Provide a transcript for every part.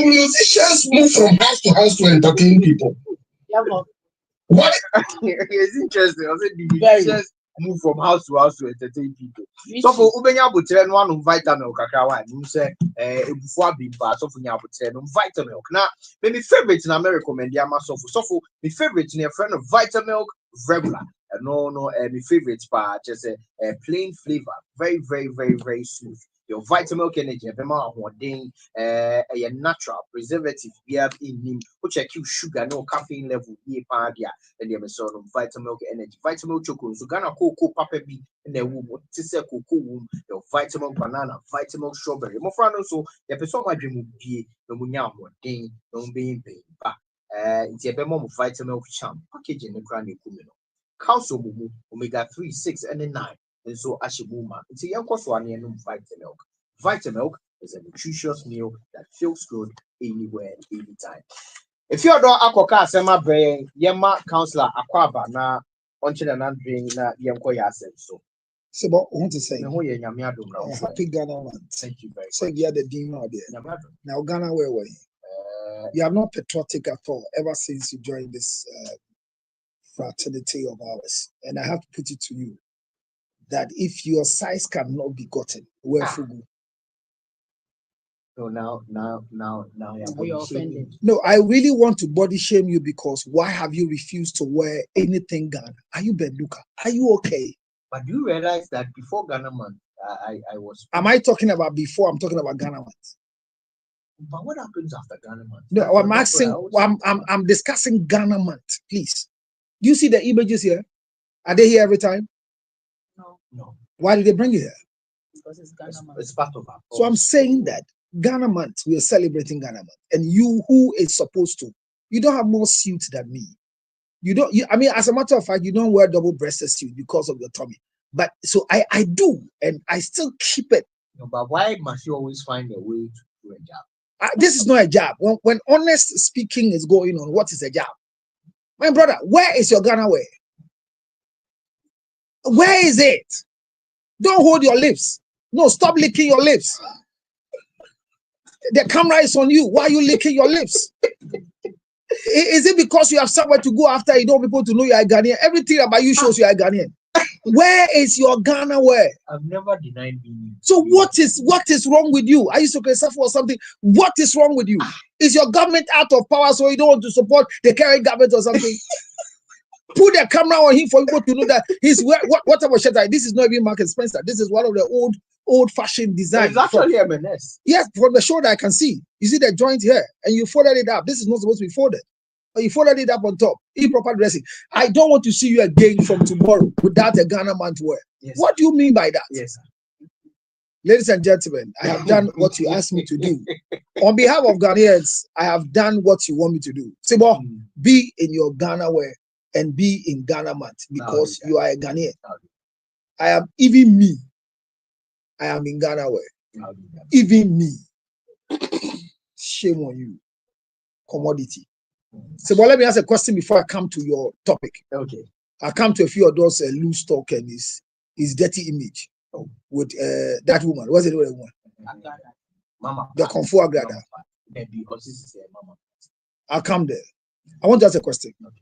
musicians move from house to house to entertain people? What? It's interesting. I said the musicians move from house to entertain people. So for Ubenya Butre, one vitamin kakra, you say, before Bimba, so for Yabutre, vitamin. Now, maybe favorite in America, Mendiama Sofu. So for my favorite in a friend of vitamin regular. No, my favorite part just a plain flavor, very, very, very, very smooth. Your vitamin energy, a natural preservative, in him, which I keep sugar, no caffeine level, and the sort of vitamin energy, vitamin chocolate, so Ghana cocoa, papa bee, and the womb, tissa cocoa womb, your vitamin banana, vitamin strawberry. More fun also, the episode my dream would be the munyam, ding, don't be pain. It's a bemom vitamin charm, packaging the granny kumino. Council omega-3, 6, and 9. And so Ashibuma. It's a young one Vitamilk. Vitamilk is a nutritious meal that feels good anywhere, anytime. If you don't Akoka Sema Brain, Yema Councillor Akwaba na Onchina Nandring na Yamkoya said so. So what I want to say, Happy Ghana man. Thank you very much. Say you are the demon out there. Now Ghana where were you? You are not patriotic at all ever since you joined this fraternity of ours. And I have to put it to you that if your size cannot be gotten, where Fugu? So now you're offended. No, I really want to body shame you because why have you refused to wear anything Ghana? Are you Benduka? Are you okay? But do you realize that before Ghana month, I was. Am I talking about before? I'm talking about Ghana month. But what happens after Ghana month? No, I'm asking. I'm discussing Ghana month, please. Do you see the images here? Are they here every time? No. Why did they bring it here? Because it's Ghana month. It's part of our. So I'm saying that Ghana month, we are celebrating Ghana month, and you, who is supposed to, you don't have more suit than me. You don't. I mean, as a matter of fact, you don't wear double-breasted suit because of your tummy. But so I do, and I still keep it. No, but why must you always find a way to do a job? This is not a job. When honest speaking is going on, what is a job? My brother, where is your Ghana wear? Where is it? Don't hold your lips. No, stop licking your lips. The camera is on you. Why are you licking your lips? Is it because you have somewhere to go after you don't want people to know you are Ghanaian? Everything about you shows you are Ghanaian. Where is your Ghana wear? I've never denied being. So what is wrong with you? Are you successful or something? What is wrong with you? Is your government out of power so you don't want to support the current government or something? Put the camera on him for people to know that he's whatever shirt. This is not even Mark and Spencer. This is one of the old-fashioned designs. It's actually M&S. Yes, from the shoulder I can see. You see the joint here, and you folded it up. This is not supposed to be folded. But you folded it up on top. Improper dressing. I don't want to see you again from tomorrow without a Ghana man to wear. Yes, what do you mean by that? Yes, sir. Ladies and gentlemen, I have done what you asked me to do. On behalf of Ghanaians, I have done what you want me to do. Sibo, be in your Ghana wear and be in Ghana month because you are a Ghanaian. I am even me. I am in Ghana wear. Even me. Shame on you. Commodity. So, but let me ask a question before I come to your topic. Okay. I come to a few of those loose talk and his dirty image with that woman. What's the name of the woman? Mama. The Comfort Agrada. I'll come there. I want to ask a question. Okay.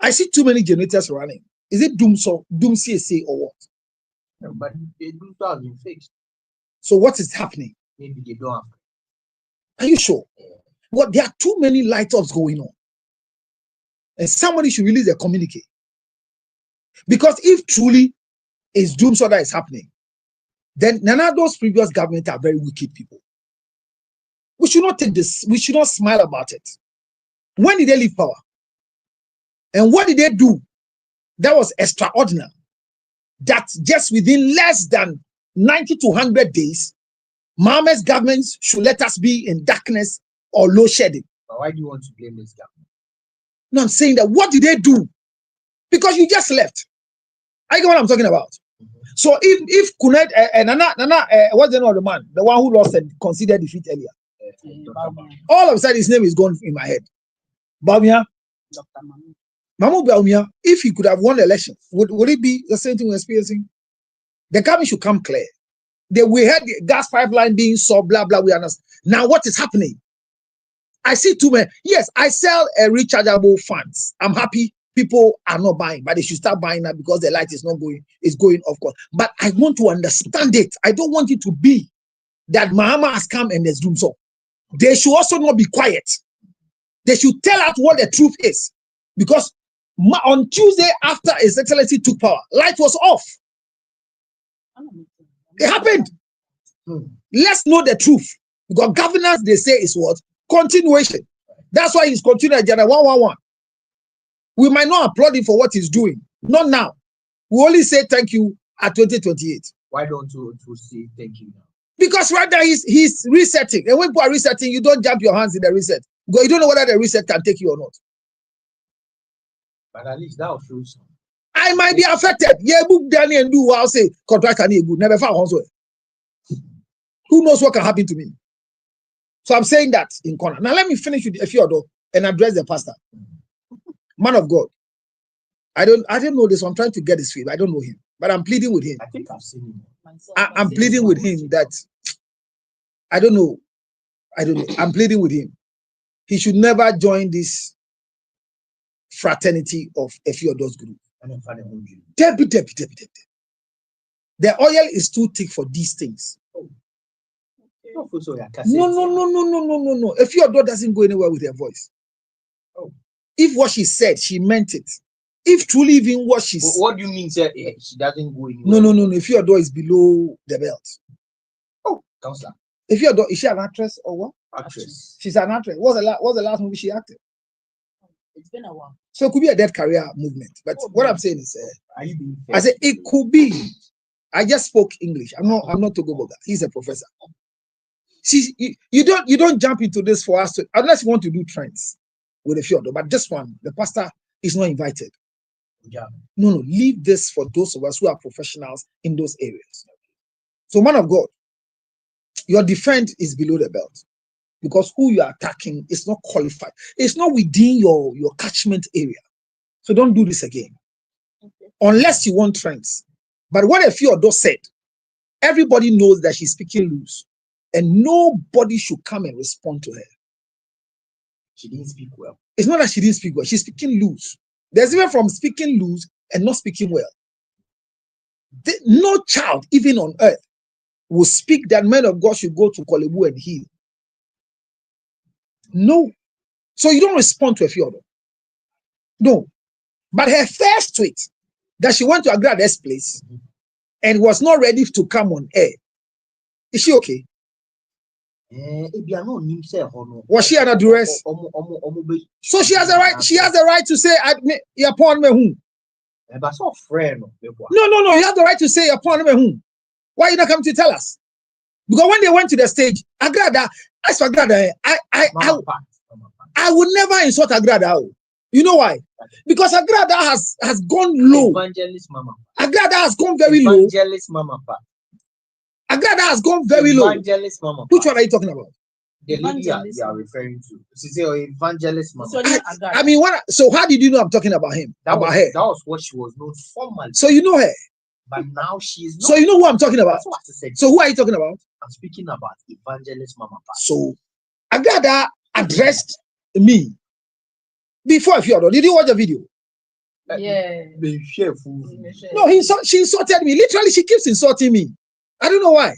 I see too many generators running. Is it doom CSA or what? No, but they do have been fixed. So what is happening? Maybe they don't have. Are you sure? Yeah. Well, there are too many light-ups going on. And somebody should release a communique. Because if truly it's doom so that is happening, then none of those previous governments are very wicked people. We should not take this, we should not smile about it. When did they leave power? And what did they do? That was extraordinary. That just within less than 90 to 100 days, Mohammed's government should let us be in darkness or low shedding. But why do you want to blame this government? No, I'm saying that what did they do? Because you just left. I get what I'm talking about. So if Kunet and Nana, what's the name of the man? The one who lost and considered defeat earlier. All of a sudden his name is gone in my head. Bawumia. Dr. Mahmoud Bawumia, if he could have won the election, would it be the same thing we're experiencing? The government should come clear. We had the gas pipeline being solved, blah, blah, we understand. Now what is happening? I see too many. Yes, I sell rechargeable fans. I'm happy people are not buying, but they should start buying now because the light is not going, it's going, of course. But I want to understand it. I don't want it to be that Mahama has come and there's doom so. They should also not be quiet. They should tell us what the truth is. Because on Tuesday, after His Excellency took power, light was off. It happened. Let's know the truth. Because governance, they say, is what? Continuation. That's why he's continuing agenda 111. We might not applaud him for what he's doing. Not now. We only say thank you at 2028. Why don't you say thank you now? Because right now he's resetting. And when people are resetting, you don't jump your hands in the reset. Because you don't know whether the reset can take you or not. But at least that will show some. I might be affected. Yeah, book Danny and do what I'll say. Contract can be good. Never found also. Who knows what can happen to me? So I'm saying that in corner. Now let me finish with Efiodo and address the pastor. Man of God. I don't know this. I'm trying to get his feet. I don't know him. But I'm pleading with him. I think I've seen him. I'm pleading with him that I don't know. I'm pleading with him. He should never join this fraternity of Efiodo's group. Debbie. The oil is too thick for these things. No. Efiodo doesn't go anywhere with her voice. If what she said, she meant it. If truly even what she said. What do you mean, sir? She doesn't go anywhere? No. Efiodo is below the belt. Oh, counselor. Efiodo, is she an actress or what? Actress. She's an actress. What's the last movie she acted? It's been a while. So it could be a dead career movement. But what I'm saying is, are you being fair? I said it could be. I just spoke English. I'm not Togo Boga. He's a professor. See, you don't jump into this for us to, unless you want to do trends with Efiodo. But this one, the pastor is not invited. Yeah. No, leave this for those of us who are professionals in those areas. So, man of God, your defense is below the belt because who you are attacking is not qualified. It's not within your catchment area. So don't do this again. Okay. Unless you want trends. But what Efiodo said, everybody knows that she's speaking loose and nobody should come and respond to her. She didn't speak well. It's not that she didn't speak well. She's speaking loose. There's even from speaking loose and not speaking well. No child, even on earth, will speak that men of God should go to Kolebu and heal. No. So you don't respond to Efiodo. No. But her first tweet that she went to Agrada's place and was not ready to come on air. Is she okay? Was she under duress? So she has the right. She has the right to say, "Upon me whom." No. You have the right to say, "Upon me whom." Why you not come to tell us? Because when they went to the stage, Agrada, as for Agrada, I would never insult Agrada. You know why? Because Agrada has gone low. Evangelist Mama. Agrada has gone very low. Evangelist Mama. Agrada has gone very low. Evangelist Mama. Which one are you talking about? The lady you are referring to. She said Evangelist Mama. I mean, so how did you know I'm talking about him? Her? That was what she was known formally. So you know her. But now she is not. So you know who I'm talking about? That's what I said. So who are you talking about? I'm speaking about Evangelist Mama. So Agrada addressed me before Efiodo. Did you watch the video? Yeah. No, she insulted me. Literally, she keeps insulting me. I don't know why.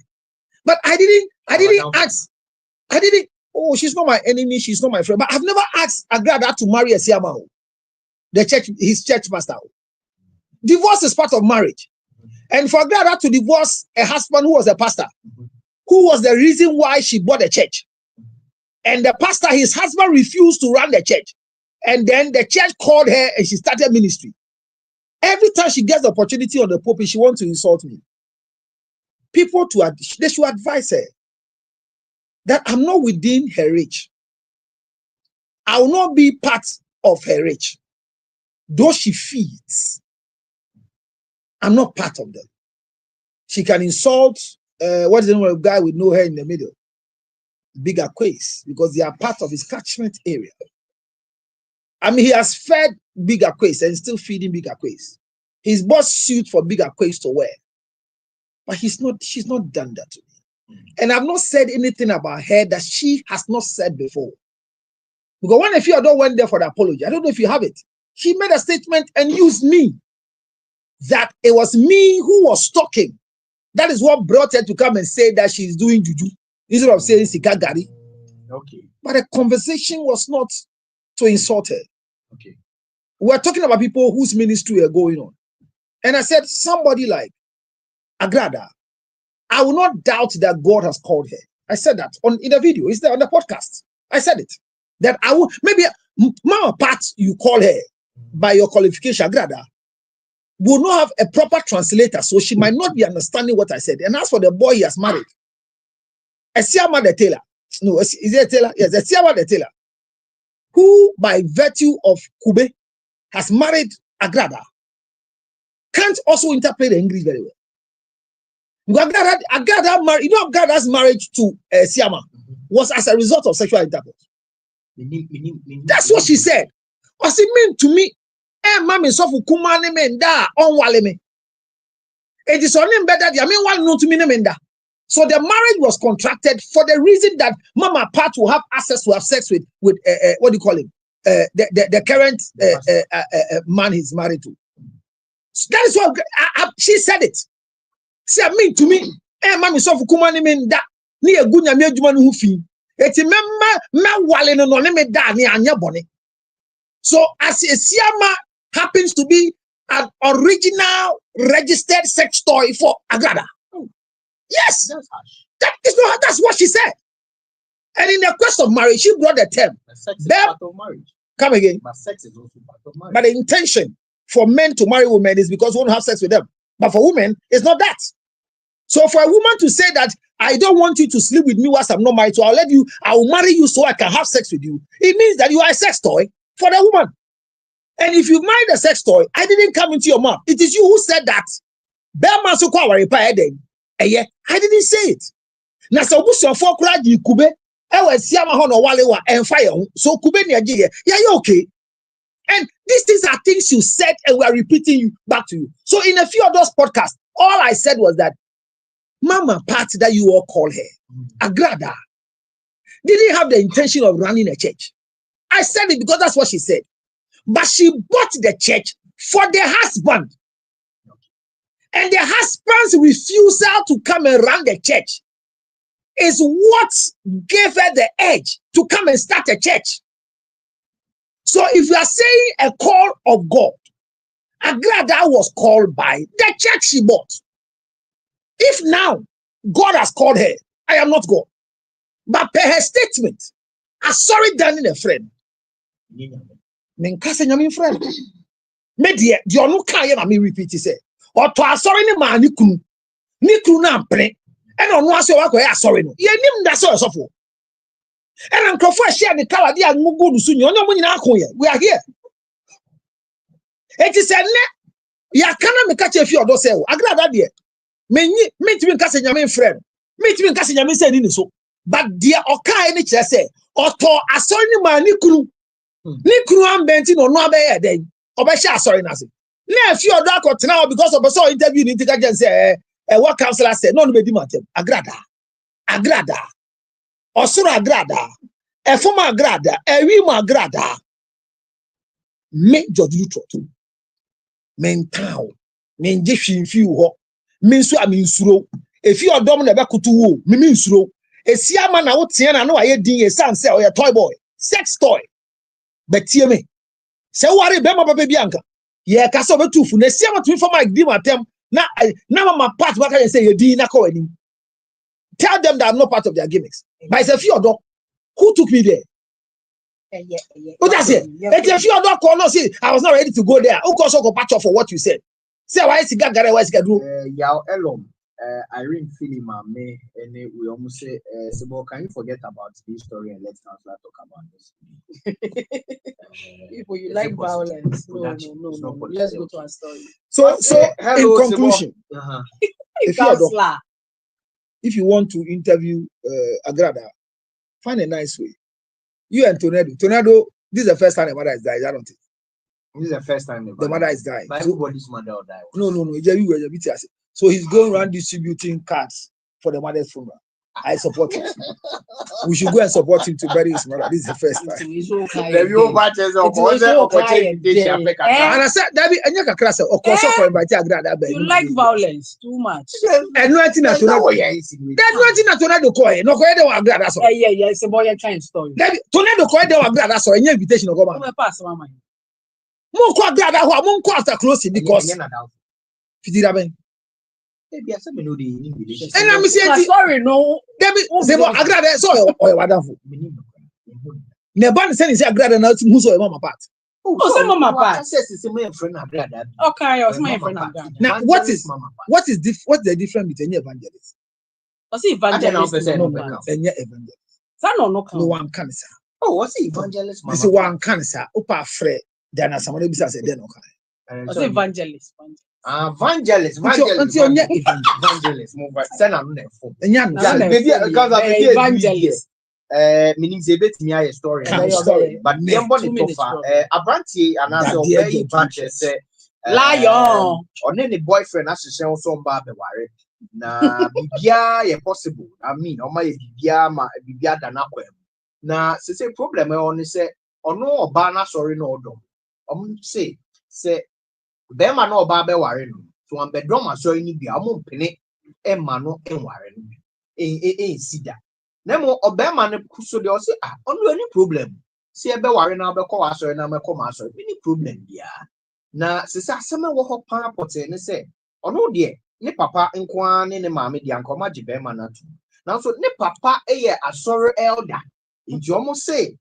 But I didn't ask. Oh, she's not my enemy, she's not my friend. But I've never asked Agrada to marry a Siama, his church pastor. Divorce is part of marriage. And for Agrada to divorce a husband who was a pastor, who was the reason why she bought a church. And the pastor, his husband, refused to run the church. And then the church called her and she started ministry. Every time she gets the opportunity on the pulpit, she wants to insult me. People, they should advise her that I'm not within her reach. I will not be part of her reach. Though she feeds, I'm not part of them. She can insult, what is the name of the guy with no hair in the middle? Bigger Quays, because they are part of his catchment area. I mean, he has fed Bigger Quays and still feeding Bigger Quays. His boss suit for Bigger Quays to wear. But she's not done that to me. And I've not said anything about her that she has not said before. Because when Efeodor went there for the apology, I don't know if you have it. She made a statement and used me. That it was me who was talking. That is what brought her to come and say that she's doing juju instead of saying sikagari. Okay. But the conversation was not to insult her. Okay. We're talking about people whose ministry are going on. And I said, somebody like Agrada, I will not doubt that God has called her. I said that in the video. It's there on the podcast. I said it. That I will, maybe Mama Pat, you call her by your qualification, Agrada, will not have a proper translator, so she might not be understanding what I said. And as for the boy he has married, Esiama the tailor, no, is it a tailor? Yes, Esiama the tailor, who by virtue of Kube has married Agrada, can't also interpret the English very well. Agrada married, you know, Agrada's marriage to Esiama was as a result of sexual intercourse. That's what she said. What's it mean to me? Mommy, so for kumane menda on wale me. It is only better. I mean, one no to me menda. So the marriage was contracted for the reason that Mama Pat will have access to have sex with what do you call him? The current man he's married to. So that is what she said it. See, I mean to me, mommy, so for kumane menda ni egunya me adwuma no hu fi. Eti me wale no no me da ni anya bone. So as a Siama happens to be an original registered sex toy for Agrada. Yes, that's what she said. And in the quest of marriage, she brought the term. Sex is part of marriage. Come again. But sex is also part of marriage. But the intention for men to marry women is because we want to have sex with them. But for women, it's not that. So for a woman to say that I don't want you to sleep with me whilst I'm not married, so I will marry you so I can have sex with you. It means that you are a sex toy for the woman. And if you married a sex toy, I didn't come into your mouth. It is you who said that. I didn't say it. Now, so Kube, and fire. So Kube, yeah, you're okay. And these things are things you said, and we are repeating you back to you. So in a few of those podcasts, all I said was that Mama Pat, that you all call her, Agrada, didn't have the intention of running a church. I said it because that's what she said. But she bought the church for the husband. And the husband's refusal to come and run the church is what gave her the edge to come and start a church. So if you are saying a call of God, Agrada was called by the church she bought. If now God has called her, I am not God. But per her statement, I saw it done in a friend. Menkase nyame friend. Me de onu kan ye na me repeat say. Oto asori ni ma ni kunu. Ni kunu na mpre. E na onu ase wa ko ya asori no. Ye nim da so osofo. E na nkofo a share ni kala dia ngugu du su nyi onye mo nyina akon ye. We are here. It is a ne ya kana me ka che fi odo se o. Agrada de. Me timi nkase nyame friend. Me timi nkase nyame se ni so. But dia okai ni kire se oto asori ni ma ni kunu. Ni kunu ambenti no no abeye den. Obesha asori na se. Na fi odo akotena because of so interview ni tika say what counselor said no be di matem. Agrada. Osoro Agrada. Efoma Agrada. Ewima Agrada. Me George Lutro. Mentao. Men je hwimfi ho. Me nso aminsuro. Efi odom na be kutu wo. Me insuro. Esiama na wo tie na no aye din esan say o ye toy boy. Sex toy. But tie me. Se ware be ma baba bi anka. Ye ka so betufu na esiama to inform like di matem na Mama Pat what can say ye din na ko anim. Tell them that I'm not part of their gimmicks. But it's a few other who took me there. What I say? It's a few other call no see I was not ready to go there. Who also go patch off for what you said. Say why is gagare why is gadu? Yao Elom. Irene Philima me and we almost say Sebo, can you forget about this story and let's not talk about this? People you like violence. No. Let's go to our story. So hello, in conclusion, if you want to interview Agrada, find a nice way. You and Tornado, this is the first time the mother is died, I don't think. This is the first time the mother is dying. But everybody's mother will die. No. So he's going around distributing cards for the mother's funeral. I support him. We should go and support him to bury his mother. This is the first time. And I said, David, and you can cross of course, you like violence too much. And nothing at all. There's nothing at all. No, that's all. Yeah, it's a boy trying story. Tornado coin, that's all. Any invitation of government. Pass my mind. More quite glad I won't go after closing because and I'm saying, sorry, no, David, they were agrada so or wonderful. Never sending say agrada now to Muso mama part. Oh, some mama part. Okay, I was my friend. Now, what's the difference between evangelists? What's evangelist? And evangelist. No one can say. Oh, what's evangelist? This is one can say. Opa Fred. Then somebody besides said, then okay. What's evangelist? Evangelist. Send on the phone. Evangelist. Meaning they bet me a story. But nobody tofa. Abranti and also very evangelist. Lion. Or any boyfriend as to say also Babe Ware. Na bibia possible. I mean, or my bibia danakwe. Na say problem on say or no bana sorry no dom. Say Bema no Babe Ware no. So I'm bedroom sorry ni bia mo pene Emma no enware no. Sida. Nemo Obama ne kuso de say ono any problem. See ebe ware na be ko wasori na me ko ma sorry. Any problem bia. Na sisa asema wo ho pan apote ne say ono de ne papa nkwa ne maame de ankoma je bema na tu. Now so ne papa eye asori elder. Nti omo say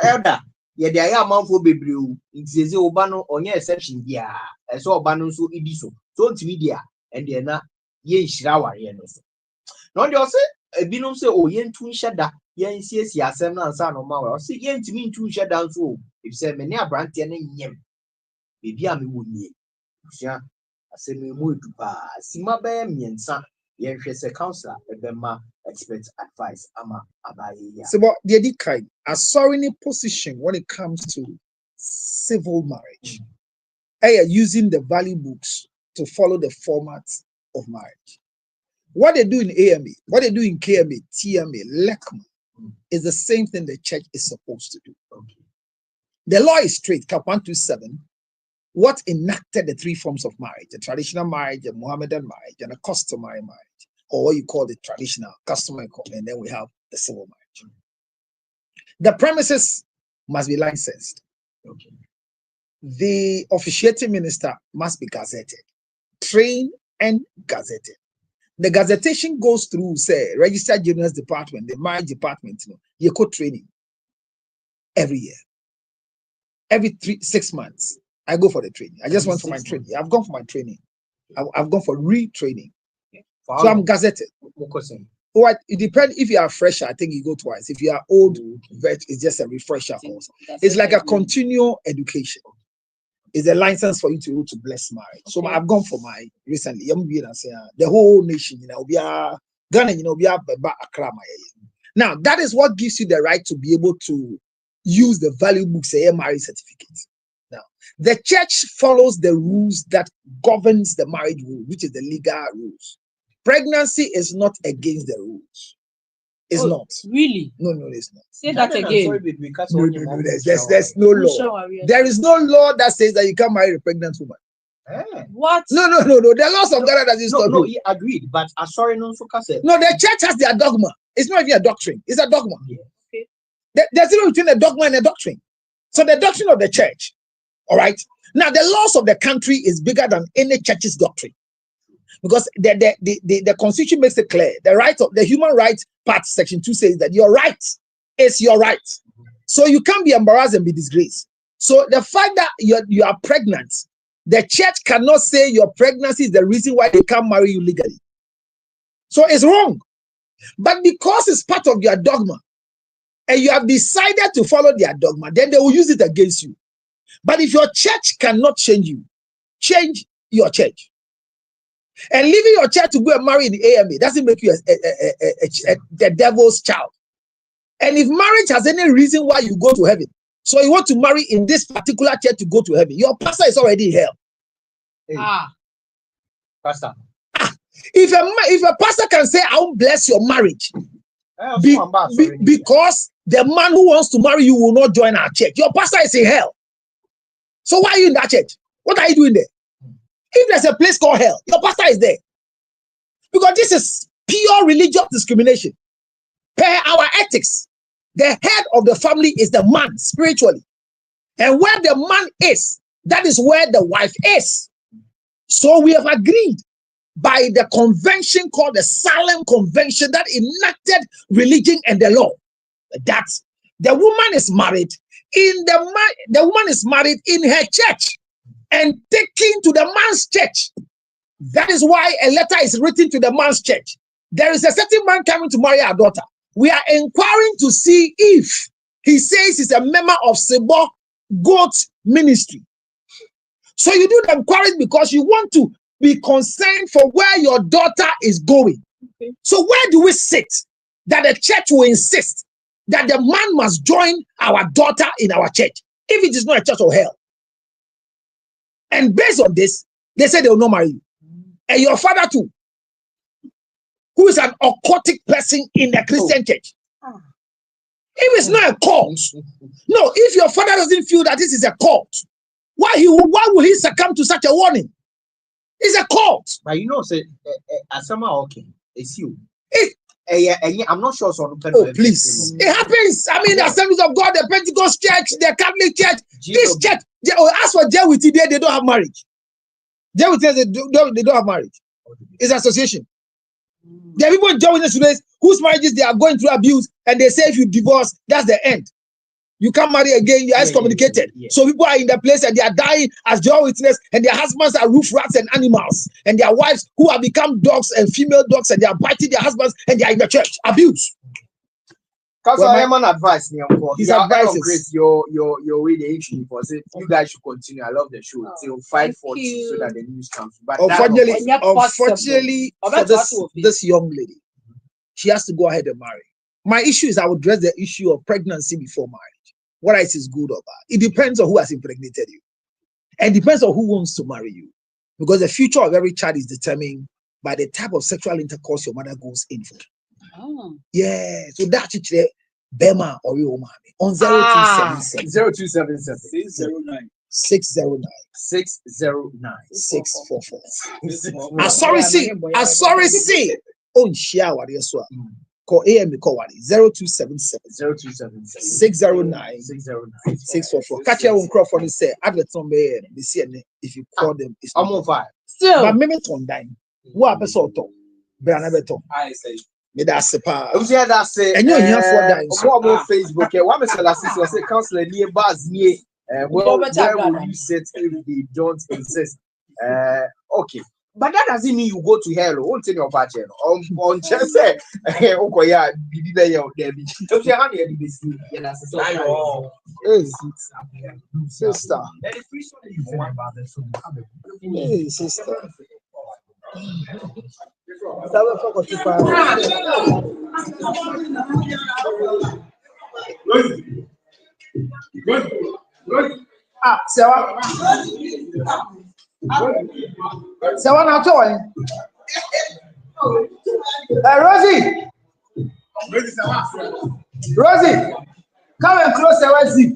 elder ye de aya manfo bebreu nti eze oba no onye exception bia. Ese oba no so idi so. So ntimi dia and de na ye nhira ware no so. No de say ebinum say o yentu nheda yen siesie asem na ansa no ma we say yentimi ntu nheda nso if say me ne abrante ne nyem bibia me woni sia asem mu edupa sima ba miensa yen hwe say counselor ebema expert advice ama abaye ya so but the kind a sorry position when it comes to civil marriage using the value books to follow the format of marriage. What they do in AMA, what they do in KMA, TMA, LECMA, is the same thing the church is supposed to do. Okay. The law is straight, Cap 127, what enacted the three forms of marriage, the traditional marriage, the Mohammedan marriage, and a customary marriage, or what you call the traditional, customary, and then we have the civil marriage. The premises must be licensed. Okay. The officiating minister must be gazetted, trained and gazetted. The gazettation goes through, say, Registered General's Department, the marriage department, you go training every year. Every 6 months, I go for the training. I just went for my training. I've gone for my training. I've gone for retraining. So I'm gazetted. What it depends if you are fresh, I think you go twice. If you are old vet, it's just a refresher course. It's like a continual education. It's a license for you to bless marriage. So I've gone for my recently. The whole nation, Ghana, now that is what gives you the right to be able to use the value books, marriage certificate. Now, the church follows the rules that governs the marriage rule, which is the legal rules. Pregnancy is not against the rules. It's not. Really? No, it's not. Say that again. No, there's no law. There is no law that says that you can't marry a pregnant woman. What? No. The laws of God doesn't stop. No, he agreed, but sorry, no, so no, the church has their dogma. It's not even a doctrine. It's a dogma. Yeah. Okay. There's a difference between a dogma and a doctrine. So the doctrine of the church, all right. Now the laws of the country is bigger than any church's doctrine. Because the Constitution makes it clear. The right of the human rights part, section 2 says that your right is your right. So you can't be embarrassed and be disgraced. So the fact that you are pregnant, the church cannot say your pregnancy is the reason why they can't marry you legally. So it's wrong. But because it's part of your dogma, and you have decided to follow their dogma, then they will use it against you. But if your church cannot change you, change your church. And leaving your church to go and marry in the AMA doesn't make you the devil's child. And if marriage has any reason why you go to heaven, so you want to marry in this particular church to go to heaven, your pastor is already in hell. Pastor. If a pastor can say, I won't bless your marriage, because the man who wants to marry you will not join our church. Your pastor is in hell. So why are you in that church? What are you doing there? If there's a place called hell, your pastor is there. Because this is pure religious discrimination. Per our ethics, the head of the family is the man spiritually. And where the man is, that is where the wife is. So we have agreed by the convention called the Salem Convention that enacted religion and the law, that the woman is married the woman is married in her church and taken to the man's church. That is why a letter is written to the man's church. There is a certain man coming to marry our daughter. We are inquiring to see if he says he's a member of Sebo Goat Ministry. So you do the inquiry because you want to be concerned for where your daughter is going. Okay. So where do we sit that the church will insist that the man must join our daughter in our church if it is not a church of hell? And based on this, they say they will not marry you. And your father too, who is an occultic person in the Christian church. If it's not a cult, no, if your father doesn't feel that this is a cult, why will he succumb to such a warning? It's a cult. But you know, say, as somehow okay, it's you. I'm not sure. So oh, please. It happens. I mean, the Assemblies of God, the Pentecost Church, the Catholic Church, this church, as for JWT, they don't have marriage. JWT, they don't have marriage. It's an association. There are people in JWT today whose marriages they are going through abuse, and they say if you divorce, that's the end. You can't marry again, you are excommunicated. Yeah. So people are in the place and they are dying as Jehovah's Witnesses, and their husbands are roof rats and animals, and their wives who have become dogs and female dogs, and they are biting their husbands, and they are in the church. Abuse. Council, I am an advice. His advice is your way the issue because you guys should continue. I love the show till 5:40 so that the news comes. But unfortunately for this young lady, she has to go ahead and marry. My issue is I would address the issue of pregnancy before marriage. Whether it is good or bad, it depends on who has impregnated you, and depends on who wants to marry you, because the future of every child is determined by the type of sexual intercourse your mother goes in for. Oh. Yeah, so that's it. Bema or your mommy on 0277 0277 609 609. I sorry see. On share what you saw. Call AM call 0277 609 644. Catch your own crop for the say advert on the CNN. If you call them, it's I'm on fire. Still, but maybe on dime. What episode? Benabeton. I say. That's the part. That's it. And you're here for that. What about Facebook? What Mr. Lassis was a counselor near Baz near. Where will you sit if they don't insist? Okay. But that doesn't mean you go to hell. Won't tell your partner. On chance, okay, yeah, be there. Debbie. Don't you have any business? Sister. Hey, sister. Ah, Sewa. Sewa na toy. Rosie. Rosie, come and close Sewa zip.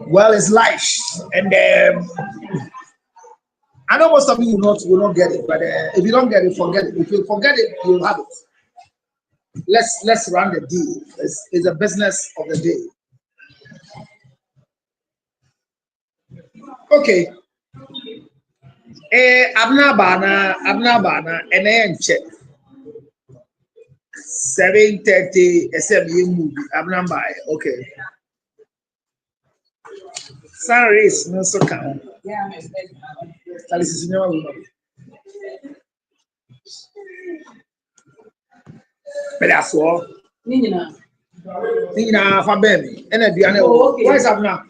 Well, it's life, and I know most of you will not get it, but if you don't get it, forget it. If you forget it, you'll have it. Let's run the deal. It's a business of the day. Okay. Abna bana, and then check. 7:30 SMU movie. Abna by. Okay. Sorry, it's not so calm. Yeah. But that's all. Nina, for baby. And then where is Abna?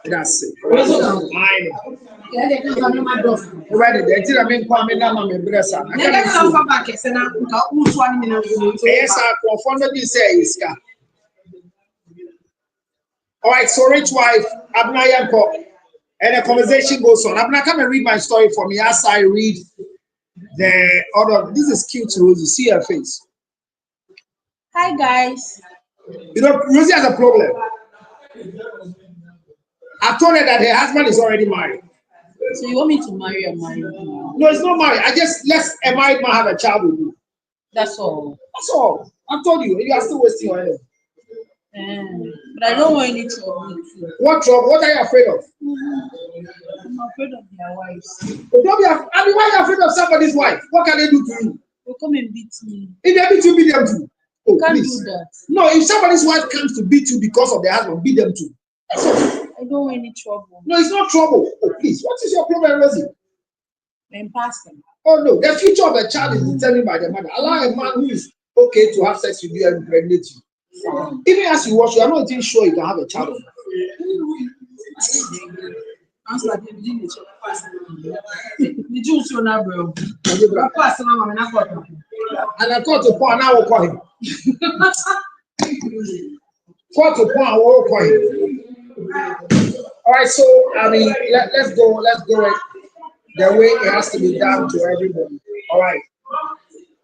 That's it. I know. Right, they didn't mean Kwame Nama, my brother. I can't come back. Yes, I confirmed this. All right, so rich wife, Abna Yanko, and the conversation goes on. Abna, come and read my story for me as I read the order. This is cute, Rosie. See her face. Hi, guys. You know, Rosie has a problem. I told her that her husband is already married. So you want me to marry a married man? No, it's not married. I just let a married man have a child with you. That's all. That's all. I told you. You are still wasting your energy. But I don't want any trouble. What trouble? What are you afraid of? I'm afraid of their wives. Don't be afraid. I mean, why are you afraid of somebody's wife? What can they do to you? They'll come and beat me. If they beat you, beat them too. Oh, Can't please. do that. No, if somebody's wife comes to beat you because of their husband, beat them too. That's all. I don't want any trouble. No, it's not trouble. Oh, please. What is your problem, Rosie? I'm passing. Oh, no. The future of a child is determined by the mother. Allow a man who is okay to have sex with you and impregnate you. Even as you watch, you are not even sure you can have a child. And I call to point, I will call him. Call to point, I will call him. All right, so I mean, let's go the way it has to be done to everybody. All right.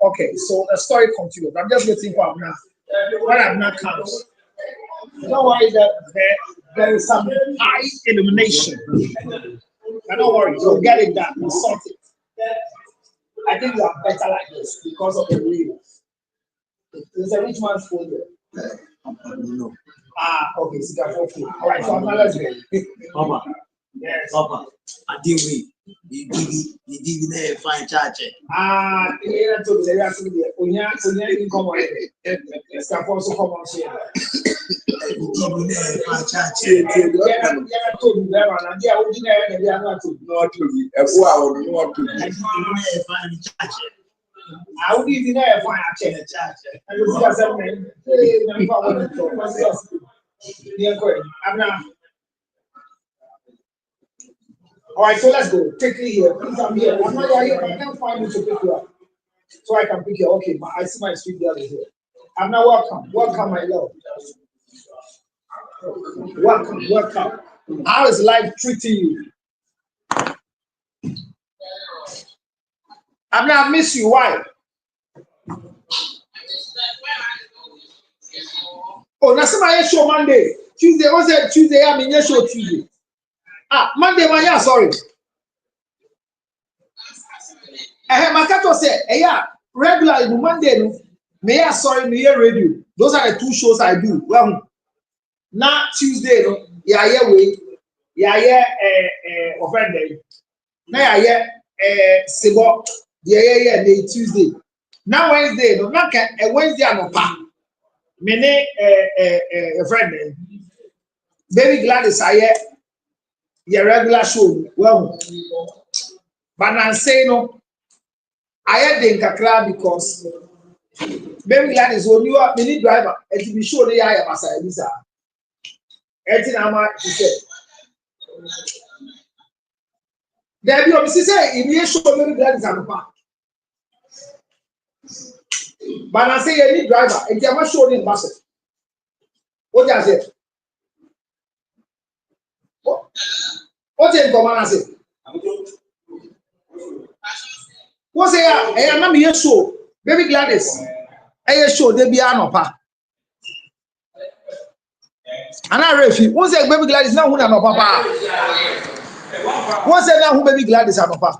Okay, so the story continues. I'm just waiting for Abna. When Abna comes, don't worry that there is some high illumination. But don't worry, you'll get it done. We'll sort it. I think you are better like this because of the reels. There's a rich man's phone there. No. Okay, all right, so now let's go. Papa. Yes. Papa. I did wait. You did there fine church. Yeah, to the area to the Onya in common. It's also common share. You did there fine church. Yeah, told you there, and they are ordinary and they are not to. Not to be. A 4 hour, not to be. Fine church. I would even have fine church. And you see, as a man, I'm not. All right, so let's go. Take it here. Please, I'm here. I'm not here. I can't find you to pick you up. So I can pick you up. Okay, I see my street girl is here. I'm not welcome. Welcome, my love. Welcome. How is life treating you? I'm not miss you. Why? Oh, now somebody show Monday. Tuesday, what's that? Tuesday, I mean, yes, show Tuesday. Monday, man, yeah, sorry. My cat was said, yeah, regularly Monday, may I sorry, me radio. Those are the two shows I do. Well, now Tuesday, no, yeah, offended. Now, Sibo, yeah, Tuesday. Now Wednesday, no, not a Wednesday, no, pa. Mene, a friend, Baby Gladys, your regular show. Well, but I'm saying no. I had the kakra because Baby Gladys when you are mini driver and to be sure they are a visa. Anything I'm she said. There be obviously say if you show Baby Gladys and park. But I say any driver and you are showing in bus. What you say? What in command say? What's say? I am here show. Baby Gladys. I show they be anopa. And I refi. What's say Baby Gladys now who anopa pa? What's say now who Baby Gladys anopa?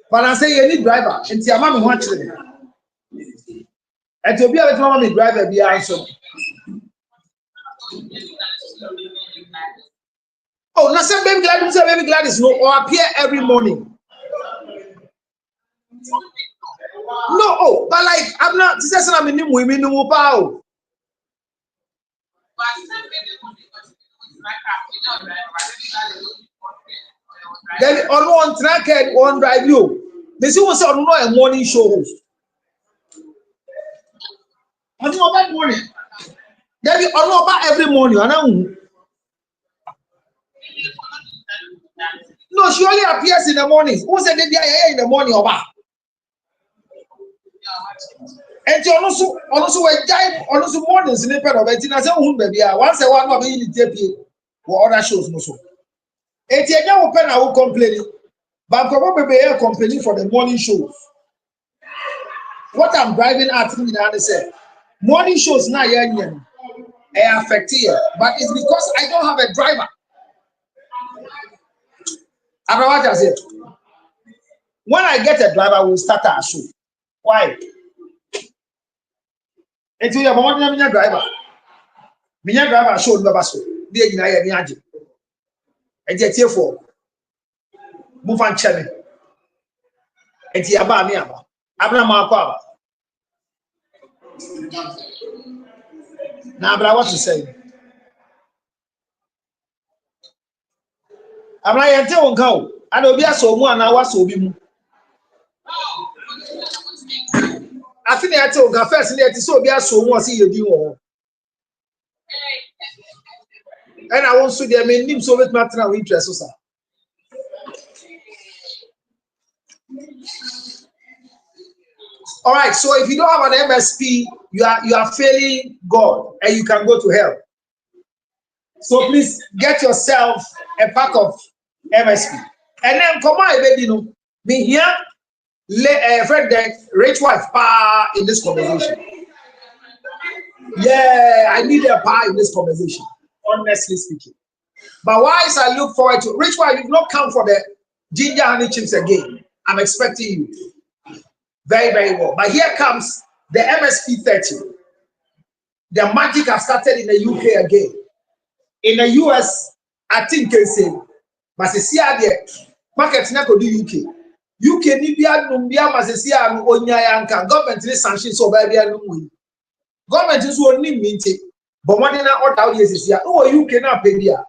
But I say you need driver. And see, I'm watching. And to be a little driver be answer. Oh, now say Baby Gladys no or appear every morning. No, oh, but like I'm not saying I'm in the women no power. Then on one track and one drive you. They see what's on a morning show. On about morning. Then be all about every morning. No, she only appears in the morning. Who said they are in the morning? Oba? And you also a giant, also more than snippet of it. I say, baby, once I want to be in the or other shows, no so. And you now open, I will complain. But probably be complaining for the morning shows. What I'm driving at me now is morning shows now, affect here, but it's because I don't have a driver. I know what I said. When I get a driver, we'll start our show. Why? Until you're more than a driver. Me driver show no basso. Be in I am and yet here for move on channel. And here about me about Abraham. Now, but I want to say, I'm like, until go. I know be a so one hour so be. I think I told her first, let it so be a so one see you do. And I want to their main name so with matter of interest. So, all right, so if you don't have an MSP, you are failing God and you can go to hell. So please get yourself a pack of MSP. And then come on, baby, me here, friend, rich wife, in this conversation. Yeah, I need a power in this conversation, honestly speaking. But whilst I look forward to rich wife, you've not come for the ginger honey chips again. I'm expecting you. Very, very well. But here comes the MSP 30. The magic has started in the UK again. In the US, I think they say, but see there, market na go do UK. UK ni bia numbia masisia no onya yanka government ni sanction so ba bia no mu. Government is only minting, but one in our order is here. Oh, UK now pay there.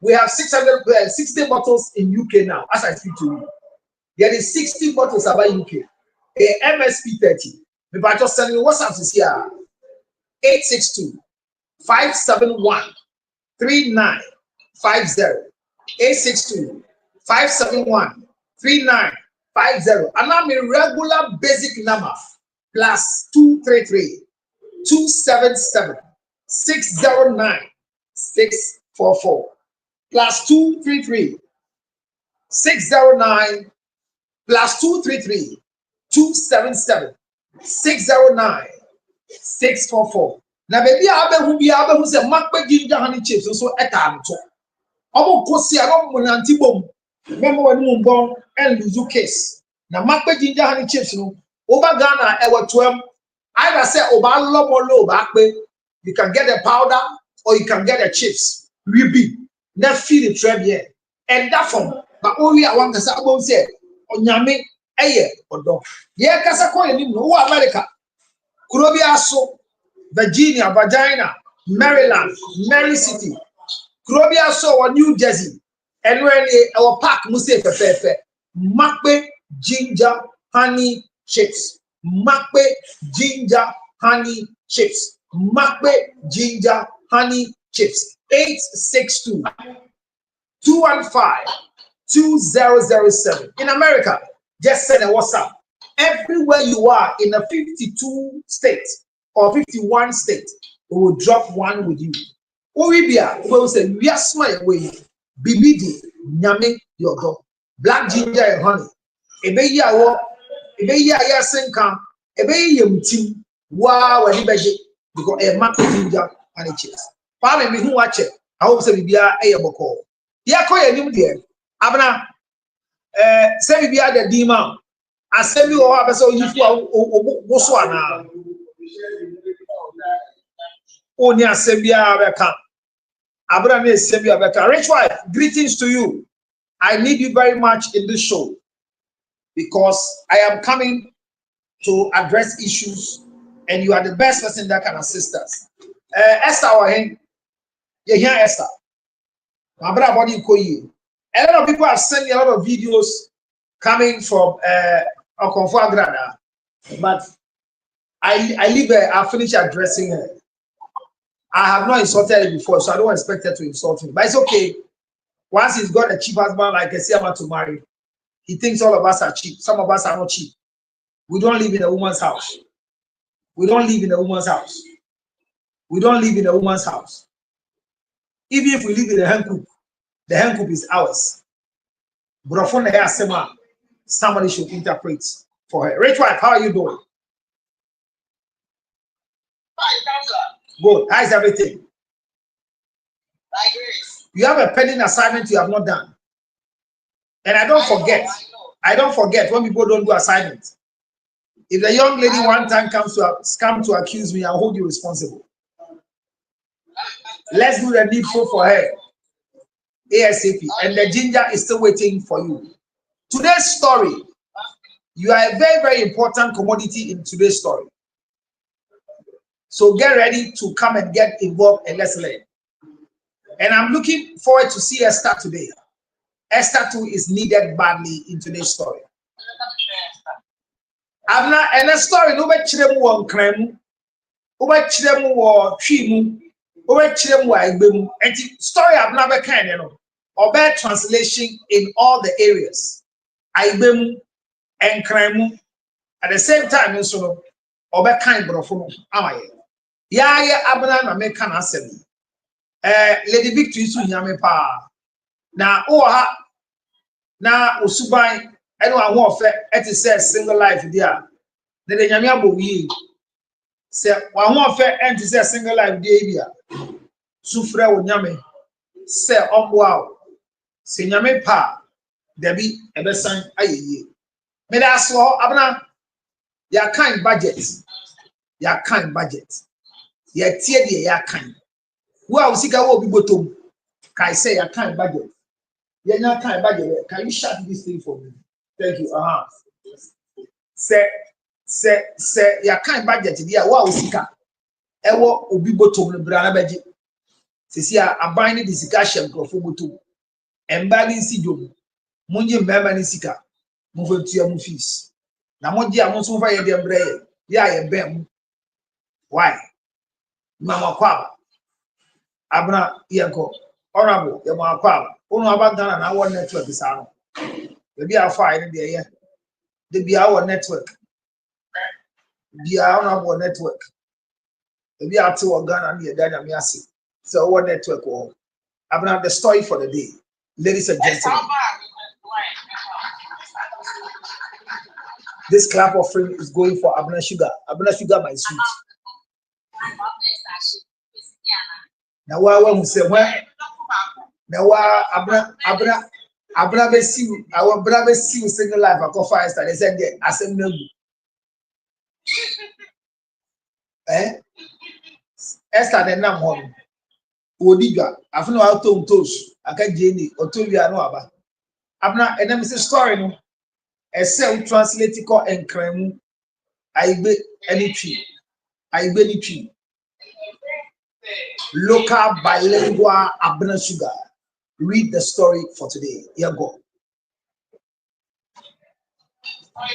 We have 660 bottles in UK now, as I speak to you. There is 60 bottles about UK. A MSP 30. If I just send you WhatsApp is here. 862 571 3950. 862 571 3950. And I'm a regular basic number plus 233 277 609 644 plus 233 609 plus 233 277 609 644. Now, baby, I be say makpe ginger honey chips so etanto. Omo kosi ago munanti bom. Remember when you born and lose case. Now, makpe ginger honey chips no over Ghana ever 12. Either say oba lobo bakpe, you can get a powder or you can get a chips. Ribi, now feed the trade here. And that form, but only I want to say about say onyame eye odo. Ye kasa ko ni no America. Kurobia so Virginia, Maryland, Mary City, Kurobia so or New Jersey, and when our park must say makpe ginger honey chips. Makpe ginger honey chips. Makpe ginger honey chips. 862 215 2007. In America, just send a WhatsApp. Everywhere you are in a 52 states or 51 states, we will drop one with you. Oribia will say, we are smart away. BBD, Nyame, your dog. Black ginger and honey. Ebeya wo, ebeya ya senka, ebeya mtim. Wow, when he beji, because a market ginger and a chips. Pame me who watch it. I hope say bibia e yeboko. Ya ko ya nim de. Abna say bibia the dima. Asemi wo abese oyifu oboso ana. Oni asebia beka. Abra me asebia beka. Rich wife, greetings to you. I need you very much in this show because I am coming to address issues and you are the best person that can assist us. Esther Wahen, you hear Esther? My brother, body koyi. A lot of people have sent me a lot of videos coming from Okonfo Agrada, but I leave her. I finish addressing her. I have not insulted her before, so I don't expect her to insult me. But it's okay. Once he's got a cheap husband like Esiama to marry, he thinks all of us are cheap. Some of us are not cheap. We don't live in a woman's house. We don't live in a woman's house. We don't live in a woman's house. Even if we live in the hen coop is ours. But somebody should interpret for her. Rich wife, how are you doing? Good. How is everything? You have a pending assignment you have not done. And I don't forget when people don't do assignments. If the young lady one time comes to accuse me, I'll hold you responsible. Let's do the needful for her. ASAP. And the ginger is still waiting for you. Today's story, you are a very, very important commodity in today's story. So get ready to come and get involved and let's learn. And I'm looking forward to see Esther today. Esther too is needed badly in today's story. I'm not and a story no bet chiremu won kremu. Oba chiremu wo twimu. Oba chiremu wa egbemu. And story I've never kind, you know. Oba translation in all the areas. Aibemu and kremu. At the same time, you know, oba kind brofo amaye. Ya abana na make kan asem. Lady Victory su nyame pa. Na oha na osuban eno aho ofe eti say single life dia. The nyame abowi. Say wa ho ofe enti say single life dia bia. Sufre wo nyame. Say omwa o. Say nyame pa. Debi ebesan ayeye. Me da so abana ya kind budget. Ya kind budget. Ya tie de ya kind. Wa usika wo bi botom. Kai say ya kind budget. Ya nya kind budget. Can you shut this thing for me? Thank you. Say ya kind budget dia wa usika. Ewo obi botom no bra na beje. Sisi aban ni disika shem krofo botom. Emba ni si dom. Munje mbema ni sika. Mo fetua mo fees. Na monje amonso fa ye de mbre ye bem. Why? Mama kwaba. Abna yenko. Honorable ye mo kwaba. Onu abagana na wo network bisa no. Be afa ine de ye. De bia wo network. Bia honorable network. Be ati wo Ghana na ye Ghana me ase. So what network wo. Abna the story for the day. Ladies and gentlemen. This clap offering is going for Abna Sugar. Abna Sugar, my sweet. Now, who say where? Now, Abna Bessie, our brother see single life. I go fire star. They said, I said, no. Esther, the name home. Odiga, I feel how to toast. I can't Jenny or Tolia no about. Abna, and then Mr. Story no. Ese translate ko enkremu aibe any tree aibe ni tree local bilingual Abna Sugar. Read the story for today. Here go. I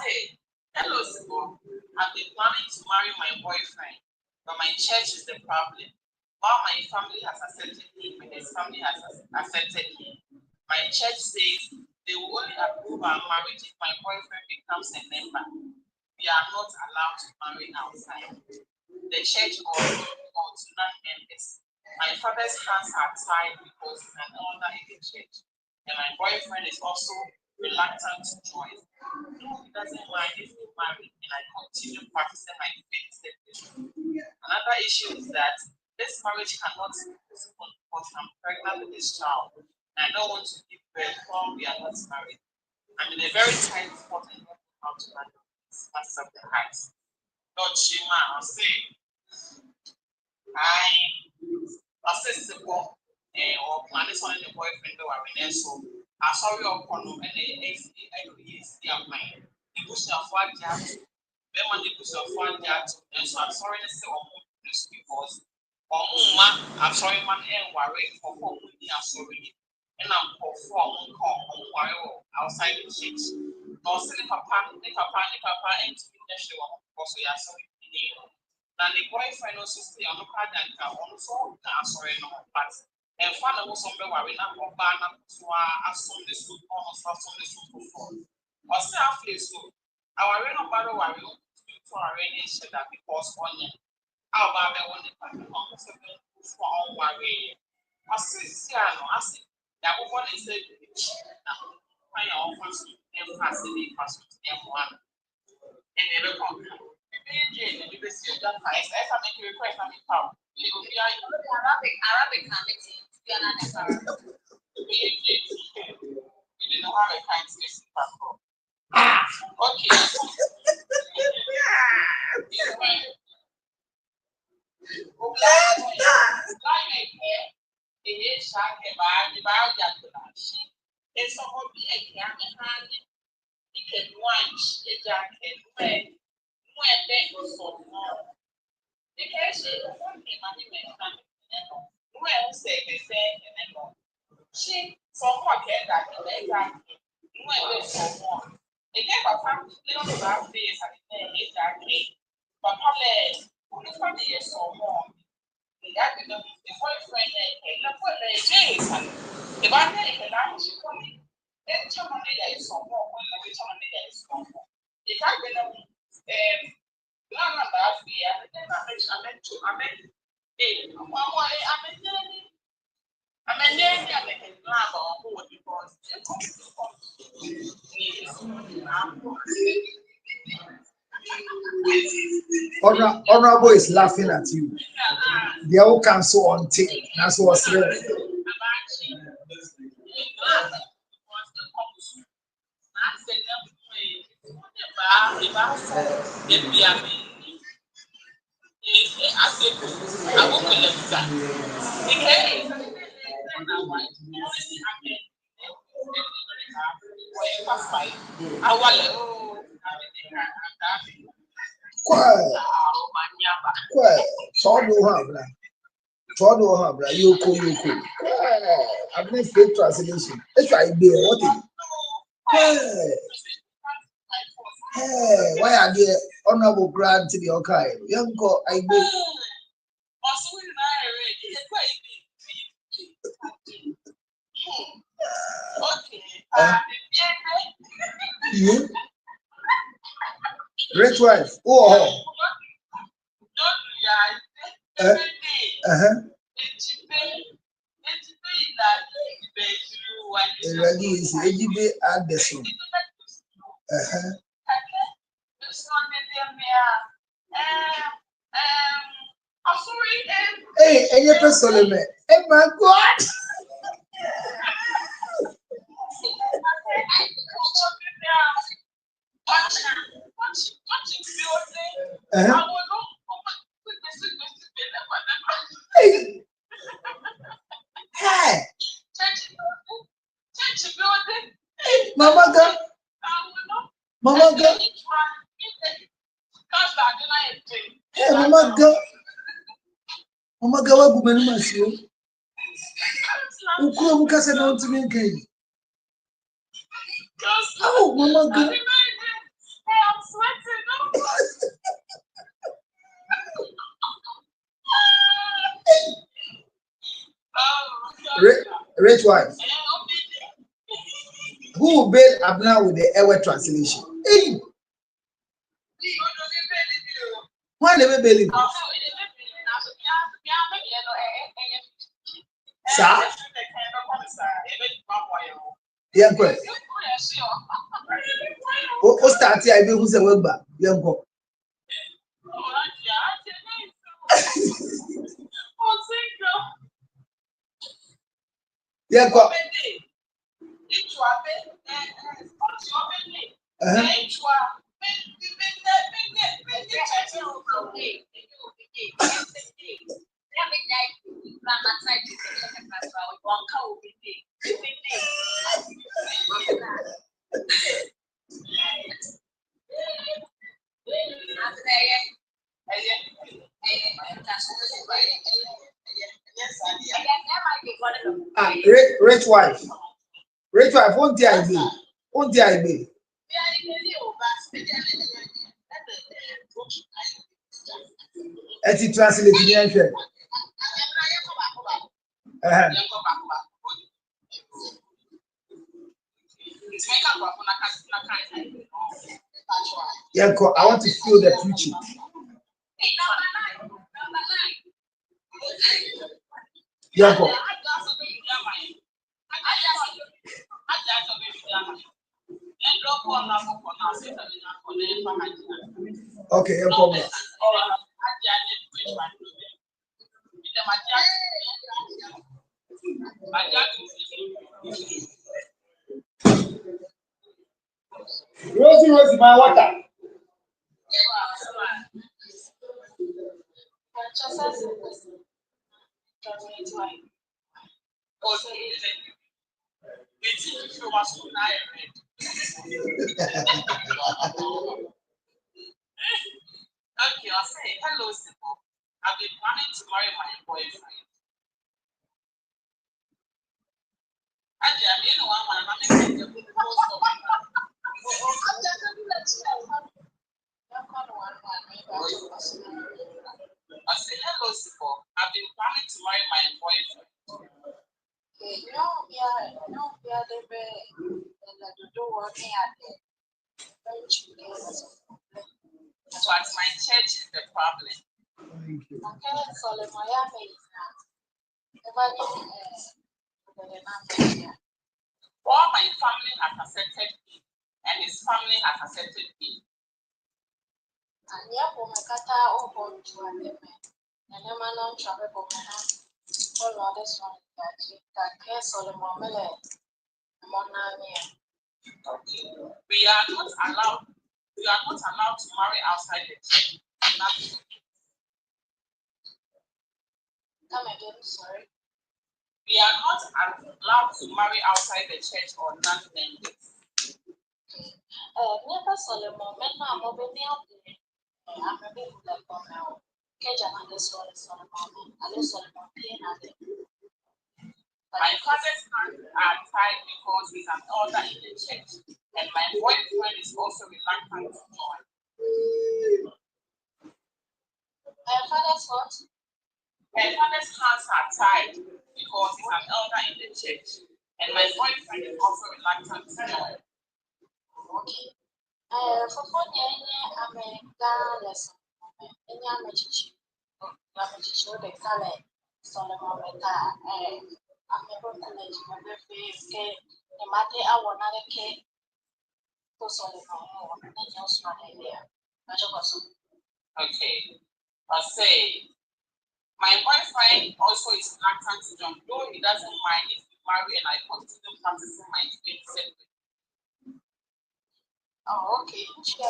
say, hello, Sibo. I've been planning to marry my boyfriend, but my church is the problem. While my family has accepted him and his family has accepted him, my church says they will only approve our marriage if my boyfriend becomes a member. We are not allowed to marry outside the church or to non-members. My father's hands are tied because he's an elder in the church, and my boyfriend is also reluctant to join. No, he doesn't mind if we marry and I continue practicing my faith separately. Another issue is that this marriage cannot be postponed because I'm pregnant with this child. I don't want to give birth while we are not married. I'm in a very tight spot and don't know how to handle this matters of the heart. Lord Shima, I'll say, I'll say simple, or plan this one in the boyfriend or in so I'm sorry or condom and I don't see a mind. The bush of one cat, then when the bush of one cat, and so I'm sorry to say because I'm sorry, man, and worry for home with me, I'm sorry. And I'm for one outside the church. No, silly papa, and to be the show because we are sorry. Now, the boyfriend also stay on the card and also sorry, no, but and father was somewhere where we now or banner to assume the soup almost assume the soup before. What's the half so? Our reno battle war to our rainy that because onion. Our Baba wanted for all worry. I see, I see. That one is a I offers them passing one. And never come. You will see that price. I can make a request on the power. You will be Arabic committee. You didn't know how a kind space. Okay. It's a hobby again. You can watch a jacket when they go so long. The case is something money may come. Well, say they say, and then she somewhat get that exactly. When they so long. They gave a family little about this and exactly. But probably, only for the years so long. The boyfriend, and look what they say. If I take a lunch, then somebody that is so more when we somebody that is so more. If I get a none of that fear, then I meant to, I meant, one way, I meant, I make a grab or hold because Honorable is laughing at you. They all cancel on tape. That's what's real. Yoko. I've been fake translation. Let's try be what is hey, why are they honorable grant to the okay? Young go, I be. You? Rich wife. Oh. Ready is AGB at the soon. Hey, and your person, oh my God. Hey, Mama girl. Mama girl. Hey, Mama girl. Mama girl, what woman must you? Who come because I don't think it. Oh, Mama girl. I'm sweating. Rich wife. Who will bail Abner with the Ewe translation? Hey. Why never bail him? Sir? Yeah, good. What start here? I be who's a web back. Yeah, go. Yeah, go. Rich wife. Rich wife, won't the idea? Won't the idea? Eti translate the answer. Yeah, I want to feel the preaching. Yeah, go. Okay, no problem. Rosie, my water. Okay, I'll say hello, Simple. I've been planning to marry my boyfriend. I say hello, Simple. I've been planning to marry my boyfriend. But my church is the problem. Thank you. All my family has accepted me, and his family has accepted me. Okay. We are not allowed to marry outside the church. Come again, sorry. We are not allowed to marry outside the church or non-members. Never Solomon, men are moving out there. I'm a bit like now. Kajan and this one is Solomon, and this Solomon being at it. My father's hands are tied because he's an elder in the church, and my boyfriend is also reluctant to join. My father's what? My father's hands are tied because he's an elder in the church, and my boyfriend is also reluctant to join. Okay. For 4 years, I'm a lesson. And I'm a teacher. I'm a teacher, the color. Solomon, I'm a college. I'm a free. The matter I want to get to Solomon, and you're smarter there. Okay. I'll say, my boyfriend also is reluctant to join, though he doesn't mind if we marry and I continue practicing my faith separately. Oh, okay. Okay,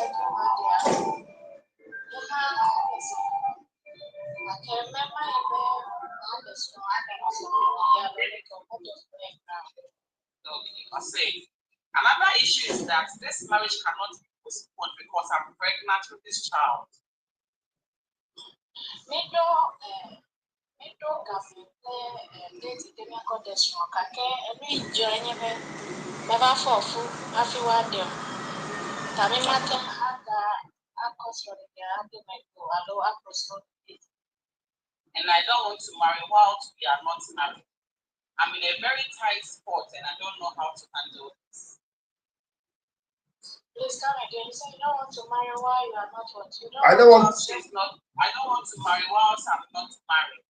I'll say, another issue is that this marriage cannot be postponed because I'm pregnant with this child. And I don't want to marry whilst we are not married. I'm in a very tight spot and I don't know how to handle this. Please come again. So you don't want to marry while you are not what? I don't want to marry whilst I'm not married.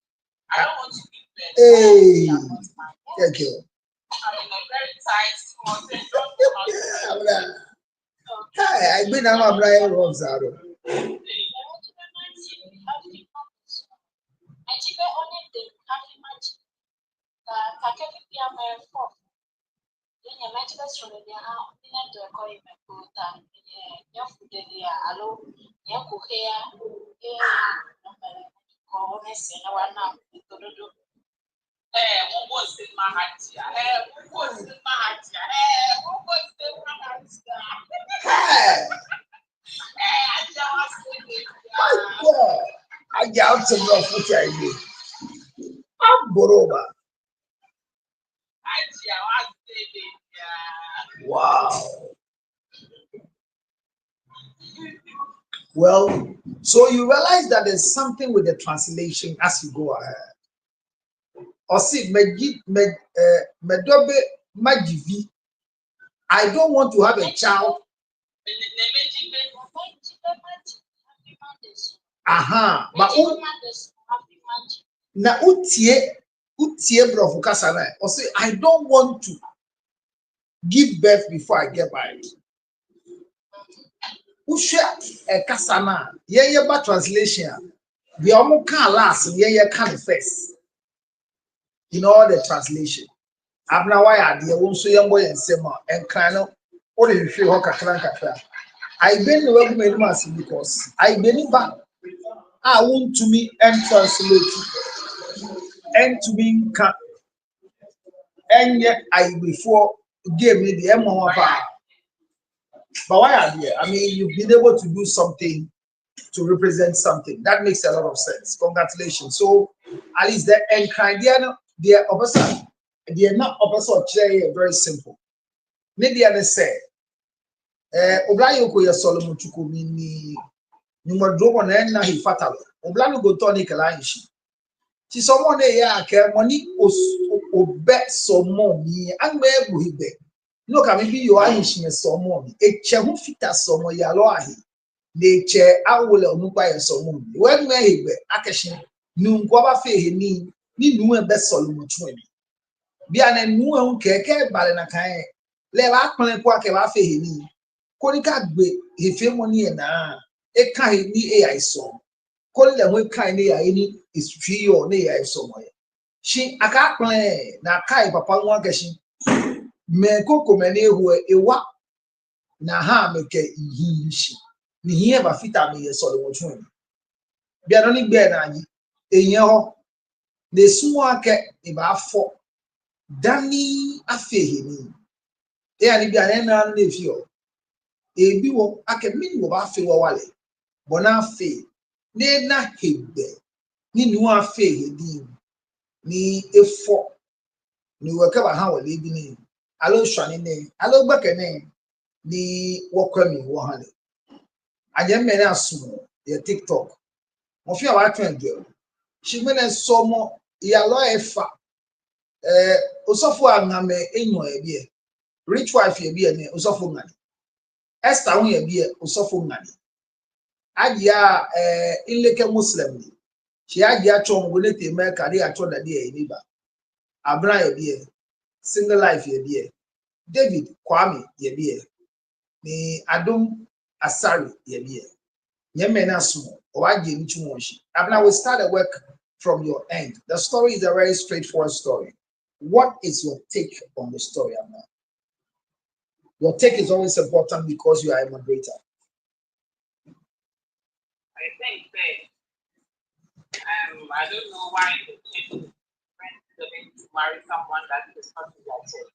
I don't want to be married. Hey, thank you. I'm in a very tight spot and don't know how to handle this. I've been a Brian Rosaro. I got some rough what I do. I'm Boroba. Wow. Well, so you realize that there's something with the translation as you go ahead. Or see, I don't want to have a child. Aha, but na utie bro kasa na o say I don't want to give birth before I get married. Usha e kasa na ye ba translation the omo kan last ye kan first in all the translation abna why ade won so ye boy ensem en kan no o de hwe ho kakra I been no wegu me mas because I been ba I want to me and translate and to me can and yet I before gave me the M1. But why are you? I mean, you've been able to do something to represent something. That makes a lot of sense. Congratulations. So at least the and they are opposite. They are not opposite. Very simple. Maybe I say, Obrayoko ya Solomon Chukumini, you must draw on and he fatal. Oblano go tonic alliance. Ti someone ya ke money obet some more me and where he be. Look at maybe you are in some more. A chehu fita some more ya lo ahi. The chair I will onupa some more. When may be akeshin nu kwaba fe ni nu e be Solomon 20. Bia na nu e keke bale na kan le ba plen kwa ke ba fe ni. Konika gbe he money na e kan ni AI so. Kole le kind of any is free or near somewhere. She a cat plan na kai papa one geshin. Me coco mene who a wa na ha make he she. Ni here ba fita me so the one. Be only be na yi enye the sumo ke e ba fo dani afehe ni. E ani bi ane na na fi o. E bi wo ake mini wo ba fe wo wale. Bona fe ne na hebe ni nu afe hedi ni efo ni weka ha wale bi ni alo hwane ne alo gbeke ne ni wokwami wo hane aje me na aso ye TikTok mo fi awa trend girl she mena so mo ya lo efa osofo angame enyo ebie rich wife ebie ne osofo ngani Esther hu ebie osofo ngani Adia inleke Muslim ni she adia chon wole te me kare acho da de ni ba Abra ye single life ye David Kwame ye ni Adum Asari ye nyeme na so o age ni tu wonshi Abna we start the work from your end. The story is a very straightforward story. What is your take on the story, Abna? Your take is always important because you are a moderator. I think that I don't know why the church went to marry someone that is not in their church.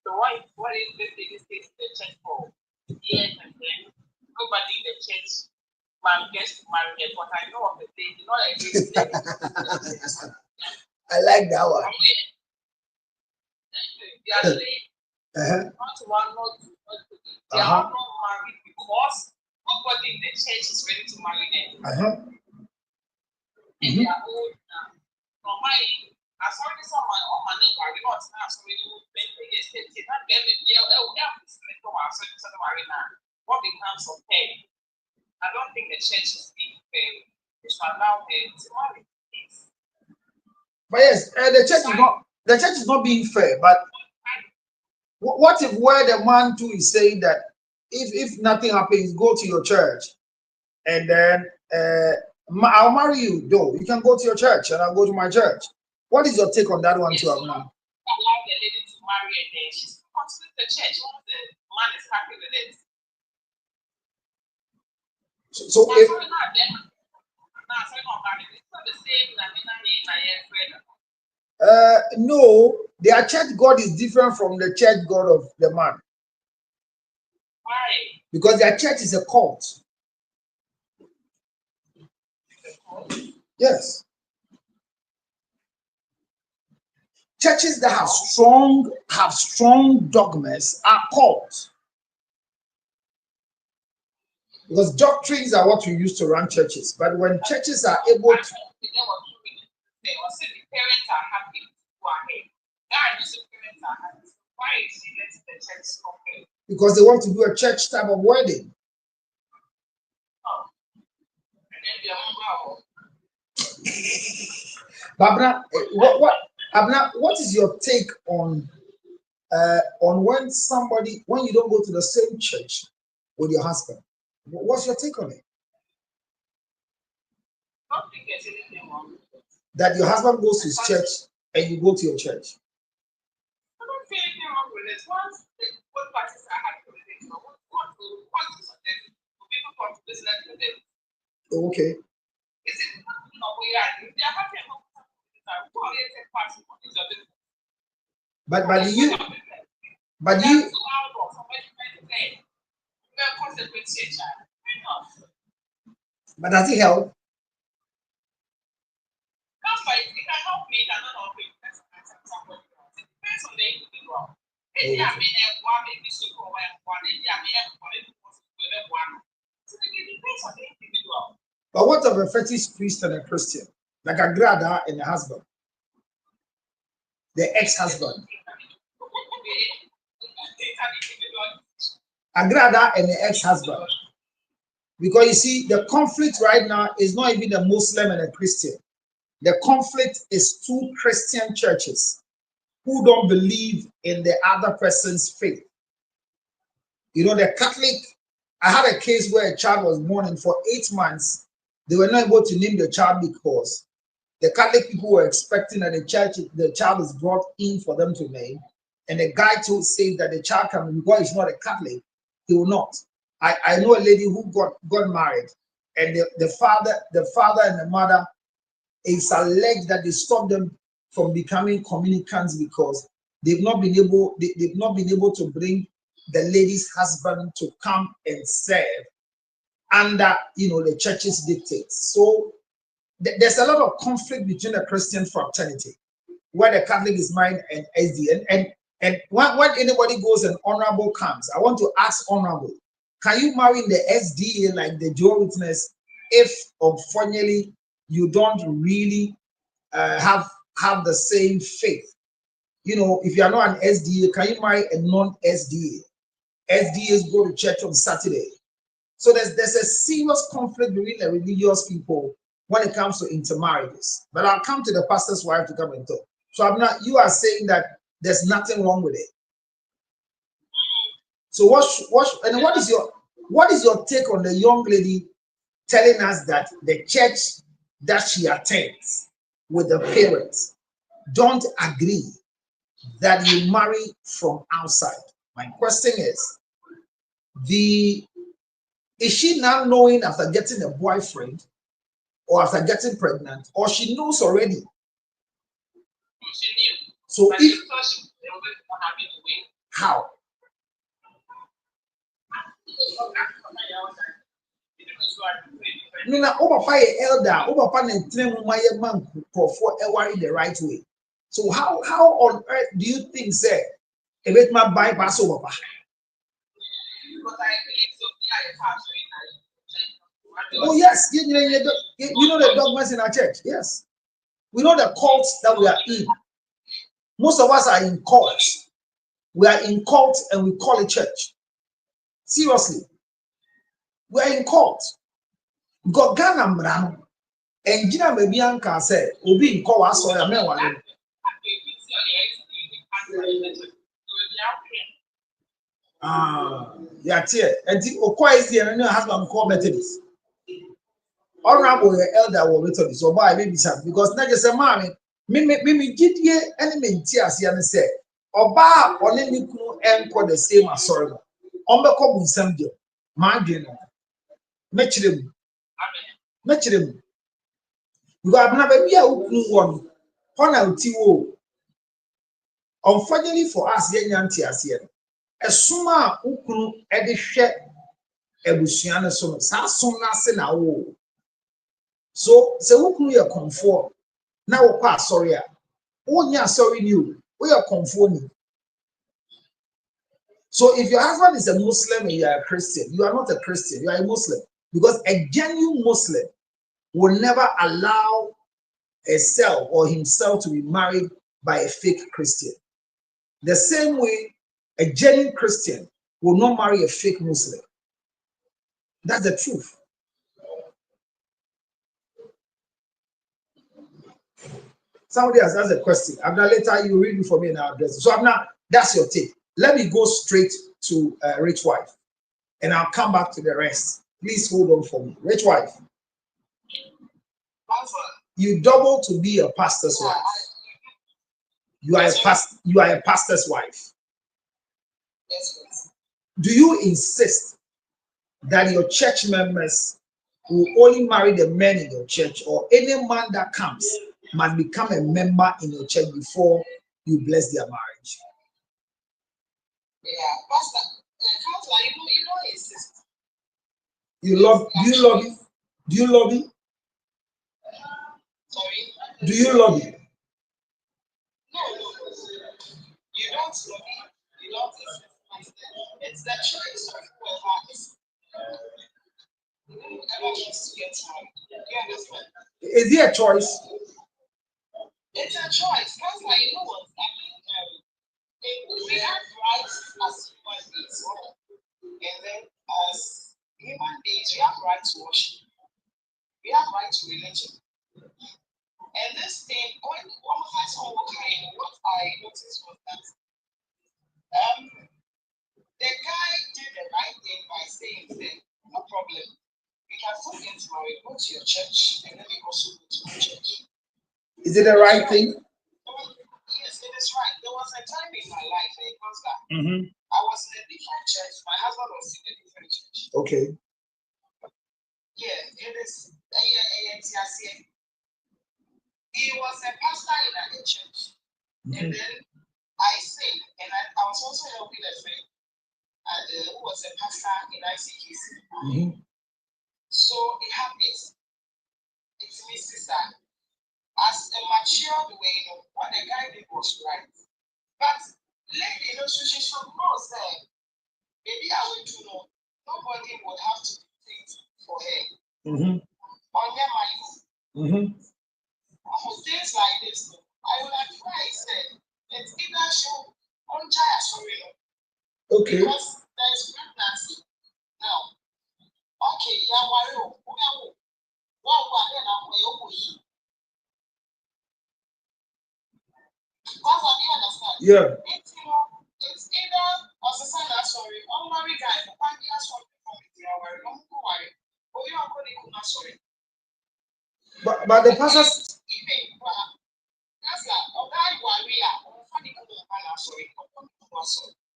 So what is this in the church for? Years and then nobody in the church man gets to marry her, but I know of the thing, you know, I like that one. The other day, not one, not two, not three. They are not married because nobody in the church is ready to marry them. And they are old now. From my, as far as someone on my name, I not now, so we will make the estate. Not them, what becomes of her? I don't think the church is being fair. They should allow her to marry. But yes, the church is not being fair. But what if where the man too is saying that if nothing happens, go to your church, and then I'll marry you. Though you can go to your church, and I'll go to my church. What is your take on that one, too, Abna? Allow the lady to marry, and then she's considered the church. Once the man is happy with it. So if no, their church God is different from the church God of the man. Why? Because their church is a cult. Yes. Churches that have strong dogmas are cults. Because doctrines are what we use to run churches. But when churches are able to... Because they want to do a church type of wedding. Babna, Abna, what is your take on when you don't go to the same church with your husband? What's your take on it? I don't think there's anything wrong with it. That your husband goes to his church and you go to your church. I don't see anything wrong with it. Once the both parties are happy with it, what is it? People come to business with it. Okay. Is it we are if they are happy about it, who are they take part in it? But you two out of somebody trying to play. We are consequences. But does it help? That's why it can help me, it cannot help me. Somebody else. It depends on the individual. If they are one maybe so called one, if they are one, it depends on the individual. But what of a fetish priest and a Christian? Like a grada and a husband? The ex-husband. A grada and the ex-husband. Because you see, the conflict right now is not even a Muslim and a Christian. The conflict is two Christian churches who don't believe in the other person's faith. You know, the Catholic, I had a case where a child was born and for 8 months, they were not able to name the child because the Catholic people were expecting that the child is brought in for them to name. And the guy told said that the child can, because he's not a Catholic, he will not. I know a lady who got married, and the father and the mother, it's alleged that they stopped them from becoming communicants because they've not been able to bring the lady's husband to come and serve under the church's dictates. So there's a lot of conflict between the Christian fraternity where the Catholic is married and SD. And when anybody goes and honorable comes, I want to ask honorable, can you marry the SDA like the Jehovah's Witness if unfortunately you don't really have the same faith? If you are not an SDA, can you marry a non-SDA? SDAs go to church on Saturday. So there's a serious conflict between the religious people when it comes to intermarriages. But I'll come to the pastor's wife to come and talk. So you are saying that there's nothing wrong with it. So what is your take on the young lady telling us that the church that she attends with the parents don't agree that you marry from outside? My question is, is she now knowing after getting a boyfriend or after getting pregnant, or she knows already? She knew. So But if how? No, Papa elder, Papa the right way. So how on earth do you think say a bit my bypass over? Oh yes, you know the dogmas in our church. Yes, we know the cults that we are in. Most of us are in cults. We are in cults and we call it church. Seriously, we are in cults. God Ghana Mbrano and Gina Babianka said, "Obi in call us or a man." Yeah, and the Okwa is the and husband call Methodist. Honorable elder will Methodist or by maybe some because not just a man. Me did ye element tears and say, Oba or let me and call the same as sorry. Ombeko Bunsamdio, Margin, Metrim. You have never be a one. Honor Tiwo. Unfortunately for us, young tears here. A suma ukunu edishe ebusiana so sa sumna se na wo. So se ukunu ye comfort na wo kwa sorry a. Onya sorry ni o ye comfort ni. So if your husband is a Muslim and you are a Christian, you are not a Christian, you are a Muslim. Because a genuine Muslim will never allow herself or himself to be married by a fake Christian. The same way, a genuine Christian will not marry a fake Muslim. That's the truth. Somebody has asked a question. Abna, later you read it for me and I'll address it. So Abna, that's your take. Let me go straight to Rich Wife, and I'll come back to the rest. Please hold on for me. Rich Wife, you double to be a pastor's wife. You are a pastor's wife. Do you insist that your church members will only marry the men in your church, or any man that comes must become a member in your church before you bless their marriage? Yeah, pastor, you don't insist. Do you love it? Do you love it? Sorry? Do you love it? No. You don't love it. You don't insist. It's the choice of whoever is get married. You understand? Is it a choice? It's a choice. That's why you know what? I think we have rights as human beings, and then as human beings, we have right to worship. We have right to religion. And this thing, what I noticed was that the guy did the right thing by saying, no problem. We can still get married, go to your church, and then we also go to my church. Is it the right thing? Yes, it is right. There was a time in my life, Mm-hmm. I was in a different church. My husband was in a different church. Okay. Yeah, it is. He was a pastor in a church. Mm-hmm. And then I sang, and I was also helping a friend who was a pastor in ICKC. Mm-hmm. So it happens. It's me, sister. As a mature way, what the guy did was right. But lady, she should know that maybe I would know nobody would have to think for her. Mm-hmm. On their mind. Mm-hmm. Things like this, I would advise it's either show on child sorry. Okay. Because there's pregnancy. Now, okay, yeah. It's either sorry, guy, but the pastors.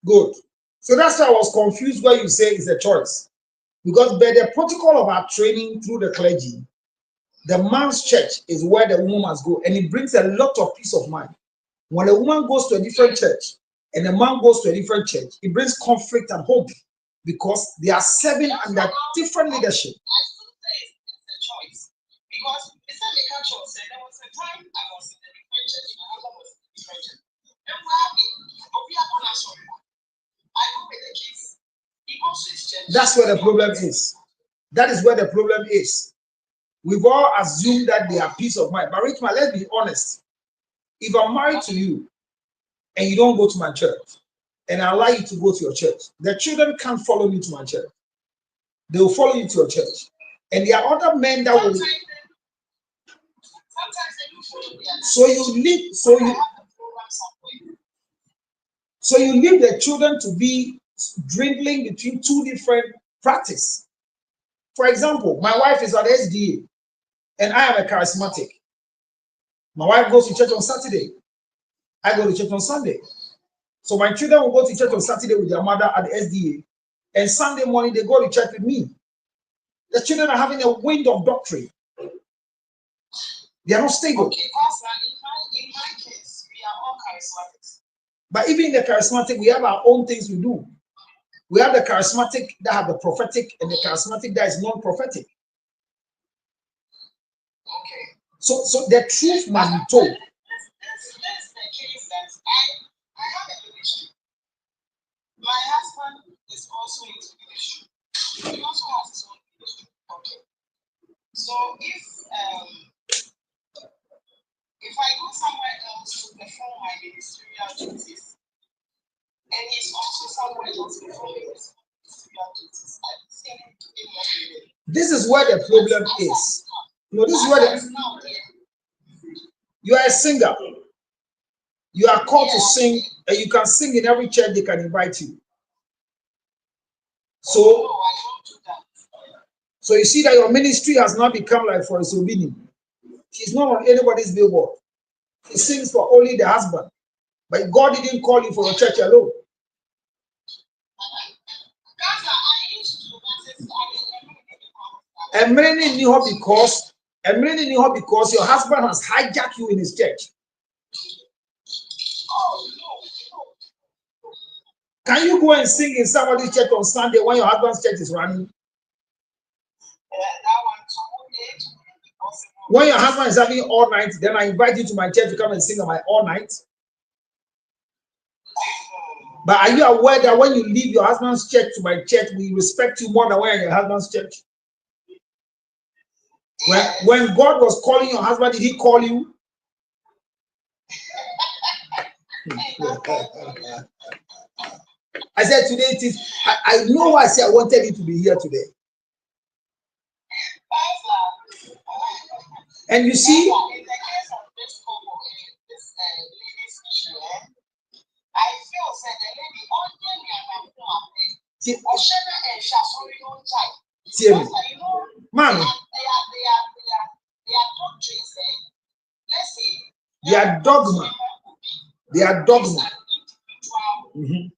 Good. So that's why I was confused when you say it's a choice. Because by the protocol of our training through the clergy, the man's church is where the woman must go, and it brings a lot of peace of mind. When a woman goes to a different church and a man goes to a different church, it brings conflict and hope because they are serving under different leadership. I still say it's a choice because it's not the culture. There was a time I was in a different church, my husband was in a different church. And I go with the kids. He goes to his church. That's where the problem is. That is where the problem is. We've all assumed that they are peace of mind. But Richman, let's be honest. If I'm married to you and you don't go to my church, and I allow you to go to your church, the children can't follow me to my church. They will follow you to your church. And there are other men that will. Sometimes they do follow me. So you leave the children to be dwindling between two different practices. For example, my wife is at SDA and I am a charismatic. My wife goes to church on Saturday. I go to church on Sunday. So my children will go to church on Saturday with their mother at the SDA, and Sunday morning they go to church with me. The children are having a wind of doctrine. They are not stable. Okay, Pastor, in my case, we are all charismatics. But even in the charismatic, we have our own things we do. We have the charismatic that have the prophetic and the charismatic that is non-prophetic. Okay. So the truth must be told. That's the case that I have a ministry. My husband is also into ministry. He also has his own ministry. Okay. So if I go somewhere else to perform my ministerial duties, and he's also somewhere else performing his ministerial duties, I don't see anything. This is where the problem is. No, this is where the You are a singer. You are called to sing, and you can sing in every church they can invite you. So you see that your ministry has not become like for Sobini. He's not on anybody's billboard. He sings for only the husband. But God didn't call you for your church alone. And many knew her because your husband has hijacked you in his church. Can you go and sing in somebody's church on Sunday when your husband's church is running? When your husband is having all night, then I invite you to my church to come and sing on my all night. But are you aware that when you leave your husband's church to my church, we respect you more than when you're in your husband's church? When God was calling your husband, did he call you? I said today it is. I know why I said I wanted you to be here today. And you see, man, they are dogma. They are dogma. Mm-hmm. It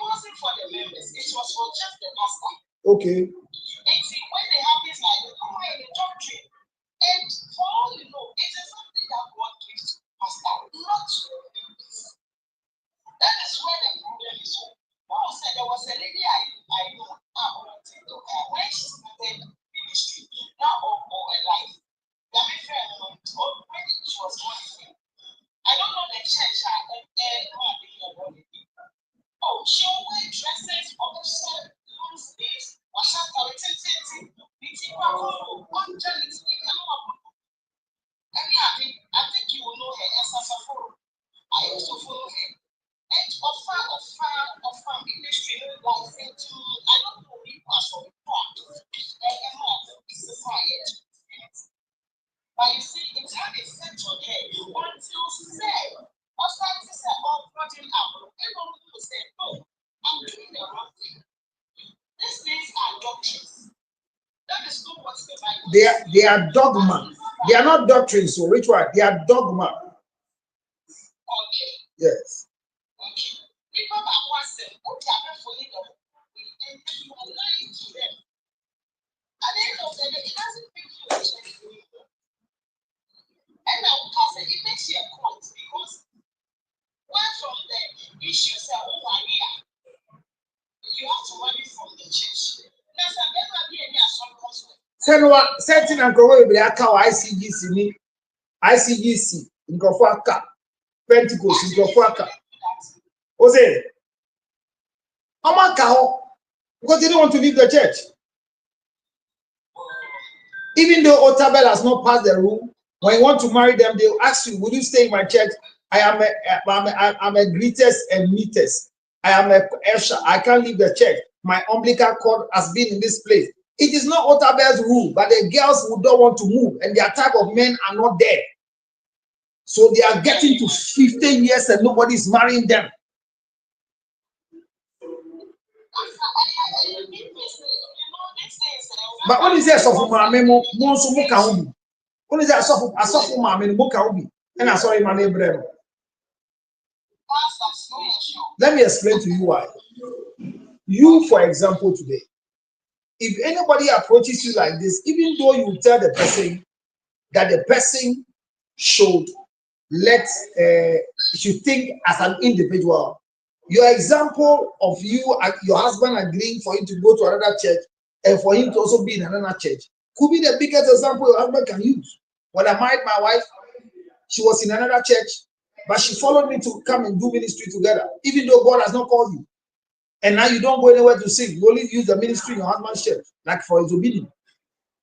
wasn't for the members, it was for just the pastor. Okay. And see, when they have this like the doctrine, and for all you know, it is something that God gives to pastor, not to the members. That is where the problem is. Paul said there was a lady I know when she started ministry, not all her life. When she was born, I don't know the church. Oh, she always dresses official long sleeves. I think you will know her as Saforo. I also follow her. And offer industry life into I don't know people as for part. It's society. But you see, it's how they set on her until say, or start to say, oh, project out. Everyone will say, no, I'm doing the wrong thing. These things are doctrines. That is not what the Bible says. They are dogma. They are not doctrines, so which one? They are dogma. Okay. Yes. Okay. People that want to say, okay, I'm not following them. And you are lying to them. At the end of the day, it doesn't make you a church. And now, it makes you a cult because one from the issues are all Maria. You have to run it from the church. There's a better be any assumption. Send what certain and go away with ICGC, ICGC, in Kofaka, Pentecost, in Kofaka. Jose, Amakao, because they don't want to leave the church. Even though Otabel has not passed the rule, when you want to marry them, they'll ask you, will you stay in my church? I'm a greatest and neatest. I am a Esha. I can't leave the church. My umbilical cord has been in this place. It is not Otabel's rule, but the girls who don't want to move and their type of men are not there. So they are getting to 15 years and nobody's marrying them. But when is there so for memo, most of when is there a soft mammy, Mokaubi, and I saw him my neighbor. Let me explain to you why. You, for example, today, if anybody approaches you like this, even though you tell the person that the person should should think as an individual, your example of you and your husband agreeing for him to go to another church and for him to also be in another church could be the biggest example your husband can use. When I married my wife, she was in another church, but she followed me to come and do ministry together, even though God has not called you. And now you don't go anywhere to sing. You only use the ministry in your husband's church, like for his obedience.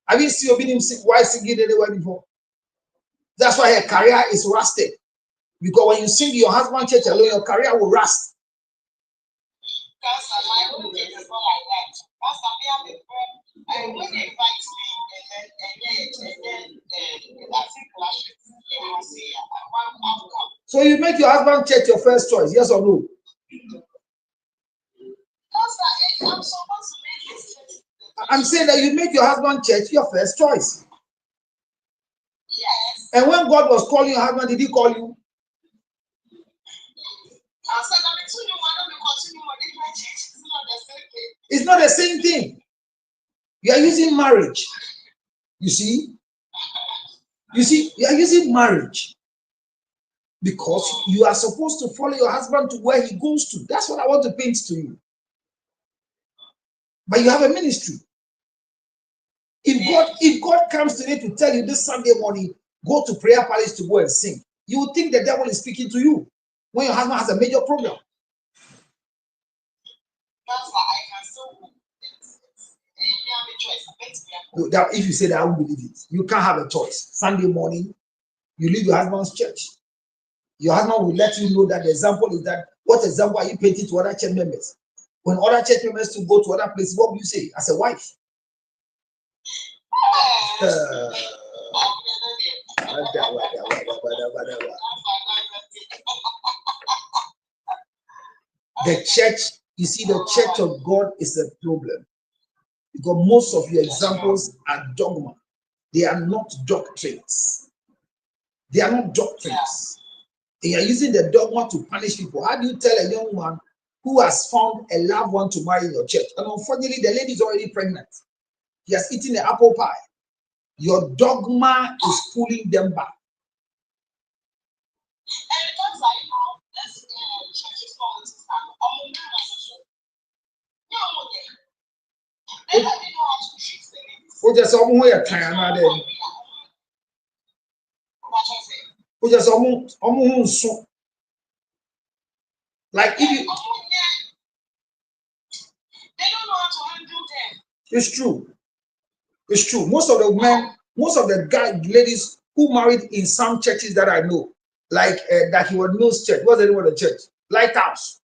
Have you seen obedience while singing anywhere before? That's why her career is rusted. Because when you sing your husband's church alone, your career will rust. And when they invite me, and then I think clashes. So you make your husband church your first choice, yes or no? I'm supposed to make it. I'm saying that you make your husband church your first choice. Yes. And when God was calling your husband, did he call you? It's not the same thing. You are using marriage. You see? You are using marriage because you are supposed to follow your husband to where he goes to. That's what I want to paint to you. But you have a ministry. If God comes today to tell you this Sunday morning, go to Prayer Palace to go and sing, you would think the devil is speaking to you when your husband has a major problem. That's why I can still If you say that, I won't believe it. You can't have a choice. Sunday morning, you leave your husband's church. Your husband will let you know that the example is that. What example are you painting to other church members? When other church members to go to other places, what will you say as a wife? The church, you see, the church of God is a problem. Because most of your examples are dogma. They are not doctrines. They are not doctrines. They are using the dogma to punish people. How do you tell a young man who has found a loved one to marry in your church? And unfortunately, the lady is already pregnant. He has eaten the apple pie. Your dogma is pulling them back. Like if you, they don't know how to handle them. It's true. It's true. Most of the men, most of the ladies who married in some churches that I know, like Dakiwad Mills Church. What's the name of the church? Lighthouse.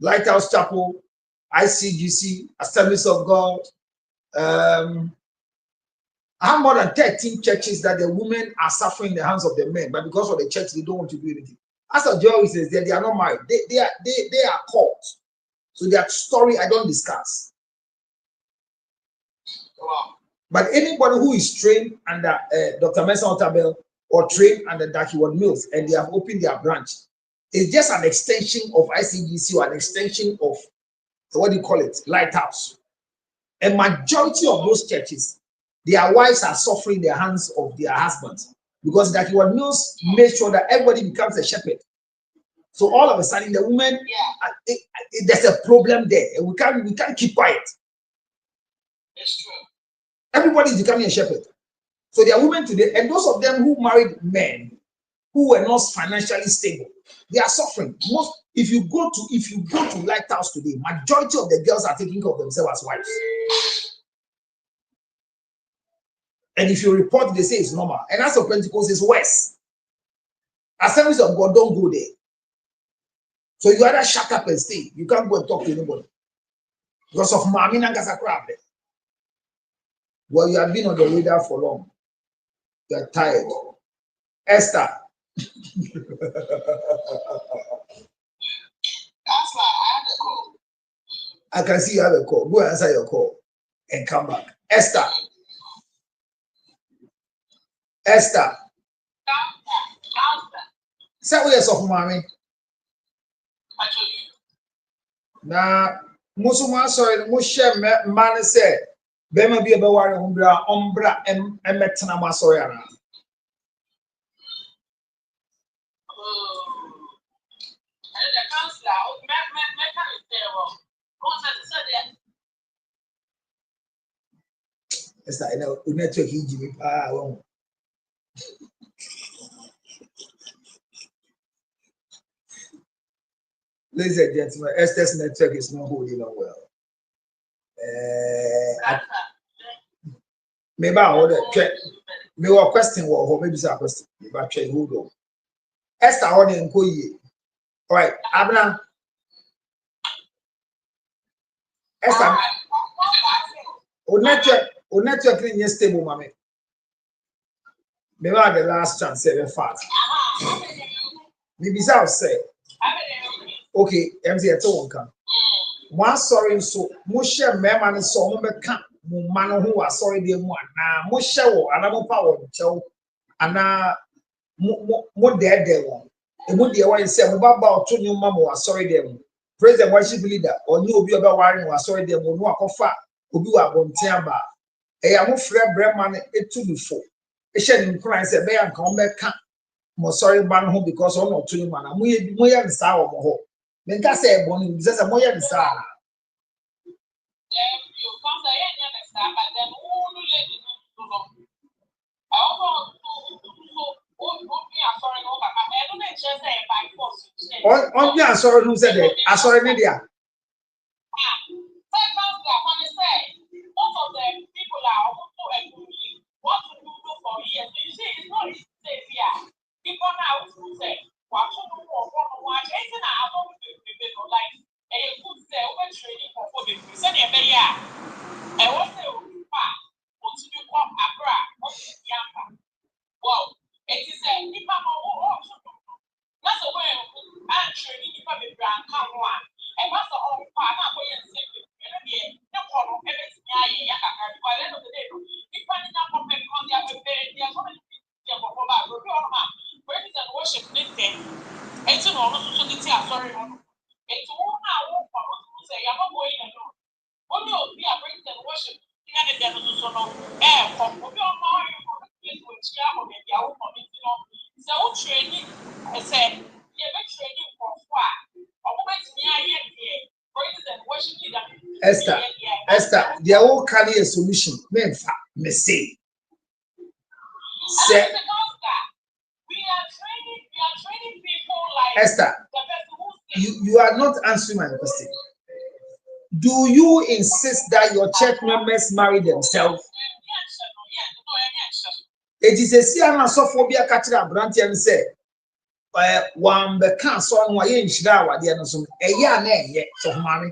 Lighthouse Chapel, ICGC, Assemblies of God. I have more than 13 churches that the women are suffering in the hands of the men, but because of the church, they don't want to do anything. As a Joey says, they are not married. They are caught. So their story I don't discuss. Wow. But anybody who is trained under Dr. Mensa Otabil or trained under Dakiwad Mills and they have opened their branch, it's just an extension of ICGC or an extension of what do you call it? Lighthouse. A majority of those churches, their wives are suffering the hands of their husbands because Dakiwad Mills made sure that everybody becomes a shepherd. So all of a sudden, the women, there's a problem there, and we can't keep quiet. It's true. Everybody is becoming a shepherd. So there are women today, and those of them who married men who were not financially stable, they are suffering. If you go to Lighthouse today, majority of the girls are taking care of themselves as wives. And if you report, they say it's normal. And as of Pentecost, it's worse. Assemblies of God don't go there. So you either shut up and stay. You can't go and talk to anybody. Because of Mamina Gasakrab. Well, you have been on the radar for long. You are tired. Esther. That's why I had a call. I can see you have a call. Go and answer your call and come back. Esther. Esther. Say what you're saying, mommy. Na musuma sorry mo share man say be ma bi e be ware ombra emetena ma sorry ana esa ina network hiji mi pa won ladies and gentlemen, Esther's network is not holding on well. Maybe I order check. Maybe a question or maybe it's a question. Maybe I check hold on. Esther order and go ye. All right, Abna. Esther. network is stable, mommy. Maybe the last chance, say fast. Maybe I'll say, okay, MC at all can. One sorry, so Musha Memman so Mumma man who are sorry, dear one. Now, Musha, another power, so, and now, more dead there one. And what the one said about two new mamma was sorry, them. Praise the worship leader, or you will be about warring was sorry, them will walk off far, who do a bon tiamba. A young friend, Breman, it too before. A shedding cries a bear and come back. Mo sorry ban ho because on not to man moya ni sa wo ho men ka say bon ni say moya ni sa on be sorry no say dey asori ni dia people now who say, "What to do for one? Anything I have to do like a good say over training for the person a better. I want to what to do for Abra, what is Yampa? Well, it is a people who that's the way I'm training people with brand come one. And what's the whole part? I'm going to say, no problem, everything I have. By the end of the day, people are not going because they have prepared, they are going to worship anything. It's an honor to the tea. Sorry, it's all now. Say, I'm not going to know. What do we are bringing the worship? The other day, so no air from what you are which you are maybe our community. So, training, I said, you're training for what? Or what is near here? For instance, worship leader. Esther, they are all carry a solution. Men, me say. Say. Esther, you are not answering my question. Do you insist that your church members marry themselves? It is a Siana Sophobia Catria Branty and say, one the cancer on my in Shirawa, the Anderson, a year name yet of money.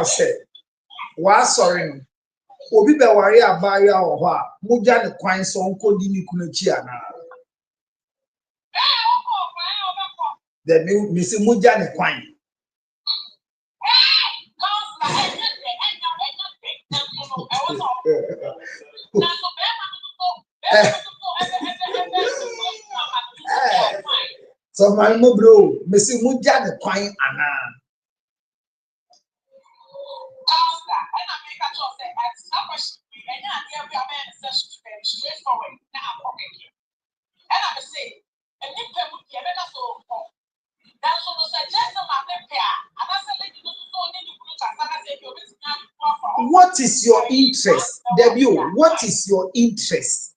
Say, why sorry? Obi be worry about ya or what? Muja the coin song called Kunuchia. The new Miss Muja the coin. So my bro, Miss Muja the coin Anna. What is your interest, Debut? What is your interest?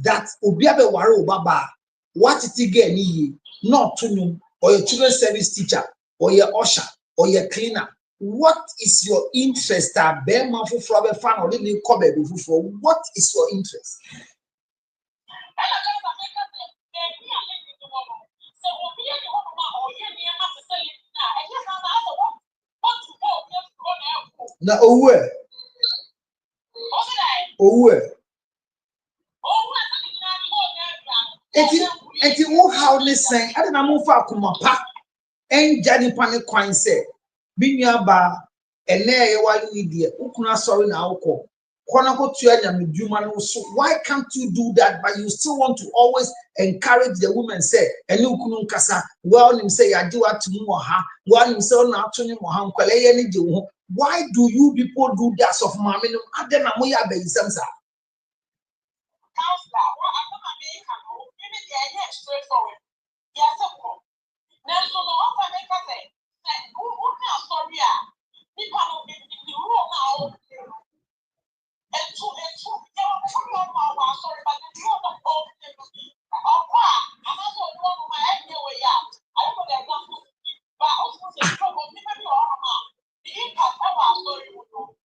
That Obiabe Waro Baba, what is it again? Not to know, or your children's service teacher, or your usher, or your cleaner. What is your interest? What is your interest? Na owe. Eti wo how ne sen ade na mo fa akoma pa enja ni pa ne kwan se binua ba ene ye wale ni de ukuna sorry na akọ kona ko tua nyamedwuma no so. Why can't you do that? But you still want to always encourage the women say ene ukunu nkasa well nim say ya di wat mu ha well nim say na ato ni mo ha nkwale ye ni je wo. Why do you people do that of mama no ade na mo ya ba yisam sa? Straightforward. Yes, of course. Now, so the one I make us say, who now sorry, people will be the rule now. And two, they were putting on my sorry, but the rule of all the people. I'm also one of my idea way out. I don't know the example, but also the trouble, maybe all of the impact of our story would know.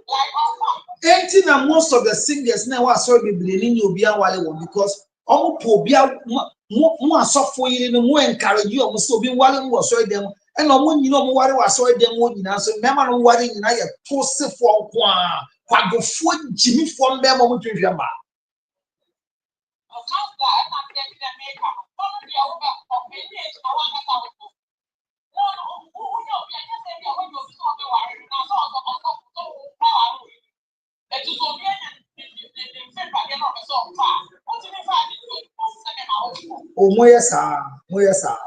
Like, most of the singers now are sorry, because omo po bia mo asofo yire no mo encourage you omo so bi wale mo so dem e no mo nyina omo ware wa so dem mo nyina so mema no ware nyina ye to sefo kwa kwagofo jimi fo mbe mo twehwe ma moyesa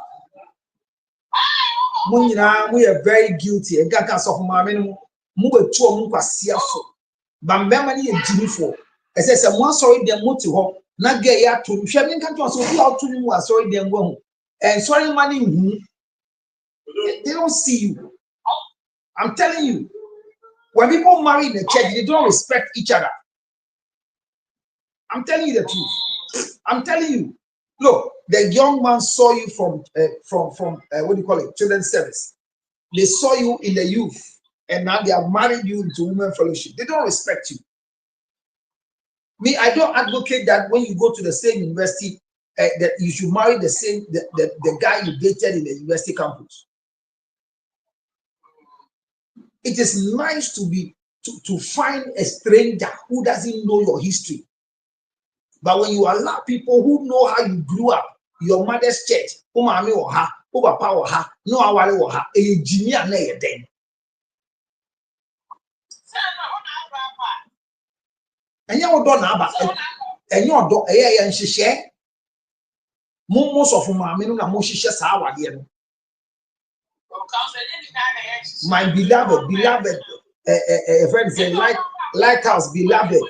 munyina we are very guilty and gaga so ma me no mu betu o kwasea fo bambema ne ye jimifo ese se mo sorry dem moti ho na ga ya to hwe me kan to so bi auto ni mu sorry dem go ho and sorry money they don't see you. I'm telling you, when people marry in the church they don't respect each other. I'm telling you the truth. I'm telling you. Look, the young man saw you from what do you call it, children's service. They saw you in the youth, and now they have married you into women fellowship. They don't respect you. Me, I don't advocate that when you go to the same university, that you should marry the same the guy you dated in the university campus. It is nice to find a stranger who doesn't know your history. But when you allow people who know how you grew up, your mother's church, who mommy or her, who papa or her, no awari or her, a Jimmy and a den. And you don't know about and you don't and she share most of mommy no moshi shares our dear. My beloved friend say lighthouse beloved.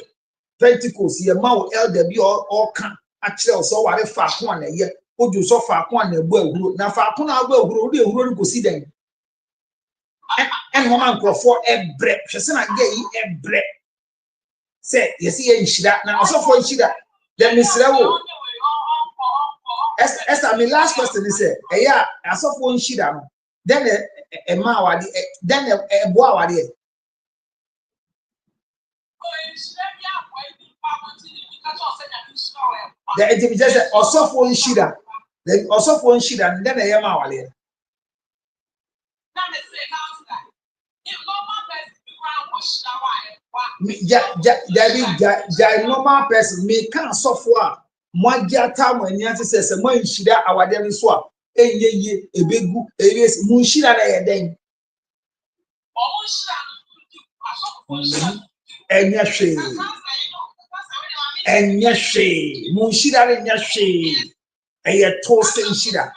Pentecost, your mouth elder be all can actually so what if I want a year, would you so far one a well now far can I will go see them and woman go for a break. She said, I get a break. Say, you see, that now so for that. Then Miss Lewo. As my last question is, yeah, I saw for shida. Then a mawadi, then a boawadi. The individual also for shida. Then also for shida, and then a yamawali. The normal person may can't software. Moja time when you says a man shida our daily swap. A begu, a race, Munshida then. And Yashi. And Yashi, Munshida and Yashi. And your toast and shida.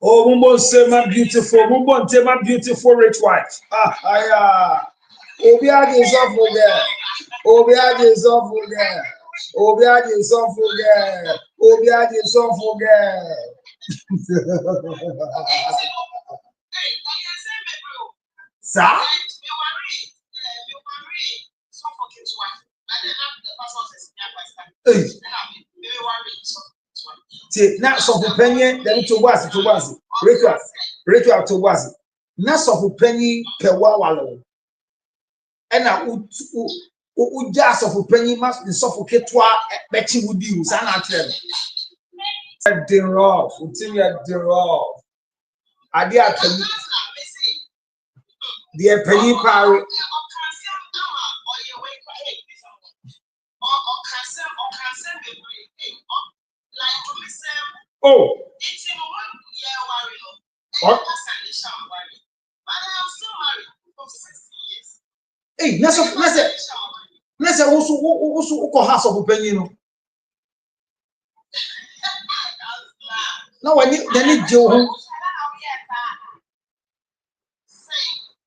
Oh, Mumbo say my beautiful, Mumbo say my beautiful rich wife. Obiade is awful girl. Obiade is awful girl. Obiade is awful girl. Obiade is awful girl. Sir? See, now some penny, then to was, Rachel to was. Now some penny per wawalo. And now Uja suffocating must be suffocate betting with you, San Achel. The rough, the rough. I did the penny power. Oh, what? Hey, let's also house of opinion. Now I need Joe.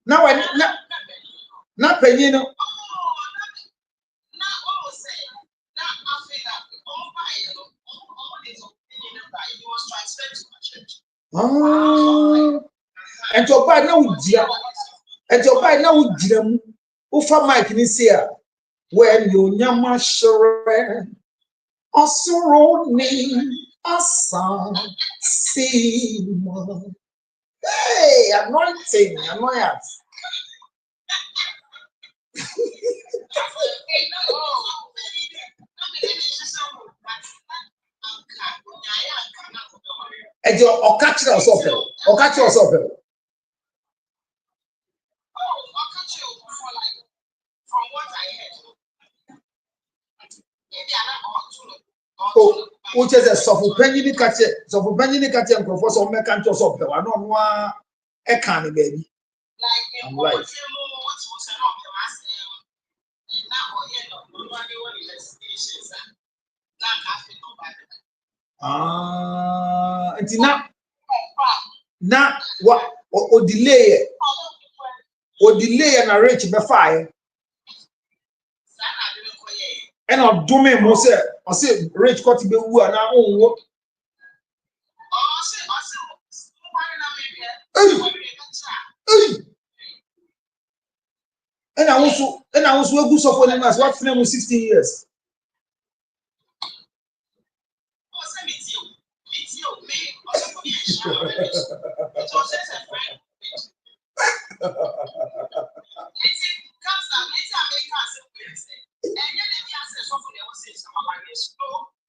Now I not penny. And your bad now, dear. And your bad now, dear. Ufa Mike Nisia. When you nyama sure. Also, name. Asa. Simon. Hey, anointing. Annoyance. And your catch yourself. Or catch yourself. Oh, which is a soft penny catch it. So penny catch and for some mechanic yourself. I don't know a canny baby. I'm right. It's not what or delay and a rich by fire. And I'll do me most. I say rich got to be who are now own work. And I also a good support him as what name was 16 years.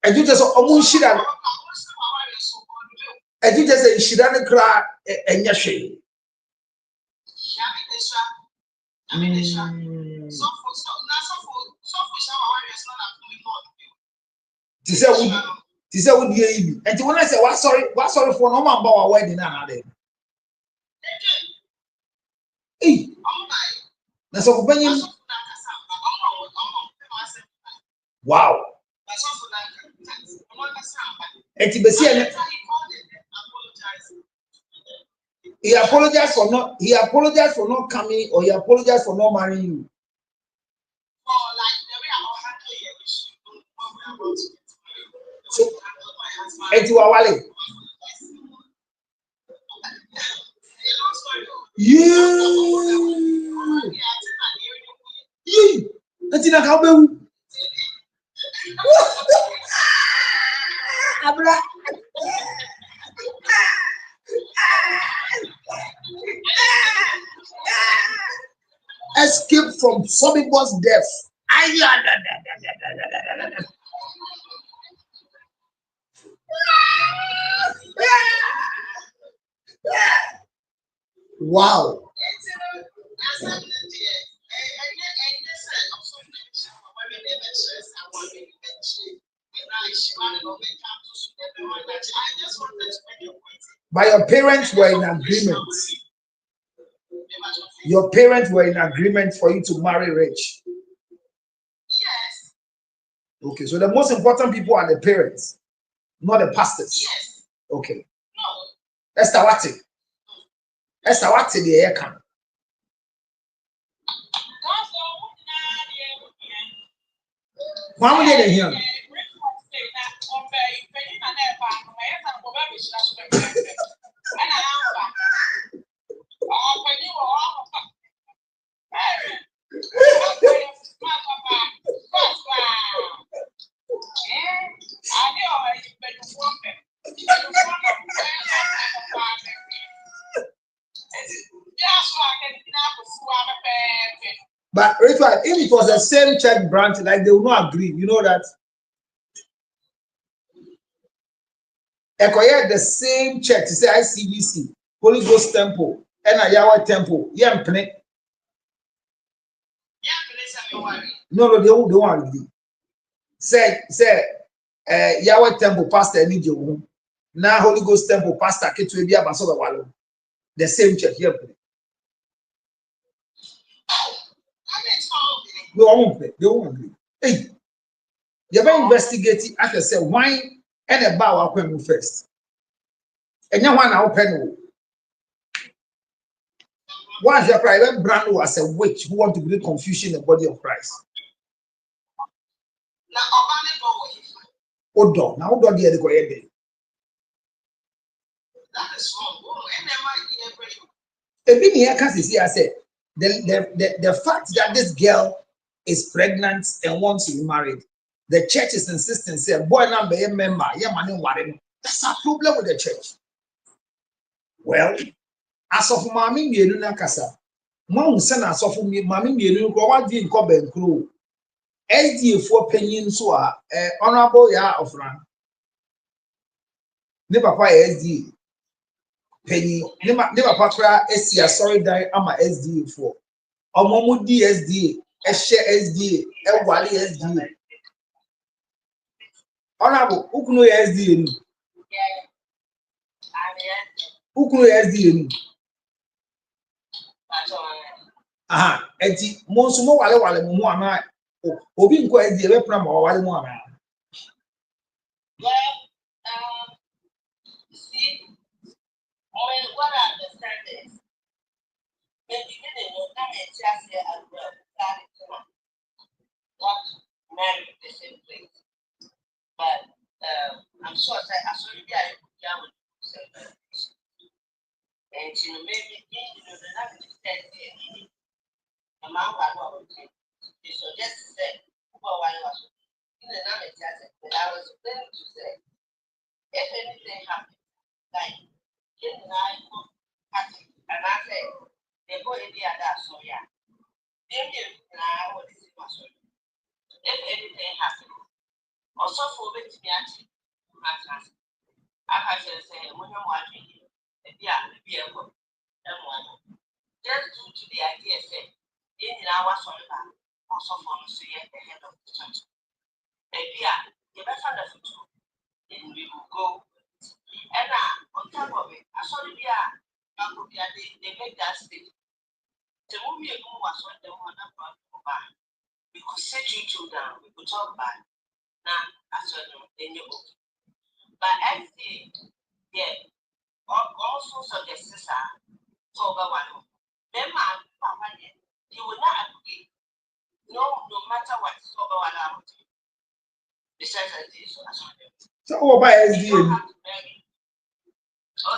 And you just almost shit out. And you just say she doesn't cry and yes, she. She said, would you? And when I say, what sorry for no man about our wedding? Hey, that's all. Wow. And he apologized for not coming, or he apologized for not marrying you. So, and you are Wale. That's in a cowbell. Escape from Sobibo's death. Wow. But your parents were in agreement. Your parents were in agreement for you to marry rich. Yes. Okay, so the most important people are the parents, not the pastors. Yes. Okay. No. Esther Wati. Esther Wati the air can. Why would they hear? But if it was the same church branch, like they will not agree, you know that. Ekoye the same church, say ICBC, Holy Ghost Temple, and a Yahweh Temple. Yeah, no, they won't agree. Say, Yahweh Temple pastor need you. Now Holy Ghost Temple pastor Ketu Ebia Basoga Walo. The same church here. No, they won't agree. Hey, you ever investigate it? I say why and a bow open first. And you want to open. Once your private brand was a witch who want to bring confusion in the body of Christ. Odo, now Odo the other. That is wrong. I said the fact that this girl is pregnant and wants to be married, the church is insisting, say, boy, number a member, yeah, man, that's a problem with the church. Well, as of Mammy Mienu Kasa, Mom send us off Mammy Mienu, what did Cobb and Crew? SD4 penny so honorable ya of run. Never pay SD. Penny, never pakra SC, sorry, die, I'm a SD4. Omomu DSD, Eshe SD, Ewali SD. Honorable, who know SD? Who know SD? Aha, eti monsumo wale mu ana obi nko SD e pram wale mu ana. See, what I understand is the beginning of that just here as well, not married the same place. But I'm sure I saw you guys down with celebration. And you know, maybe the next step is a man so just to say, why was in the name but I was planning to say, if anything happens, like in the night, and I said, they go in the other, so yeah. If anything happens, also for me to be actually, I can say, when you're watching, yeah, be able just due to the idea, say, in our soldier, also for us to get the head of the church. Maybe the better the future, then we will go. And on top of it, I saw the they make that state. The movie was when they were not going to buy. We could set you two down, we could talk about now, I saw them in your book. But as they, yeah, all sorts of the sister, so over one. Then my papa, he will not agree. No matter what, so over one hour. Besides, I saw them. So, by SD.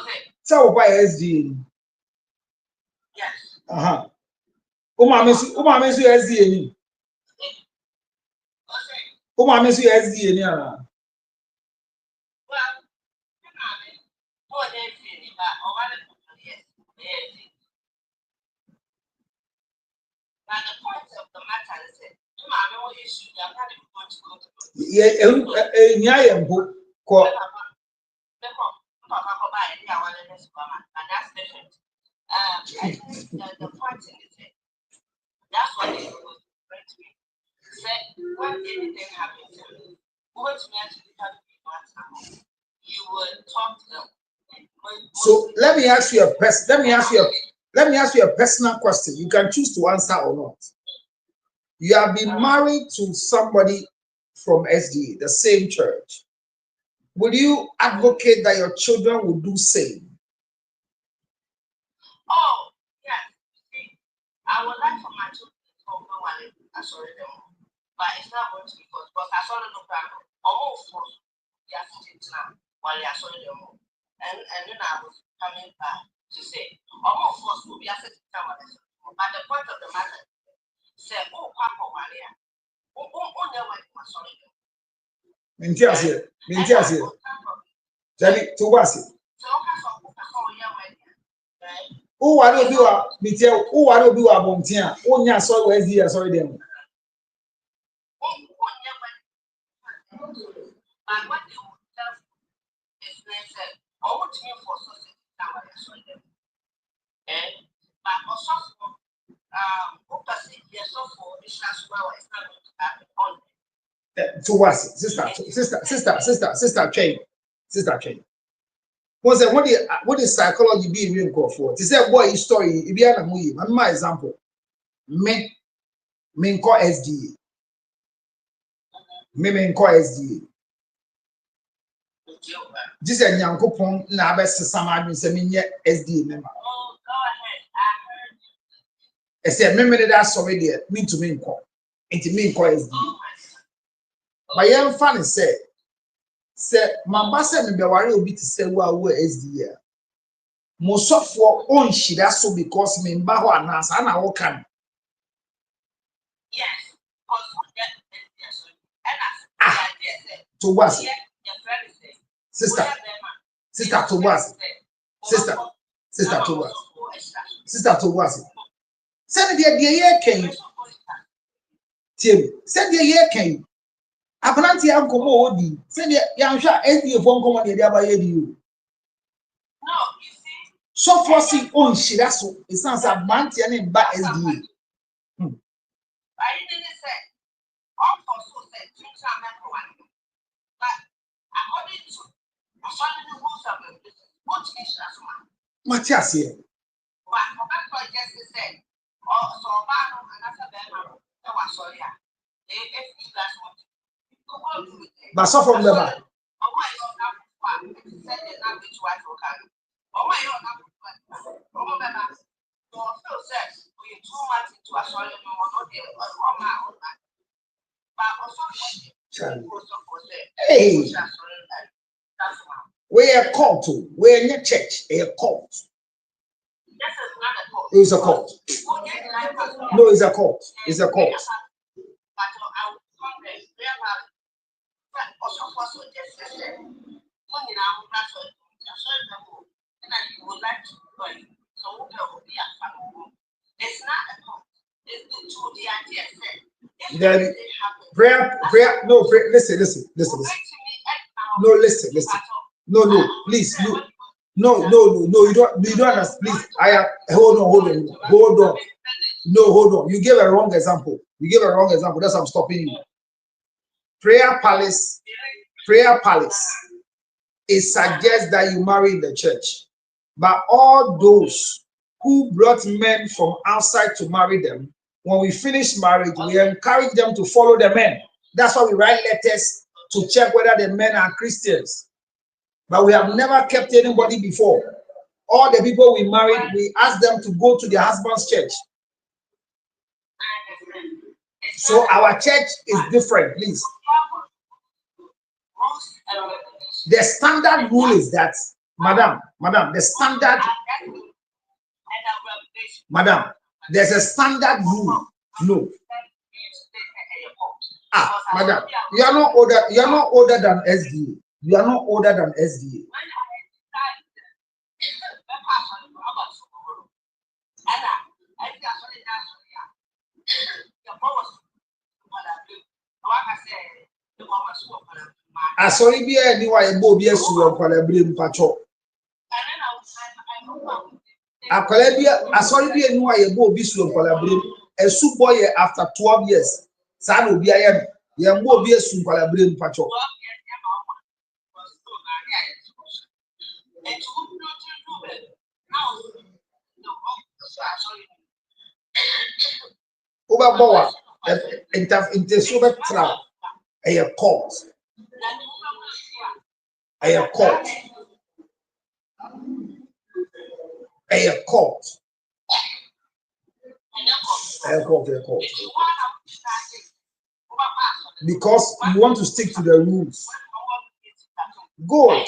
Okay. So, by SD. Yes. Aha. Uma mesu SD. Uma mesu SD ni ana. Well, more than feeling, but yes. But the point of the matter is that I know you should have had a good to go to. Yeah, and that's different. I think the point is that that's what they supposed to bring to me. Say, when anything happens to me, what to me actually have to be one you will talk to them. So let me ask you a personal question. You can choose to answer or not. You have been married to somebody from SDA, the same church. Would you advocate that your children would do same? Oh, yes. See, I would like for my children to go while I saw them, but it's not going to be because I saw them almost just sitting now while I saw them, and then I was coming back to say almost forced will be sitting down. But the point of the matter say, oh, Papa, Maria, oh, never was sorry. Mintias here. Jadi, tu basi. Who are no do me tell who are no do a bontia? Onya so we SDA sorry them. And what they will tell is they all to me for society now I saw them. But also what I say yes for this as well is not going to happen on To what sister chain. Was that what is psychology being real call for? To say boy story, if you are my example. Me call SDA. Me call SDA. This is Yankopon na best some admin SDA member. Oh, go ahead. I heard you. I said, remember that's already me to me call. Into me call SDA. My young fan said, my master may be worried a bit to say, well, where SDA. Most of for own she that's so because me baho announce and I walk on. Yes, because to what? Sister to what? Sister to what? Sister to what? Send the year came. Tim, send the year came. Apparently, I'm come odi. Send the young shot SDA phone come on the other you. No, you see. So for see own she that's so it sounds a man and back SDA. I didn't say all for so said things are meant for one. But according to a certain rules of the business, what is that one? Matthias here. But for just said, oh, so Bano and after them, I was sorry. If you guys want to go on with it. But so from the back. Oh, my God, said the language white or carry. Oh, my God, oh, my God. So, Phil says, we 2 months into a sorry, no one there, or my own. But also, hey, we are called to, we're in a church, a cult. It's a cult. No, it's a cult. It's a cult. It's not a cult. It's to the idea that Daddy, prayer, no, prayer, listen. No, listen. No, please, no, you don't understand. Please, hold on. No, hold on. You gave a wrong example. That's why I'm stopping you. Prayer palace, it suggests that you marry in the church. But all those who brought men from outside to marry them, when we finish marriage, we encourage them to follow the men. That's why we write letters to check whether the men are Christians. But we have never kept anybody before. All the people we married, we ask them to go to their husband's church. So our church is different, please. The standard rule is that, madam, the standard, madam, there's a standard rule. No. Madam, you are not older than SDA. You are not older than SDA. Asori bi e ni wa ebo bi esu akwala brim pacho. Akwala bi asori bi ni wa ebo bi su akwala brim esu boy after 12 years. Sa na obi aye ye mbo bi esu akwala brim pacho. Oba bowa intersuber tra a court. A court. Because you want to stick to the rules. Good.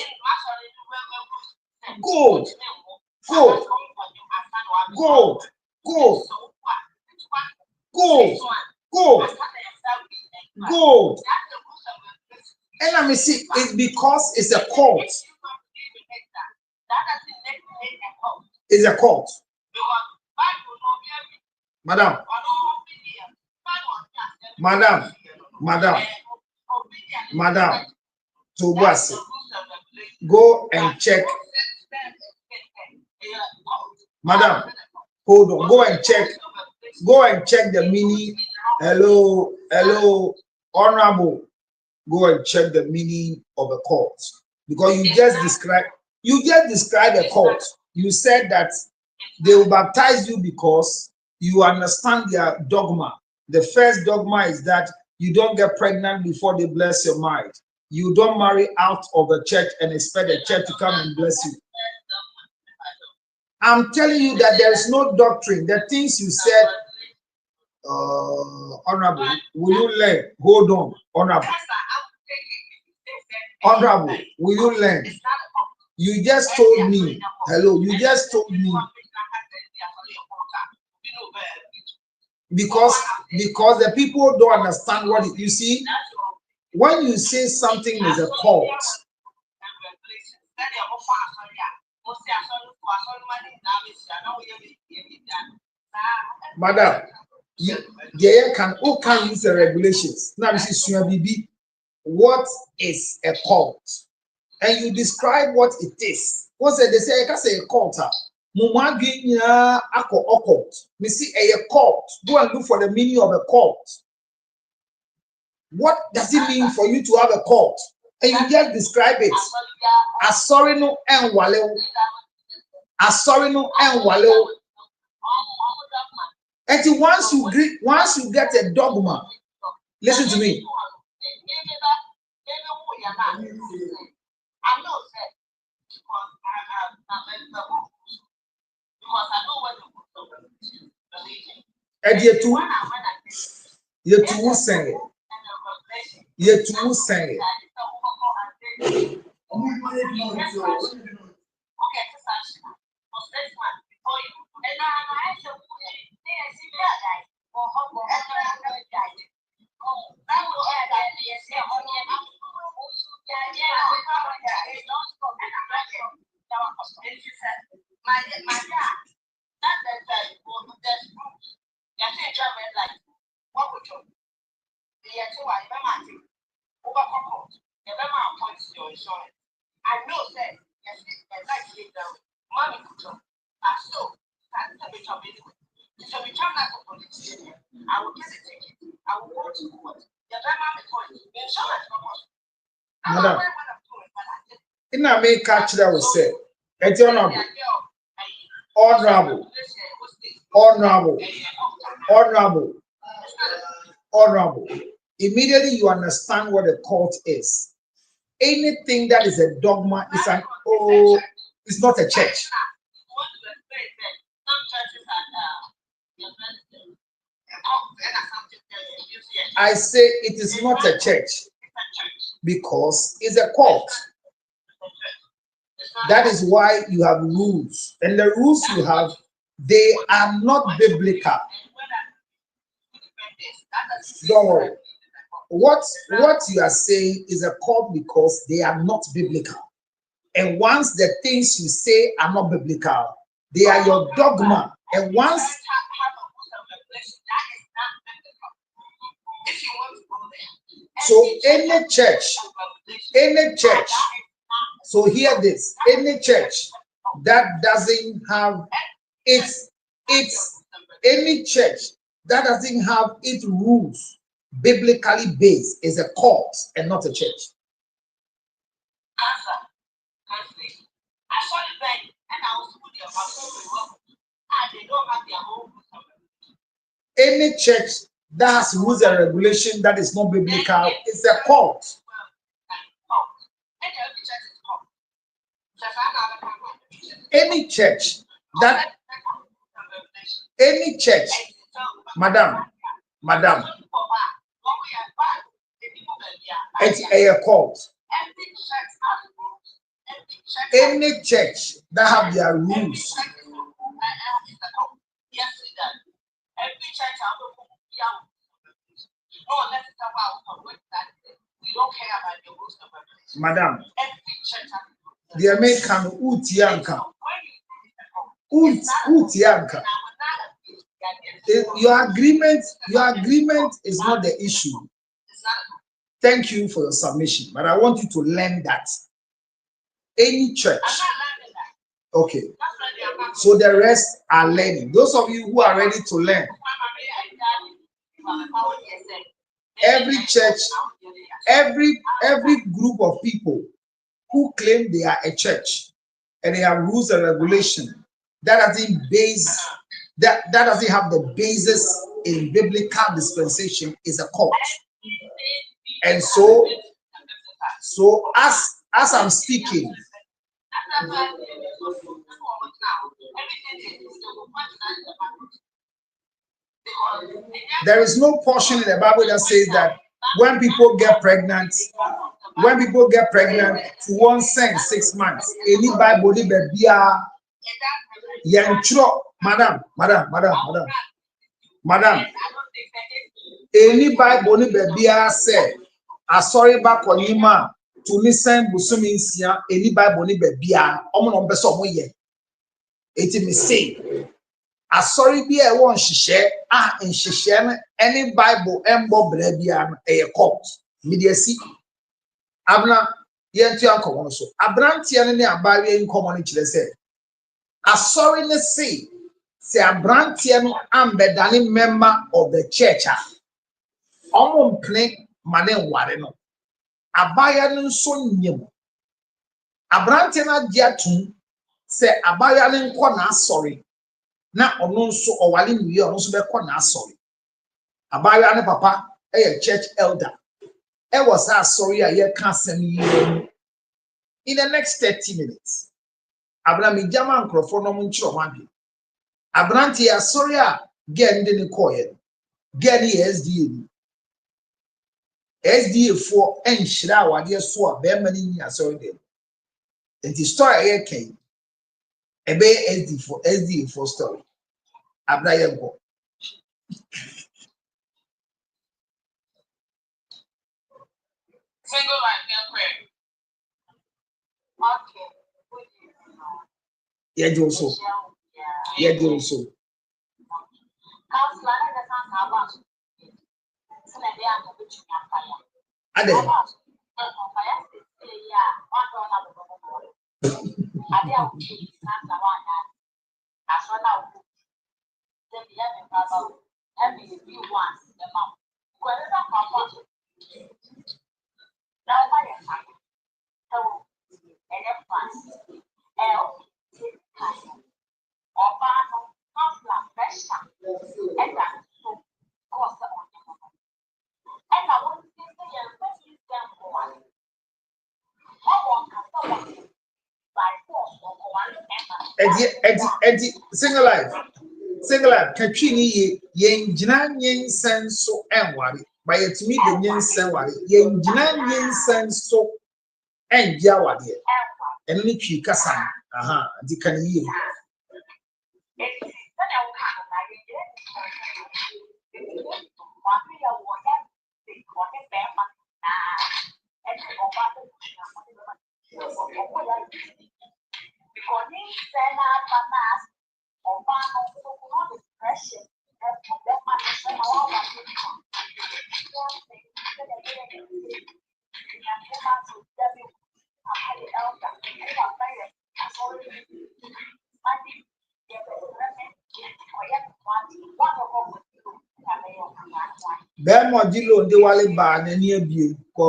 And let me see, it's because it's a cult. It's a cult. Madam, Tobasi, go and check. Madam, hold on. Go and check. Go and check the meaning. Hello, honorable. Go and check the meaning of a court, because you just described a court. You said that they will baptize you because you understand their dogma. The first dogma is that you don't get pregnant before they bless your marriage. You don't marry out of the church and expect the church to come and bless you. I'm telling you that there is no doctrine. The things you said, honorable, will you learn? Hold on, honorable, will you learn? You just told me, hello, you just told me, because the people don't understand what it, you see, when you say something is a cult, madam, you can use the regulations. Now this is BB. What is a cult? And you describe what it is. What say they say? I can say a cult. Occult. Me see a cult. Go and look for the meaning of a cult. What does it mean for you to have a cult? And you just describe it. Asorino and waleo. Asorino and waleo. And once you get a dogma, listen to me. And you too say Madam, in a make catch that was said, it's honorable. Immediately you understand what a cult is. Anything that is a dogma is it's not a church. I say it is not a church because it's a cult. That is why you have rules, and the rules you have, they are not biblical. Don't worry. What you are saying is a cult because they are not biblical. And once the things you say are not biblical, they are your dogma. And once so any church, so hear this, any church that doesn't have any church that doesn't have its rules biblically based is a cult and not a church. Any church that has rules and regulation that is not biblical is a cult. Any church, madam, it's a cult. Any church that have their rules. Madam, the American Utianka. Your agreement is not the issue. Thank you for your submission, but I want you to learn that any church, okay, so the rest are learning. Those of you who are ready to learn, every church, every group of people who claim they are a church and they have rules and regulations that doesn't have the basis in biblical dispensation is a cult. And so as I'm speaking, there is no portion in the Bible that says that when people get pregnant to 1 cent 6 months, any Bible madam, any Bible say sorry back on hima to listen busumi nsia, any Bible ni bebia omo no beso mo ye eti me say sorry be e won hihye nhihye no any Bible embo bra bia no e cult media si abna ye ntu akomo no so abrantie no ne abawe nkomo no kire say sorry ne say abrantie no ambedane member of the church omo mpne mane ware no abaya no nso nyem abrante na dia tu se abaya no nko na asori na ono nso owale nwie ono nso be ko na asori abaya no papa church elder was asori a ye ka asem yi in the next 30 minutes abrami jama nkrofo no mo nchiro ma bi abrante asori a gen de ne koye gen SDA for enshira wade so a be mani ni asori dem the story here came ebe SDA for story abraya go single life and prayer. Okay. Yeah, do so. Ade. Single life katwini ye njina nyensen so enware ba yetimi de nyensen ware ye njina nyensen so engia wade eno ni twi kasa di kan yi Bemo dilo ndi wale ba na ni abie ko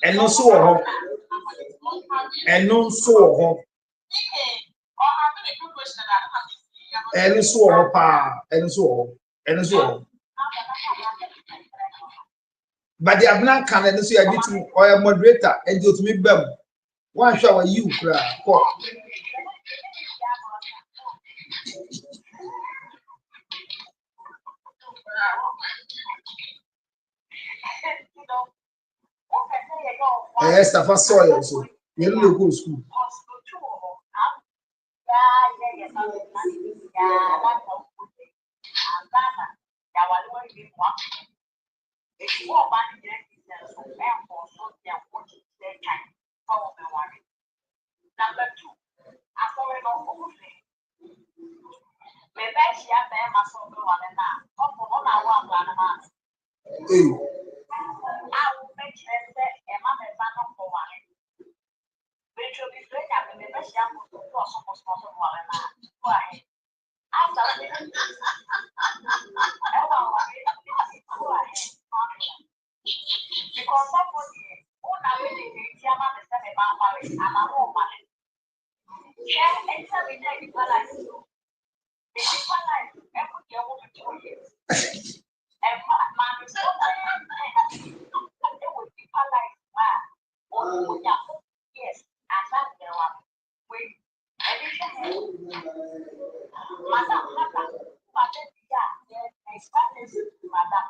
eno so ho but the abna can and so you to or moderator and you to me bem one shower you cry Staff soil so you don't go to school. Number two, I saw it on movie. Maybe she had them as on the one and now. Oh, no, I want one man. I will make sure that a man is not for one. Which will be great. I mean, maybe she has to do some one and now. Go ahead. After because somebody who now really needs your man is about marriage and I'm all married. Yeah, it's a bit like life. The people like every year will be 2 years. And man is so they would people like wow. Oh, yeah, yes, and that's the one. Wait, Madam, yeah, I started Madam.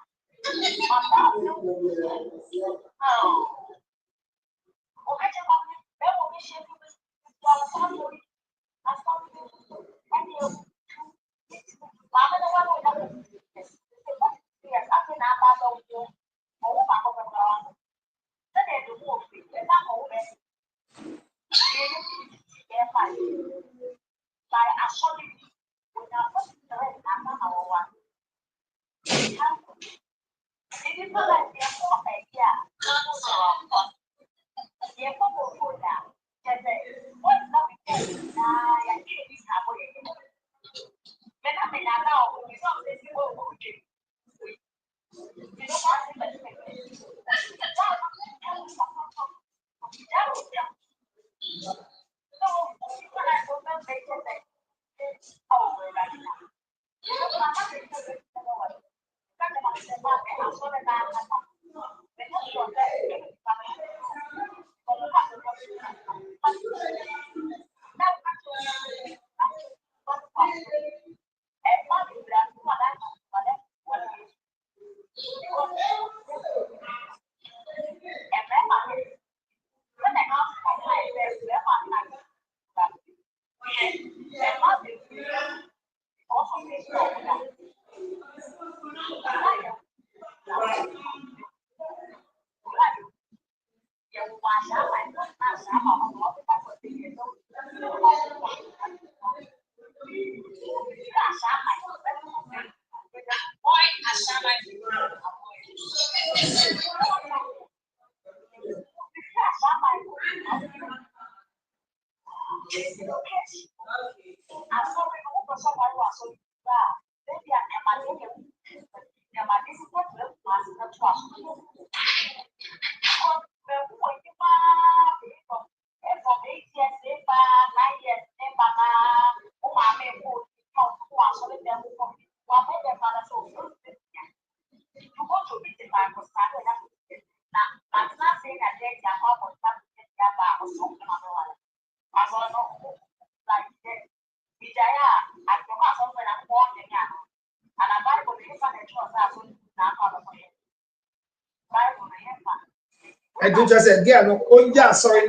I do just say, girl, no, onja sorry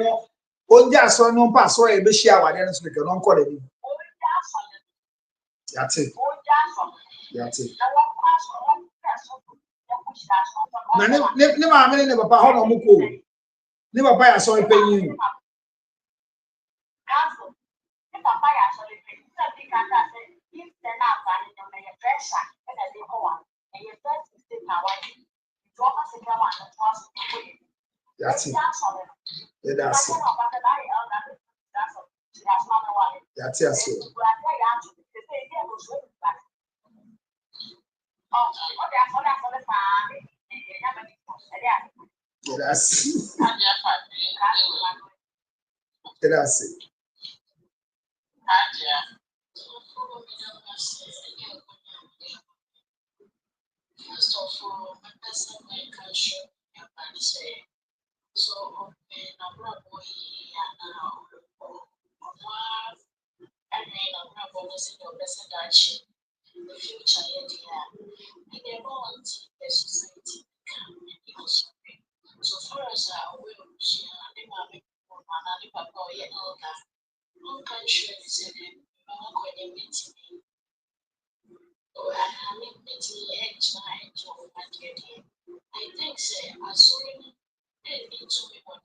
no pass sorry, be share what then speak, no call it. That's it. That's it. Na ne ma me ne papa ho no mo ko. Ne papa ya sorry pay you. That's it. Yeah, that's it. That's it. Graças. Graças. First of all, my person may can show your body say. So, okay, I'm not going now. And then I'm not going to see your person that the future, yeah. they're not the society can so far as I will share, I think I'm a boy elder. No country is a meeting. Or I meeting edge of my duty. I think, say, I saw him and need to be one.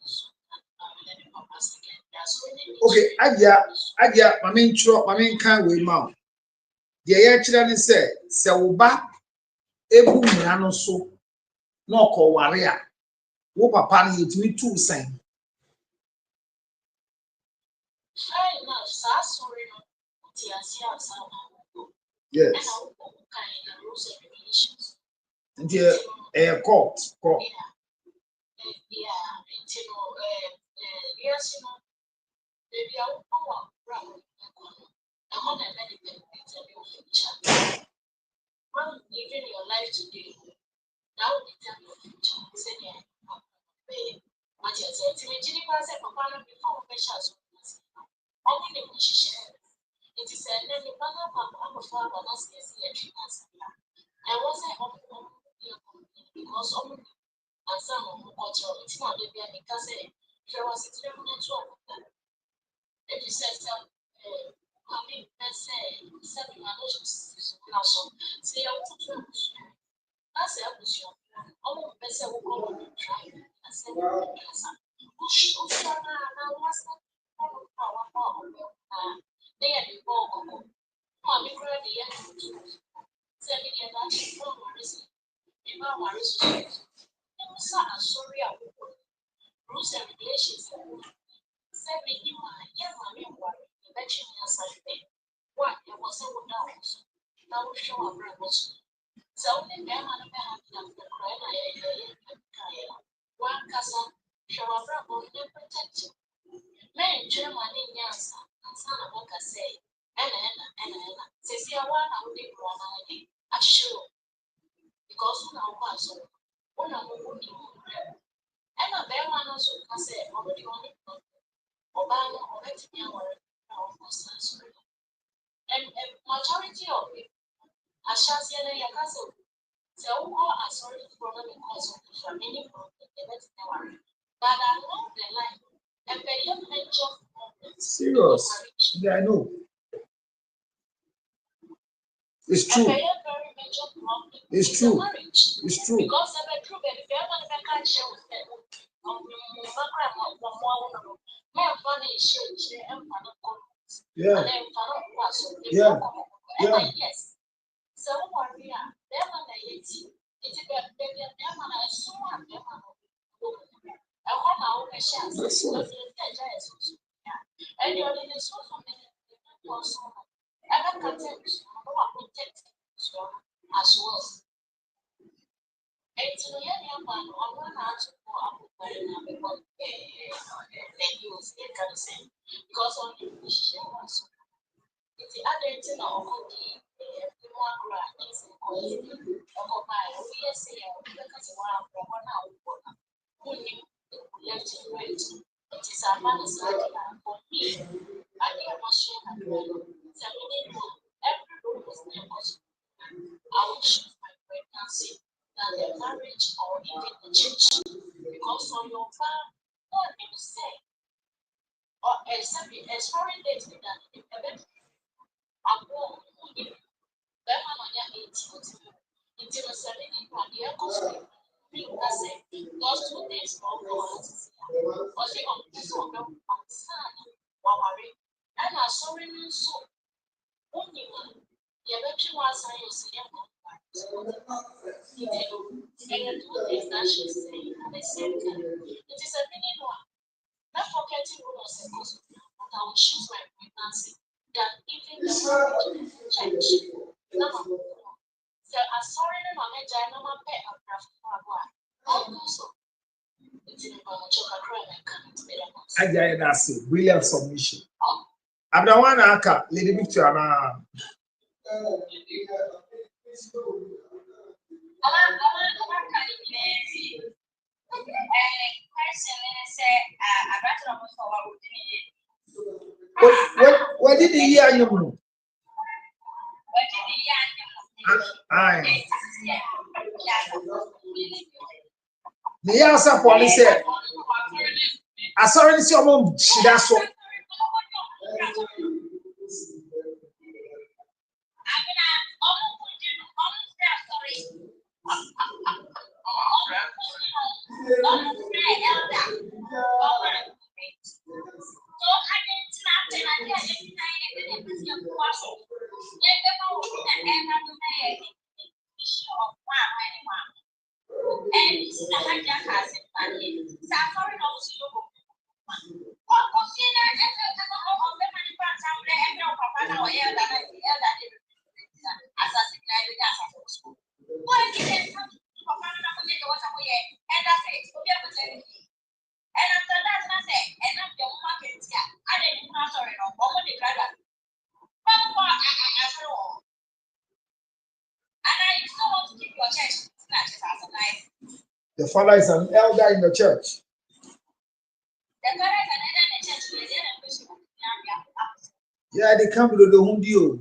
Okay, Adia, my main kind with mouth. The actually said, Sawba, Ebu Miano so, no call warrior. Wo papa ni yetimi two sign. Yes. And here a court. Well, living your life today, that will determine your future. What you said to me, Jenny Passer, Papa, before measures. Only the share. It is a little banner of father, that's the treatment. I wasn't because only and some of culture, it's not the beer because there was a terminal to if you said some, I mean, let's say, 7 managers, say, I want to that's the option. Almost better will go on and try and say, they are the ball. Mommy, the end. 7 years, that's no worries. If I worries, sorry, I will. Rules and regulations. 7 years, mommy, worry. Eventually, I said, what? There was a woman. Now, show a brothers. So only them and the cry one cousin shall have protect you. Men Germany answer and son of what I say, and says you one I would live one I sure because now was one of the and a bear one also can say already on it Obama or let me and majority of it I shall say your cousin. So all are sorry for the cause of the family from the never. But along the line, a very major problem. Serious. Yeah, I know. It's true. A very major problem. It's true. It's true. Because of a true baby, if I can't share with them, yeah. Yes. So what we are, them and the it's about them and I saw them. I want our chance. And you're in the social media also. And I can tell you, protect as well. And to the young man, on one hand to go up because they use it can say because on the share was it's the other thing of cookie. Marriage or even the church because on your farm, what you say, or as far as they do that, I'm going to until a 7 year costing. That's it. Those 2 days for us. Was it on this one? And I saw him so only one. The electric was I was and 2 days that she saying at the same time. It is a mini one. Not forgetting what was a cause, but I will choose my pregnancy that even the church. So I saw it in my head, I know my pet of also. It's in a chocolate cream. I that's it. Brilliant submission. I'm the one anchor, Lady Victoria. What did he hear you? Aye. The answer police said, I saw any see mom that's so. The father is an elder in the church. Yeah, they come to the hundio.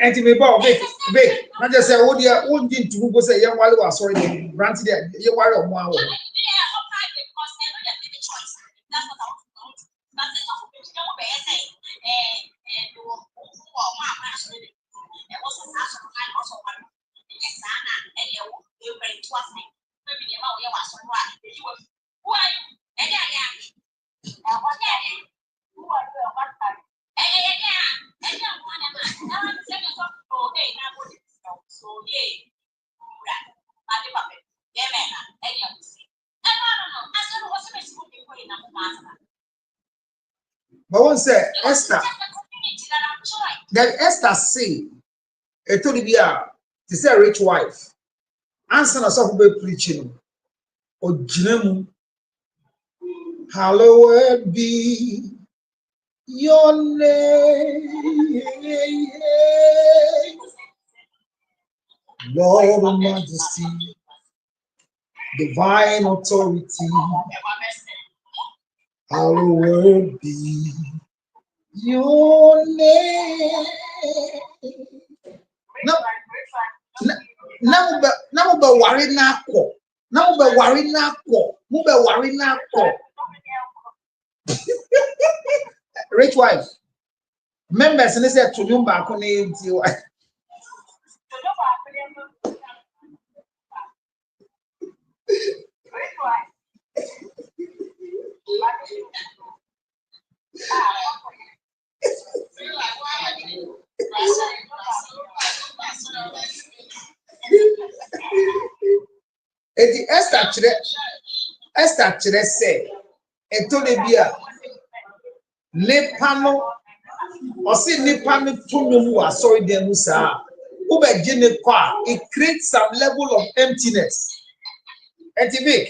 And to me, Bob, big. I just say, oh, dear, oh, didn't you go say, young while was sorry, granted that you were on one. But one said, Esther, that Esther say, a told me, to say a rich wife, answer us of preaching, or Jim, hallowed be your name, Lord of majesty, divine authority, hallowed be your name. Now, be worried now. Now, be worried now. Move be worried now. Rich wife. Members, and they said to you back on it. The Esther said, and told the Nepano or see Nepano to me who are sorry, dear Musa. It creates some level of emptiness. And the big.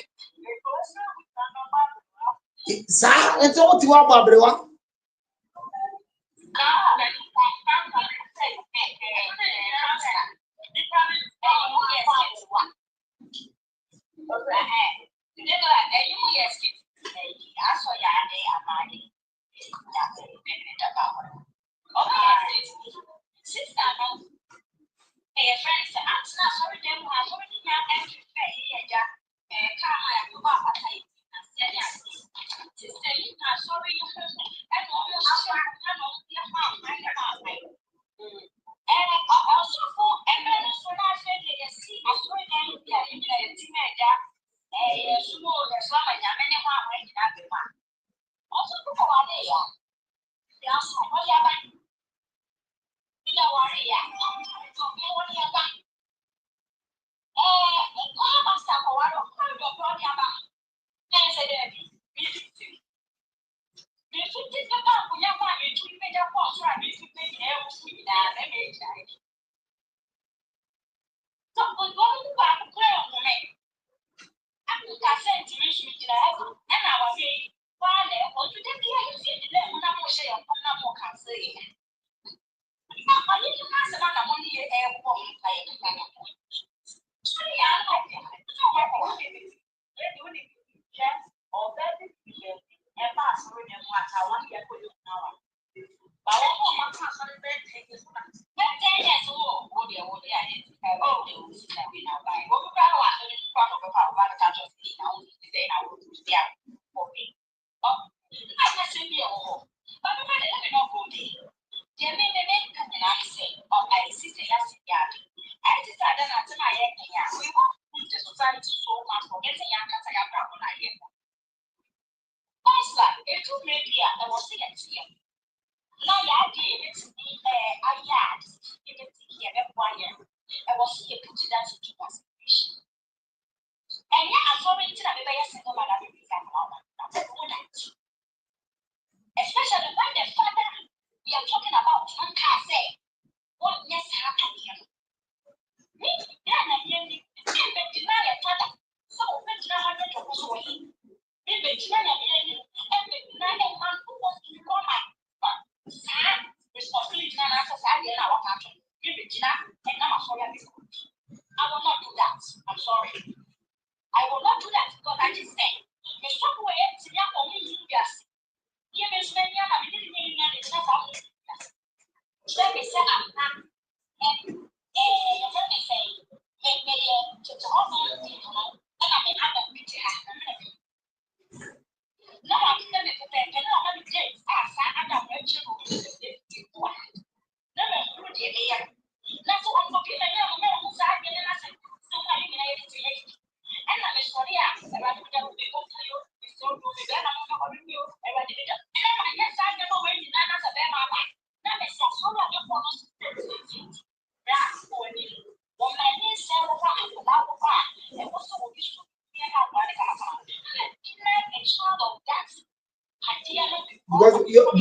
Sir, and so what you are, Barbara?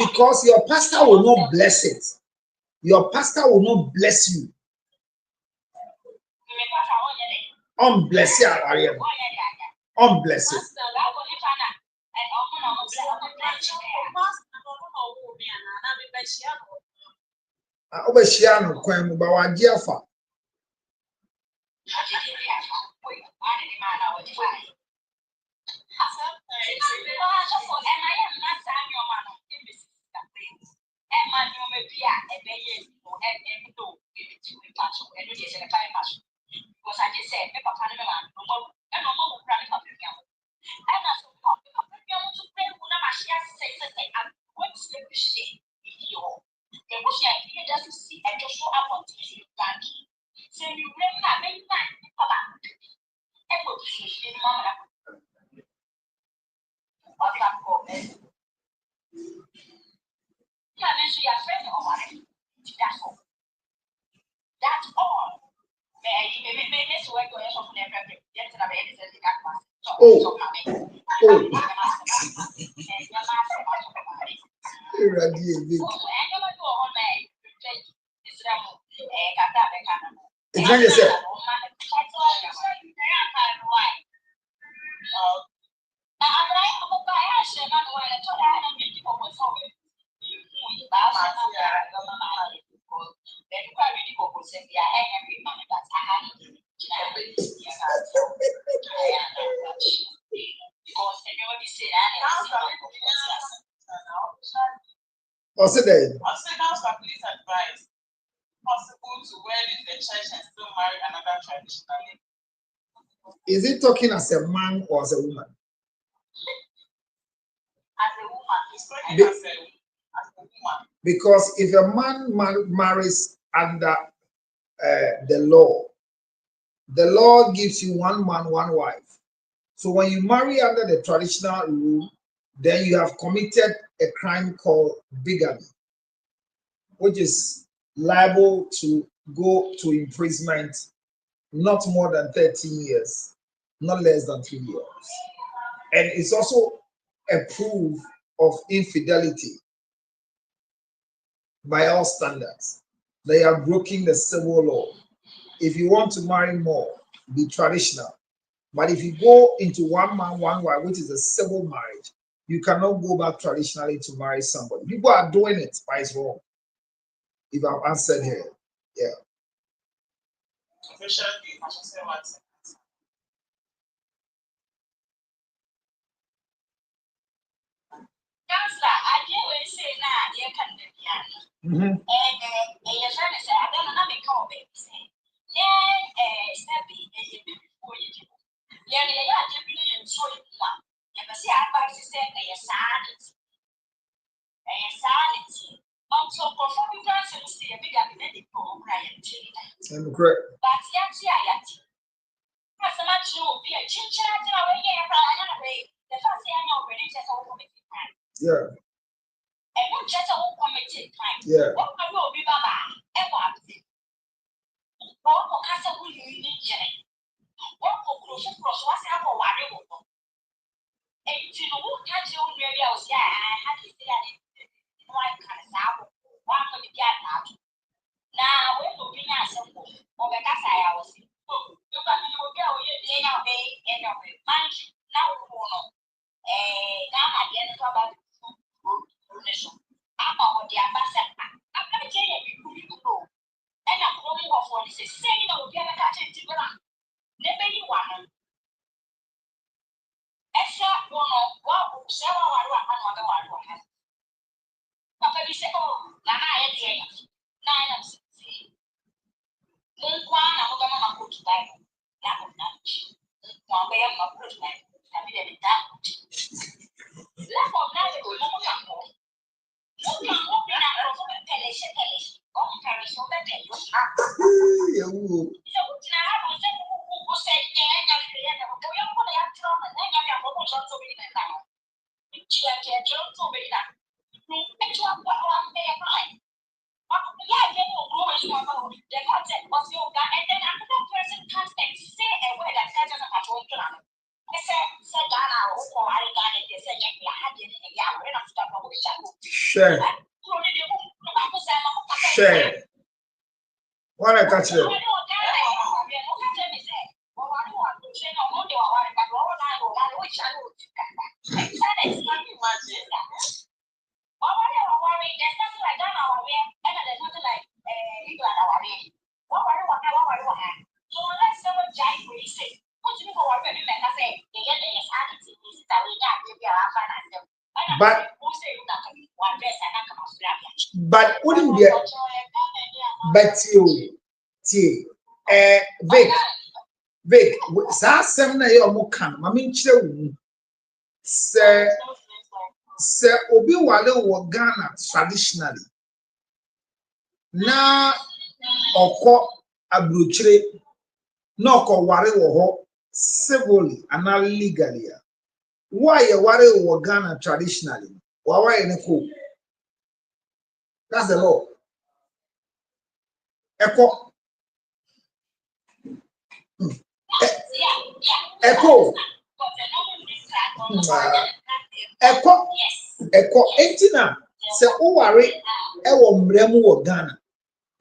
because your pastor will not bless it. Your pastor will not bless you. Unbless you, Ariel. Unbless it. Obeshiano kwem ba waje afa. Because I just said, "Papa, and no more planning for premium." And as for premium to pay, when I'm I'm going to sleep shit in you. The bush idea doesn't see and just show up on TV. So you bring that many times, Papa. And what you see, Mama. What's that for? Yeah, then she has friends of mine. That's all. That's all. What's it then? Please advise possible to wed in the church and still marry another traditionally. Is it talking as a man or as a woman? As a woman, he's talking as a woman. Because if a man marries under the law gives you one man, one wife. So when you marry under the traditional rule, then you have committed a crime called bigamy, which is liable to go to imprisonment not more than 13 years, not less than 3 years. And it's also a proof of infidelity by all standards. They are breaking the civil law. If you want to marry more, be traditional. But if you go into one man, one wife, which is a civil marriage, you cannot go back traditionally to marry somebody. People are doing it, but it's wrong. If I've answered here, yeah. Counselor, I didn't say now, you can be and you're trying to say, I don't know, not make all babies. Yeah, Snappy, and you before you do. Yeah, you're really enjoying one. You can see how far she said they are silent. Also, performing dance and see a big ability for Brian. I'm correct. But yet, as a match, you will be a chin-chat away, the first thing I know, really just all committed time. Yeah. And not just all committed time. Yeah. What I will be Baba, and what? What will Casa will you need, Jenny? What will close across what's up or worry? And you know, catch your radio, yeah, I had to say that. One kind of now, one for the cat now. Now, we're looking at some over that's I was. You can go, you know, anyway, manage now. Now I get about I'm on the ambassador. I'm going to tell you, and I'm going off on this saying, no, get a catch it to go on. Never you want. Except one, several one. Papa, you say, oh, Nana, I did 9 of 16. One, I'm going to go to buy that of lunch. One way I'm going to put my down. Lack of knowledge will not come home. Look at what we are from a palace. Oh, Paris, over there. So, now I was who said, yeah, I'm going to have trouble, and then I'm going to be in the town. It's like a job to be done. Yeah, they will go as one of the concept was yoga, and then another person comes and say a word that doesn't have to plan. They said, Ghana, or I got it, they said, yeah, I did it, yeah, we're not stuck with each other. Share. What I catch them? But wouldn't be but you Vic, some na your mokan, mammy chill. Sir, Obi Wale wa Ghana traditionally. Na oko abruchire, no ko ware wo civilly and not legally. Why you ware wo Ghana traditionally? Why you neko? That's the law. Echo. Echo. Echo. Entina. Se o ware ewo mremu wo Ghana.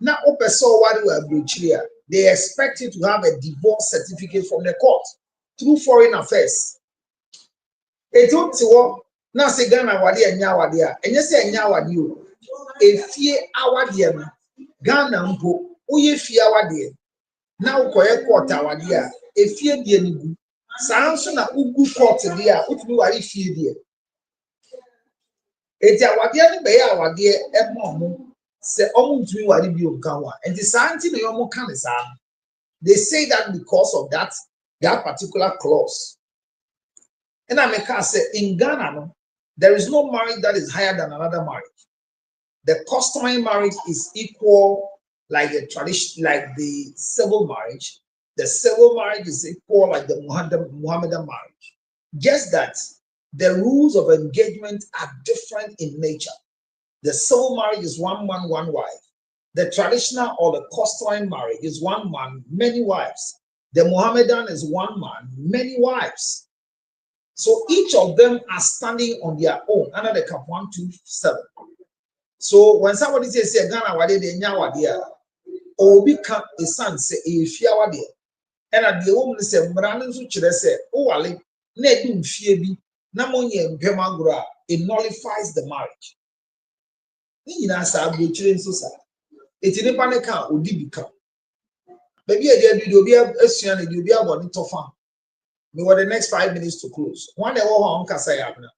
Na o person ware wo abrochire. They expect you to have a divorce certificate from the court through foreign affairs. Eto tiwo na se Ghana wade anya wade a. Enye se anya wade o. Efie awade no. Ghana mpo oye fie awade. Na ukoye court awade a. Efie die nigu. Saa nso na ugu court die a utumi ware fie die. Eti awade no be ya awade emo se omo ntumi ware bi o kan wa. Enti saa nti na yomo kan saa. They say that because of that particular clause. And I make say in Ghana, no, there is no marriage that is higher than another marriage. The customary marriage is equal, like the tradition, like the civil marriage. The civil marriage is equal, like the Muhammadan marriage. Just that the rules of engagement are different in nature. The civil marriage is one man, one wife. The traditional or the customary marriage is one man, many wives. The Mohammedan is one man, many wives. So each of them are standing on their own under the cap 127. So when somebody says Ghana wade de nya wade or become a son say e fia wade and at the woman say mran nso kire say o wale na edu mfie bi na monye mpem agoro it nullifies the marriage. Ni nyina sa agbo kire nso sa eti nipa ne ka odi bi ka baby e dey do obi asua na obi abodi tofa me for the next 5 minutes to close one dey wo ho nkasa ya abna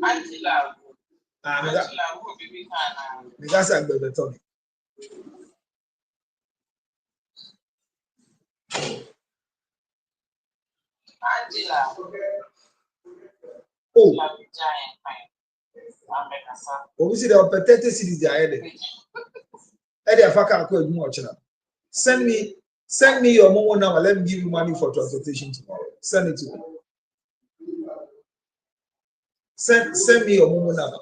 Angela Angela who be kana me gasa agbe beto Angela oh giant fine obviously the opportunity cities they are there Eddie Afaka akọ edum ochina send me your momo now let me give you money for transportation tomorrow send it to me send me your momo now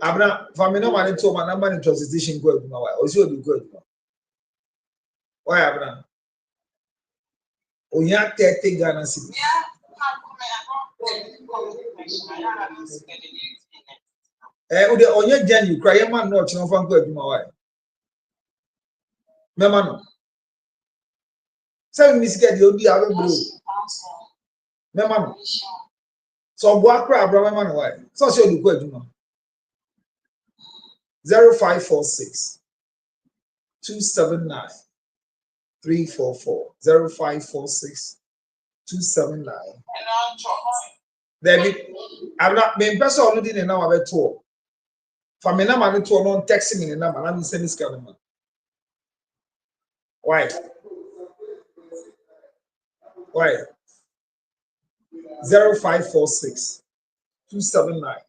abna family no money to my number in transportation go edum why o si obi go edum why abna onya 30 Ghana cedis ode onye jan you cry man no ochina fa go edum why mema no say me sika de obi awe bro mema no so bo akra abra mema no why so say odu ko aduma 0546 279 344 0546 279 David abra me person onu di na wa beto fa me na ma no to no text me na ma na send sika no why 0546 279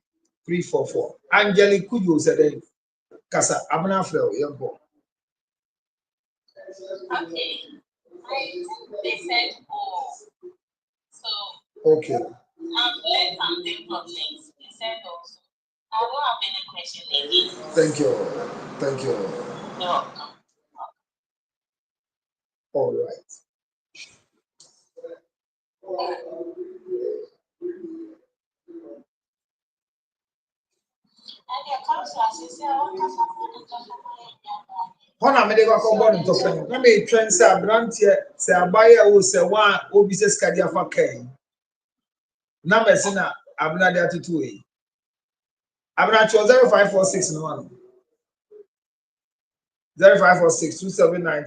344 Angelique Kujo said Kasa Abna Frel Yampo. Okay. They said so okay. I've learned something from things. They said also I don't have any question again. Thank you. You're welcome. All right. it comes to us, you say, oh, Hona me de go born into friend. Na me trend say abrantie say abaye o say one obi say skadi afa kan. Na me se na abna de atutu e. Abna cho 0546 no one. 0546 279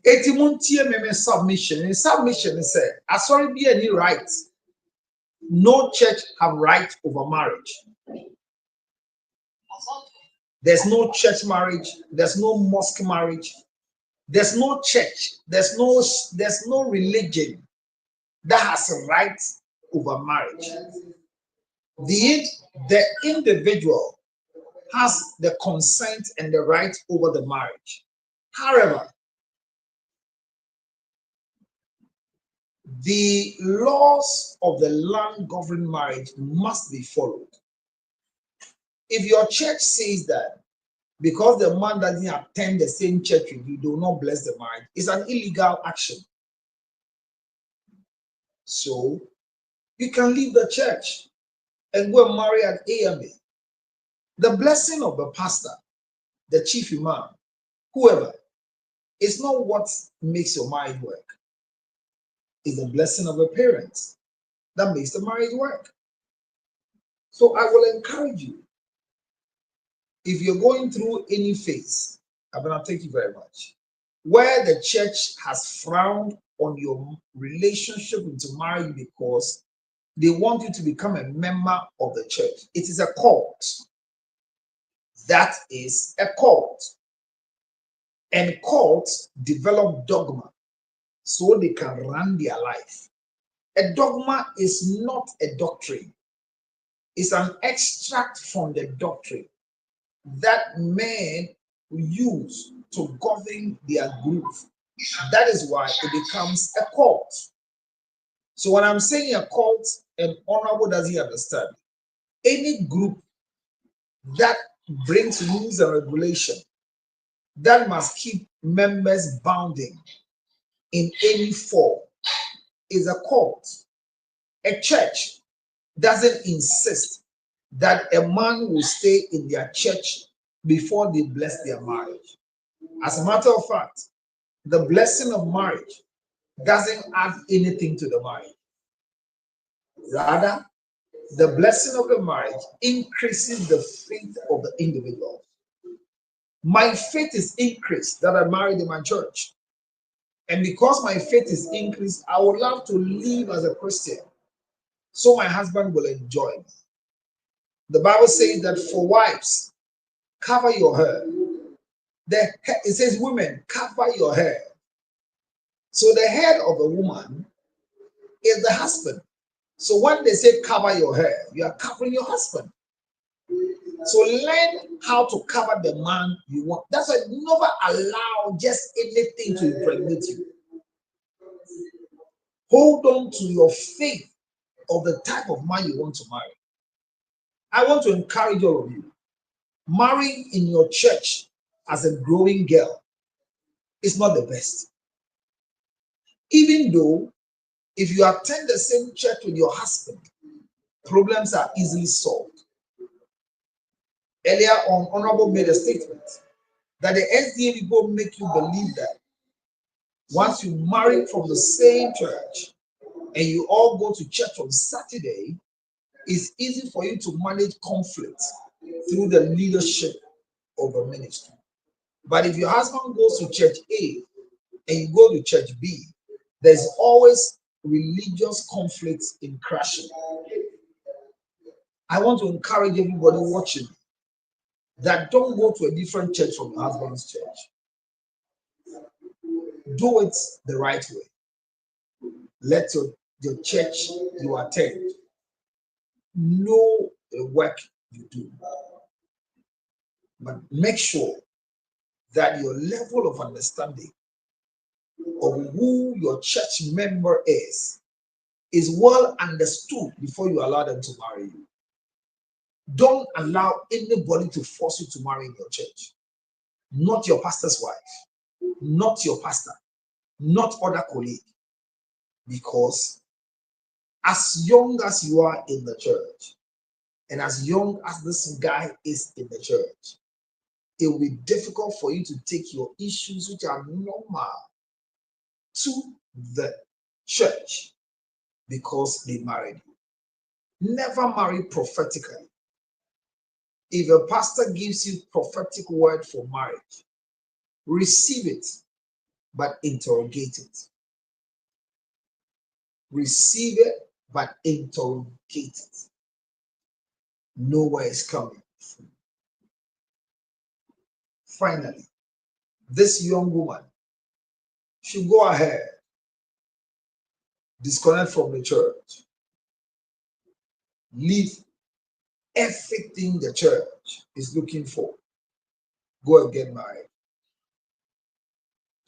Etimuntie me submission. In submission is say asori be any right. No church have right over marriage. There's no church marriage, there's no mosque marriage, there's no church, there's no religion that has a right over marriage. The individual has the consent and the right over the marriage. However, the laws of the land governing marriage must be followed. If your church says that because the man doesn't attend the same church with you, do not bless the marriage, it's an illegal action. So you can leave the church and go and marry at AMA. The blessing of the pastor, the chief imam, whoever, is not what makes your marriage work. It's the blessing of the parents that makes the marriage work. So I will encourage you, if you're going through any phase, Abena, thank you very much, where the church has frowned on your relationship into marriage because they want you to become a member of the church. It is a cult. That is a cult. And cults develop dogma so they can run their life. A dogma is not a doctrine. It's an extract from the doctrine that men use to govern their group. That is why it becomes a cult. So when I'm saying a cult, and Honorable doesn't understand, any group that brings rules and regulation that must keep members bounding in any form is a cult. A church doesn't insist that a man will stay in their church before they bless their marriage. As a matter of fact, the blessing of marriage doesn't add anything to the marriage. Rather, the blessing of the marriage increases the faith of the individual. My faith is increased that I married in my church. And because my faith is increased, I would love to live as a Christian so my husband will enjoy me. The Bible says that for wives, cover your hair. It says, women, cover your hair. So the head of a woman is the husband. So when they say cover your hair, you are covering your husband. So learn how to cover the man you want. That's why never allow just anything to impregnate you. Hold on to your faith of the type of man you want to marry. I want to encourage all of you. Marrying in your church as a growing girl is not the best. Even though if you attend the same church with your husband, problems are easily solved. Earlier on, Honorable made a statement that the SDA people make you believe that once you marry from the same church and you all go to church on Saturday, it's easy for you to manage conflict through the leadership of the ministry. But if your husband goes to church A and you go to church B, there's always religious conflicts in crashing. I want to encourage everybody watching that don't go to a different church from your husband's church. Do it the right way. Let your church you attend know the work you do. But make sure that your level of understanding of who your church member is well understood before you allow them to marry you. Don't allow anybody to force you to marry in your church. Not your pastor's wife, not your pastor, not other colleague. Because as young as you are in the church, and as young as this guy is in the church, it will be difficult for you to take your issues, which are normal, to the church because they married you. Never marry prophetically. If a pastor gives you prophetic word for marriage, receive it, but interrogate it. Receive it, but interrogate it. Know where it's coming from. Finally, this young woman should go ahead, disconnect from the church, leave everything the church is looking for, go and get married.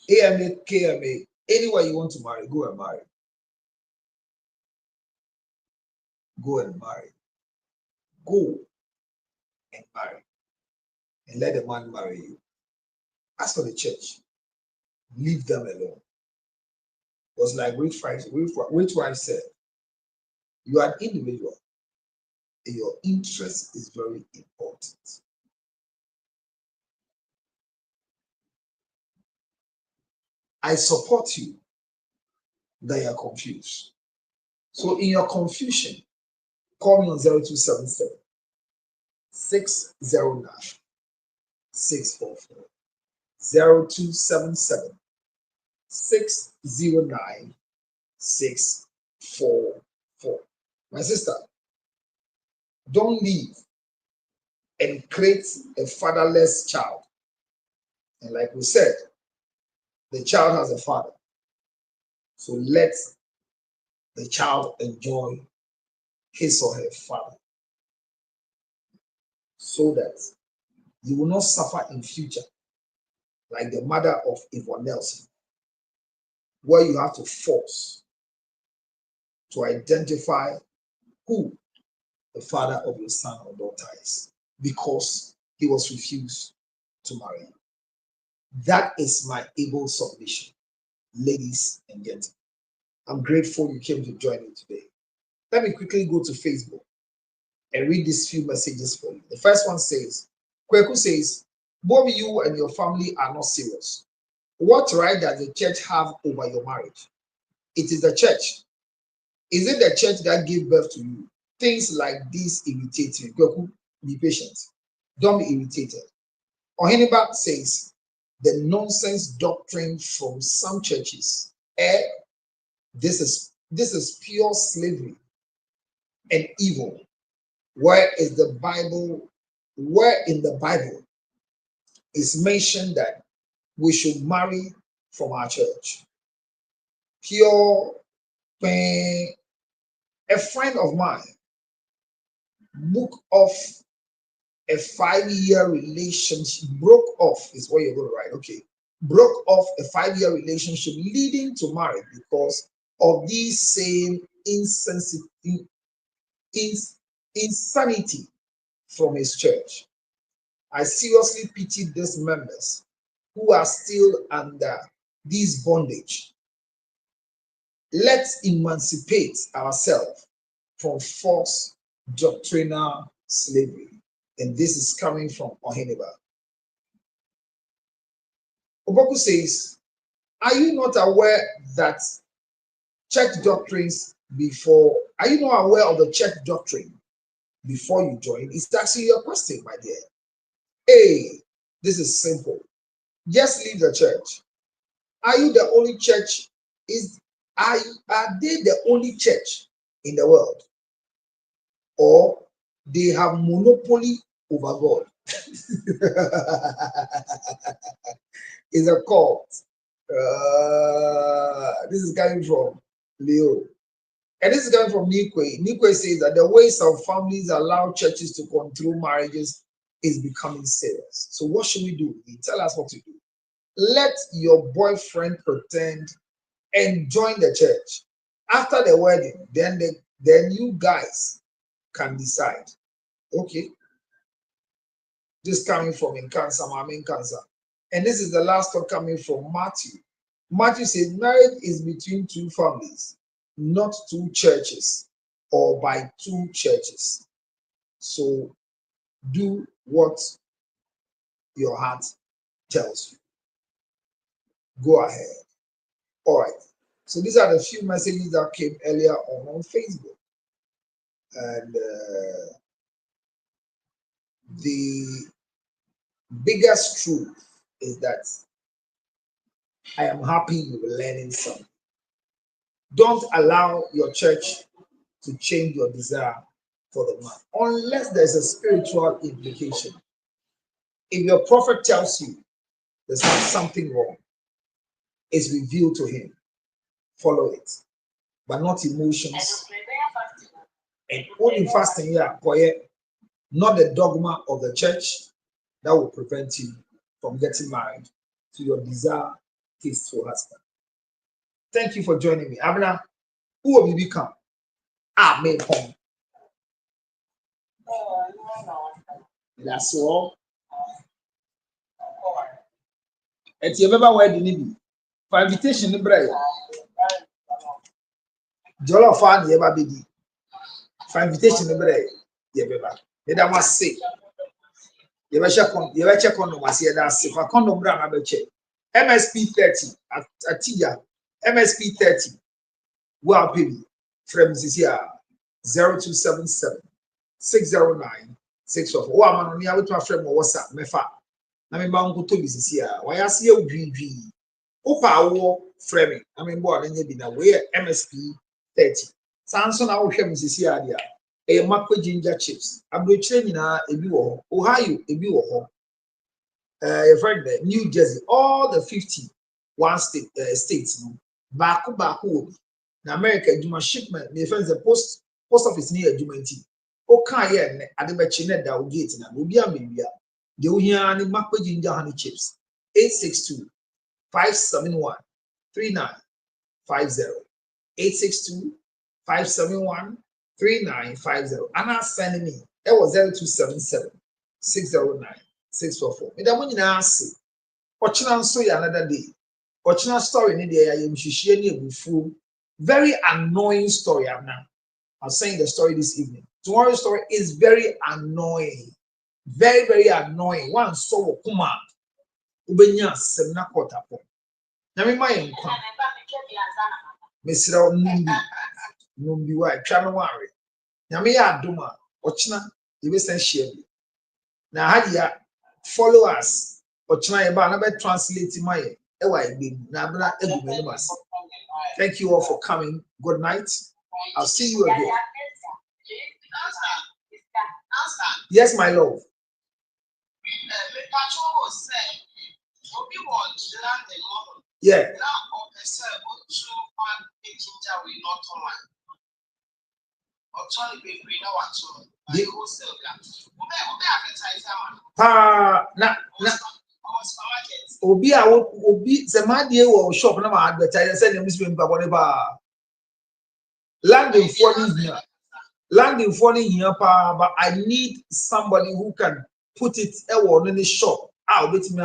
AMA, KMA, anywhere you want to marry, go and marry. Go and marry. Go and marry. And let the man marry you. As for the church, leave them alone. It was like which wife said, you are an individual, and your interest is very important. I support you that you are confused. So in your confusion, call me on 0277 609 644. 0277 609 644. My sister, don't leave and create a fatherless child. And like we said, the child has a father. So let the child enjoy his or her father, so that you will not suffer in future like the mother of Yvonne Nelson, where you have to force to identify who the father of your son or daughter is because he was refused to marry you. That is my able submission, ladies and gentlemen. I'm grateful you came to join me today. Let me quickly go to Facebook and read these few messages for you. The first one says, Kweku says, both you and your family are not serious. What right does the church have over your marriage? It is the church. Is it the church that gave birth to you? Things like this irritate me. Kweku, be patient. Don't be irritated. Oheniba says, the nonsense doctrine from some churches, this is pure slavery and evil. Where in the Bible is mentioned that we should marry from our church? Pure pain. A friend of mine broke off a 5-year relationship, broke off is what you're going to write, okay. Broke off a 5-year relationship leading to marriage because of these same insanity from his church. I seriously pity these members who are still under this bondage. Let's emancipate ourselves from false doctrinal slavery. And this is coming from Oheniba. Oboku says, are you not aware that church doctrines before, are you not aware of the church doctrine before you join? It's actually your question, my dear. Hey, this is simple. Just leave the church. Are you the only church? Are they the only church in the world? Or they have monopoly over God? It's a cult. This is coming from Leo. And this is coming from Nikwe. Nikwe says that the ways of families allow churches to control marriages is becoming serious. So what should we do? Tell us what to do. Let your boyfriend pretend and join the church. After the wedding, then you guys can decide. Okay. This coming from Incancer, Mama Incancer. And this is the last one coming from Matthew. Matthew says marriage is between two families, not two churches. or by 2 churches. So do what your heart tells you. Go ahead. All right. So these are the few messages that came earlier on Facebook. And the biggest truth is that I am happy you were learning something. Don't allow your church to change your desire for the man, unless there's a spiritual implication. If your prophet tells you there's something wrong, it's revealed to him. Follow it, but not emotions. And only fasting, not the dogma of the church that will prevent you from getting married to your desire, tasteful husband. Thank you for joining me. Abner, who will you become? May home. That's all. At your ever wedding, need for invitation the bride. Jollof fan, you ever be for invitation the bride. You ever must say. You ever check on the see that's if a condom brand I check. MSP 30 at Tia. MSP 30. Well, baby, from this year 0277 609 644. Oh, I'm on the other frame of WhatsApp. Mefa. Na me ba nko to bi sisi a wa ya se agwidwi opa wo framing na me bo anya bi na we MSP 30 sanso na wo hwem sisi a dia e makwa ginger chips abrochire nyina ebi wo ho Ohio ebi wo ho your friend there New Jersey all the 51 states no baako wo na America adwuma shipment me friends the post office near adwuma nti o kan ye ne ade be chi ne da o gate na obi ambia the Uhiani Makwa Ginger Honey Chips 862-571-3950 862-571-3950 Anna sending me that was 0277-609-644 me that when you ask Ochina so another day Ochina story in the area you very annoying story. I'm saying the story this evening. Tomorrow's story is very annoying. Very, very annoying. One so kuma ubenya semna kota po. Na me ma yenkwa. Mesira numbi wa twa me ware. Na me ya adoma ochina e be sen share bi. Na hadia follow us. Ochina ye ba na be translate my e wa egbe na bla egube no mas. Thank you all for coming. Good night. I'll see you again. Yes, my love. Yeah. Obi Zamadi or shop number advertise send them spend whatever landing for here, but I need somebody who can put it in the shop. I'll bet me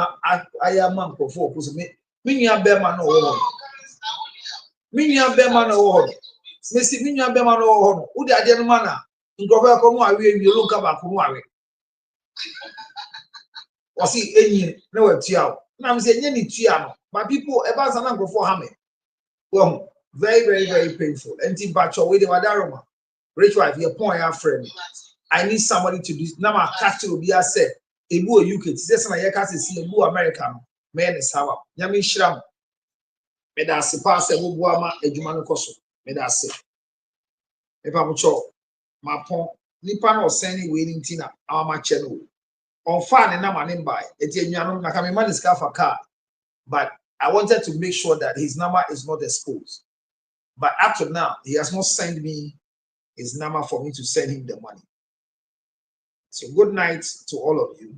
I am man for me. Minya Berman or Minya Berman or Missy Minya Berman or who the gentleman in Gobert you look about Kumari. Or see any no tiao. Now I'm saying any tiano, but people about an uncle for Hammy. Well, very, very, very painful. Empty batch away the Wadaroma. Rachel, if your point our friend, I need somebody to do now. My catch will be said. Ebu UK, this na yeka see Ebu American man is how Yami Shram. Medasi pass Ebu Buama, Ejumano Koso, Medasi. If I'm sure my point, Nipan or sending waiting Tina, our channel. On fan and my name by Etienne Nakami is car for car. But I wanted to make sure that his number is not exposed. But up to now, he has not sent me his number for me to send him the money. So good night to all of you.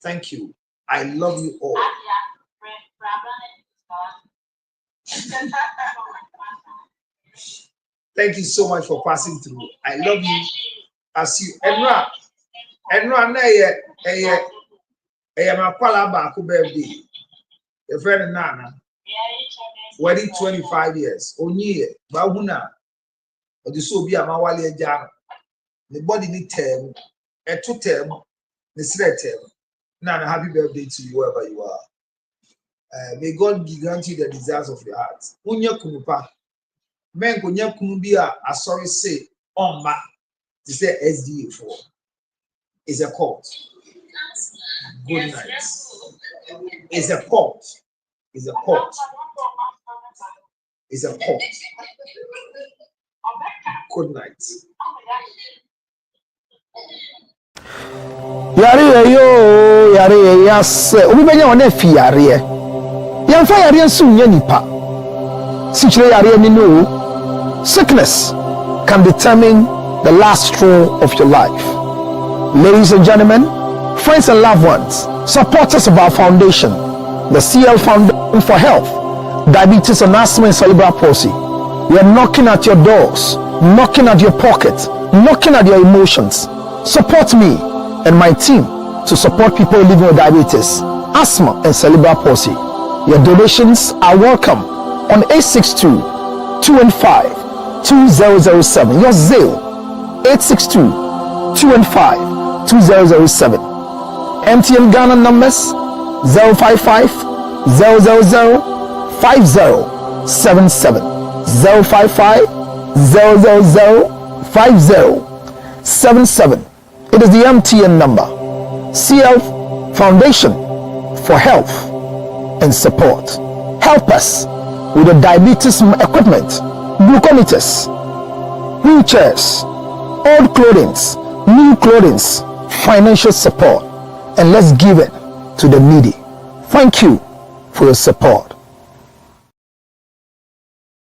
Thank you. I love you all. Thank you so much for passing through. I love you. I see you. Enra my palaba birthday. Your friend Nana. Wedding 25 years. Onye Bahuna. or the so be a mawali ejano. The body need term, a 2 term, the 3 term. Now, happy birthday to you wherever you are. May God grant you the desires of your heart. Unya kumupa. Men kunya kumubia, I sorry say, on ma. This is SDA 4. It's a court. Good night. It's a court. It's a court. It's a court. Good night. Yare yo, yare yes. Obi benya wona fi yare. Yamfa yare nso nya nipa. Sichire yare ni no. Sickness can determine the last straw of your life. Ladies and gentlemen, friends and loved ones, supporters of our foundation, the CL Foundation for Health, Diabetes and Asthma and Cerebral Palsy. We are knocking at your doors, knocking at your pockets, knocking at your emotions. Support me and my team to support people living with diabetes, asthma and cerebral palsy. Your donations are welcome on 862-215-2007. Your Zelle 862-215-2007. MTN Ghana numbers 055 000 5077 055 000 5077. It is the MTN number. CL Foundation for Health and Support. Help us with the diabetes equipment, glucometers, wheelchairs, old clothing, new clothing, financial support, and let's give it to the needy. Thank you for your support.